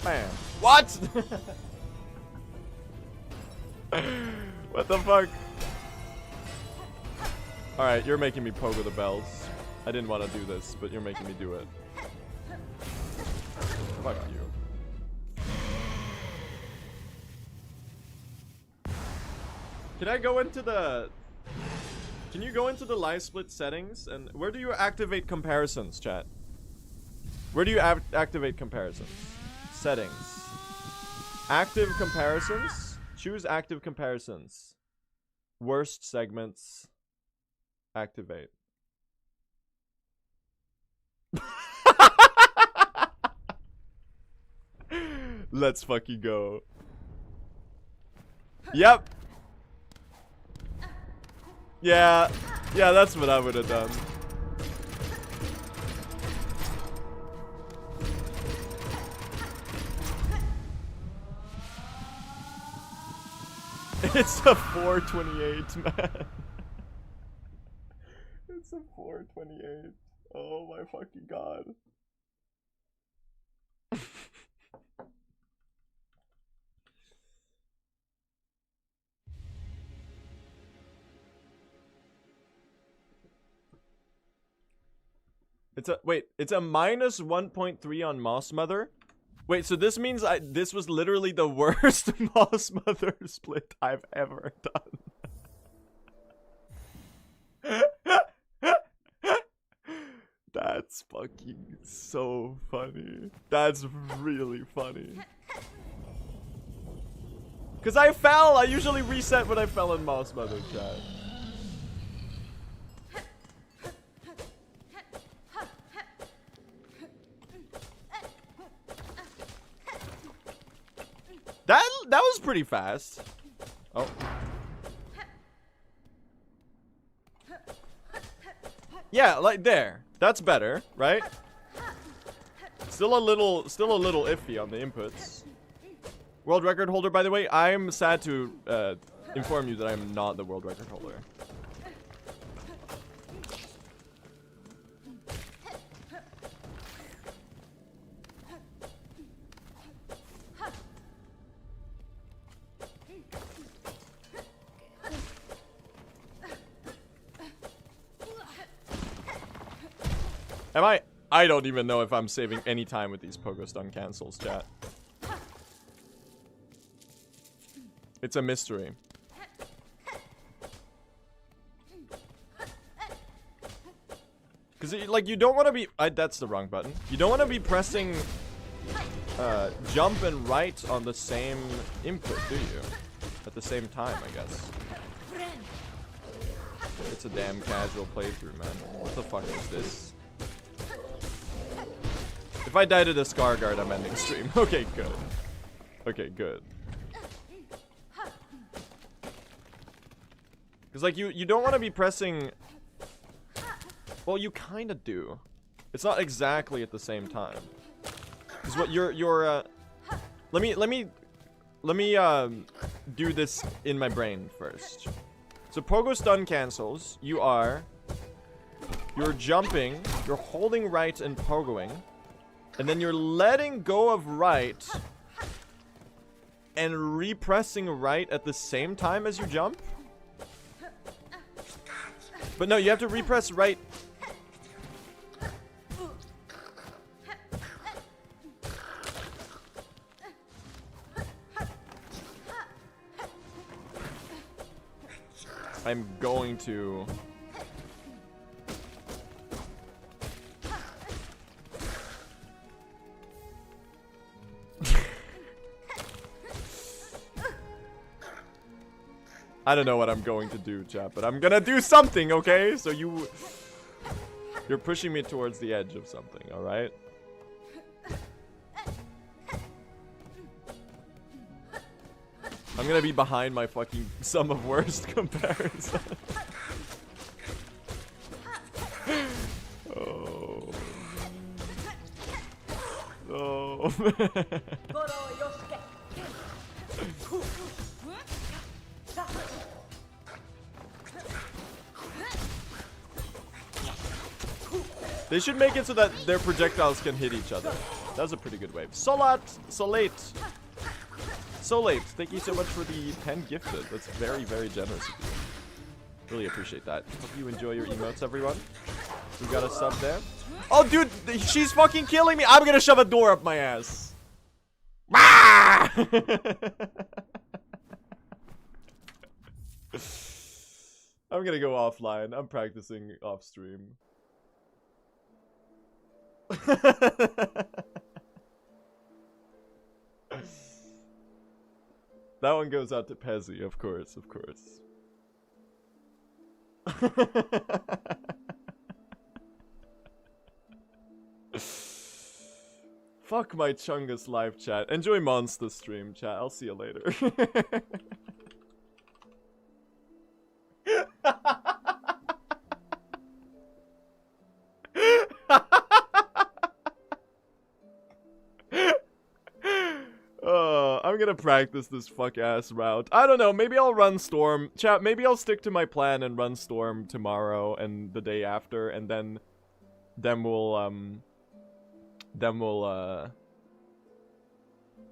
Bam. What? What the fuck? Alright, you're making me pogo the bells. I didn't want to do this, but you're making me do it. Fuck you. Can I go into the... Can you go into the live split settings? And where do you activate comparisons, chat? Where do you activate comparisons? Settings. Active comparisons? Choose active comparisons. Worst segments. Activate. Let's fucking go. Yep. Yeah, that's what I would have done. It's a 428, man. It's a 428. Oh my fucking god. It's a minus 1.3 on Moss Mother. Wait, so this means this was literally the worst Moss Mother split I've ever done. That's fucking so funny. That's really funny. Cause I fell. I usually reset when I fell in Moss Mother, chat. That was pretty fast. Oh. Yeah, like there. That's better, right? Still a little iffy on the inputs. World record holder, by the way. I'm sad to inform you that I'm not the world record holder. Am I? I don't even know if I'm saving any time with these pogo stun cancels, chat. It's a mystery. Because, like, you don't want to be... that's the wrong button. You don't want to be pressing jump and right on the same input, do you? At the same time, I guess. It's a damn casual playthrough, man. What the fuck is this? If I die to the Scar Guard, I'm ending stream. Okay, good. Okay, good. Because, like, you don't want to be pressing... Well, you kind of do. It's not exactly at the same time. Because what you're let me do this in my brain first. So pogo stun cancels. You're jumping, you're holding right and pogoing, and then you're letting go of right and repressing right at the same time as you jump. But no, you have to repress right. I'm going to... I don't know what I'm going to do, chat, but I'm gonna do something, okay? So you're pushing me towards the edge of something, alright? I'm gonna be behind my fucking sum of worst comparison. Oh. Oh. They should make it so that their projectiles can hit each other. That's a pretty good wave. Solate. Thank you so much for the 10 gifted. That's very, very generous of you. Really appreciate that. Hope you enjoy your emotes, everyone. We got a sub there. Oh, dude, she's fucking killing me. I'm gonna shove a door up my ass. Ah! I'm gonna go offline. I'm practicing off stream. That one goes out to Pezzy, of course, of course. Fuck my Chungus live chat. Enjoy Monster stream, chat. I'll see you later. I'm gonna practice this fuck-ass route. I don't know, maybe I'll run Storm. Chat, maybe I'll stick to my plan and run Storm tomorrow and the day after, and then we'll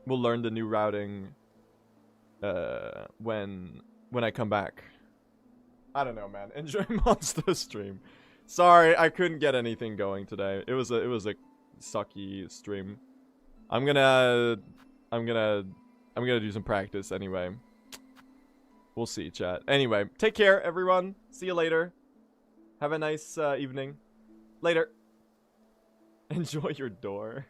learn the new routing when I come back. I don't know, man. Enjoy Monster stream. Sorry, I couldn't get anything going today. It was a sucky stream. I'm gonna do some practice anyway. We'll see, chat. Anyway, take care, everyone. See you later. Have a nice evening. Later. Enjoy your door.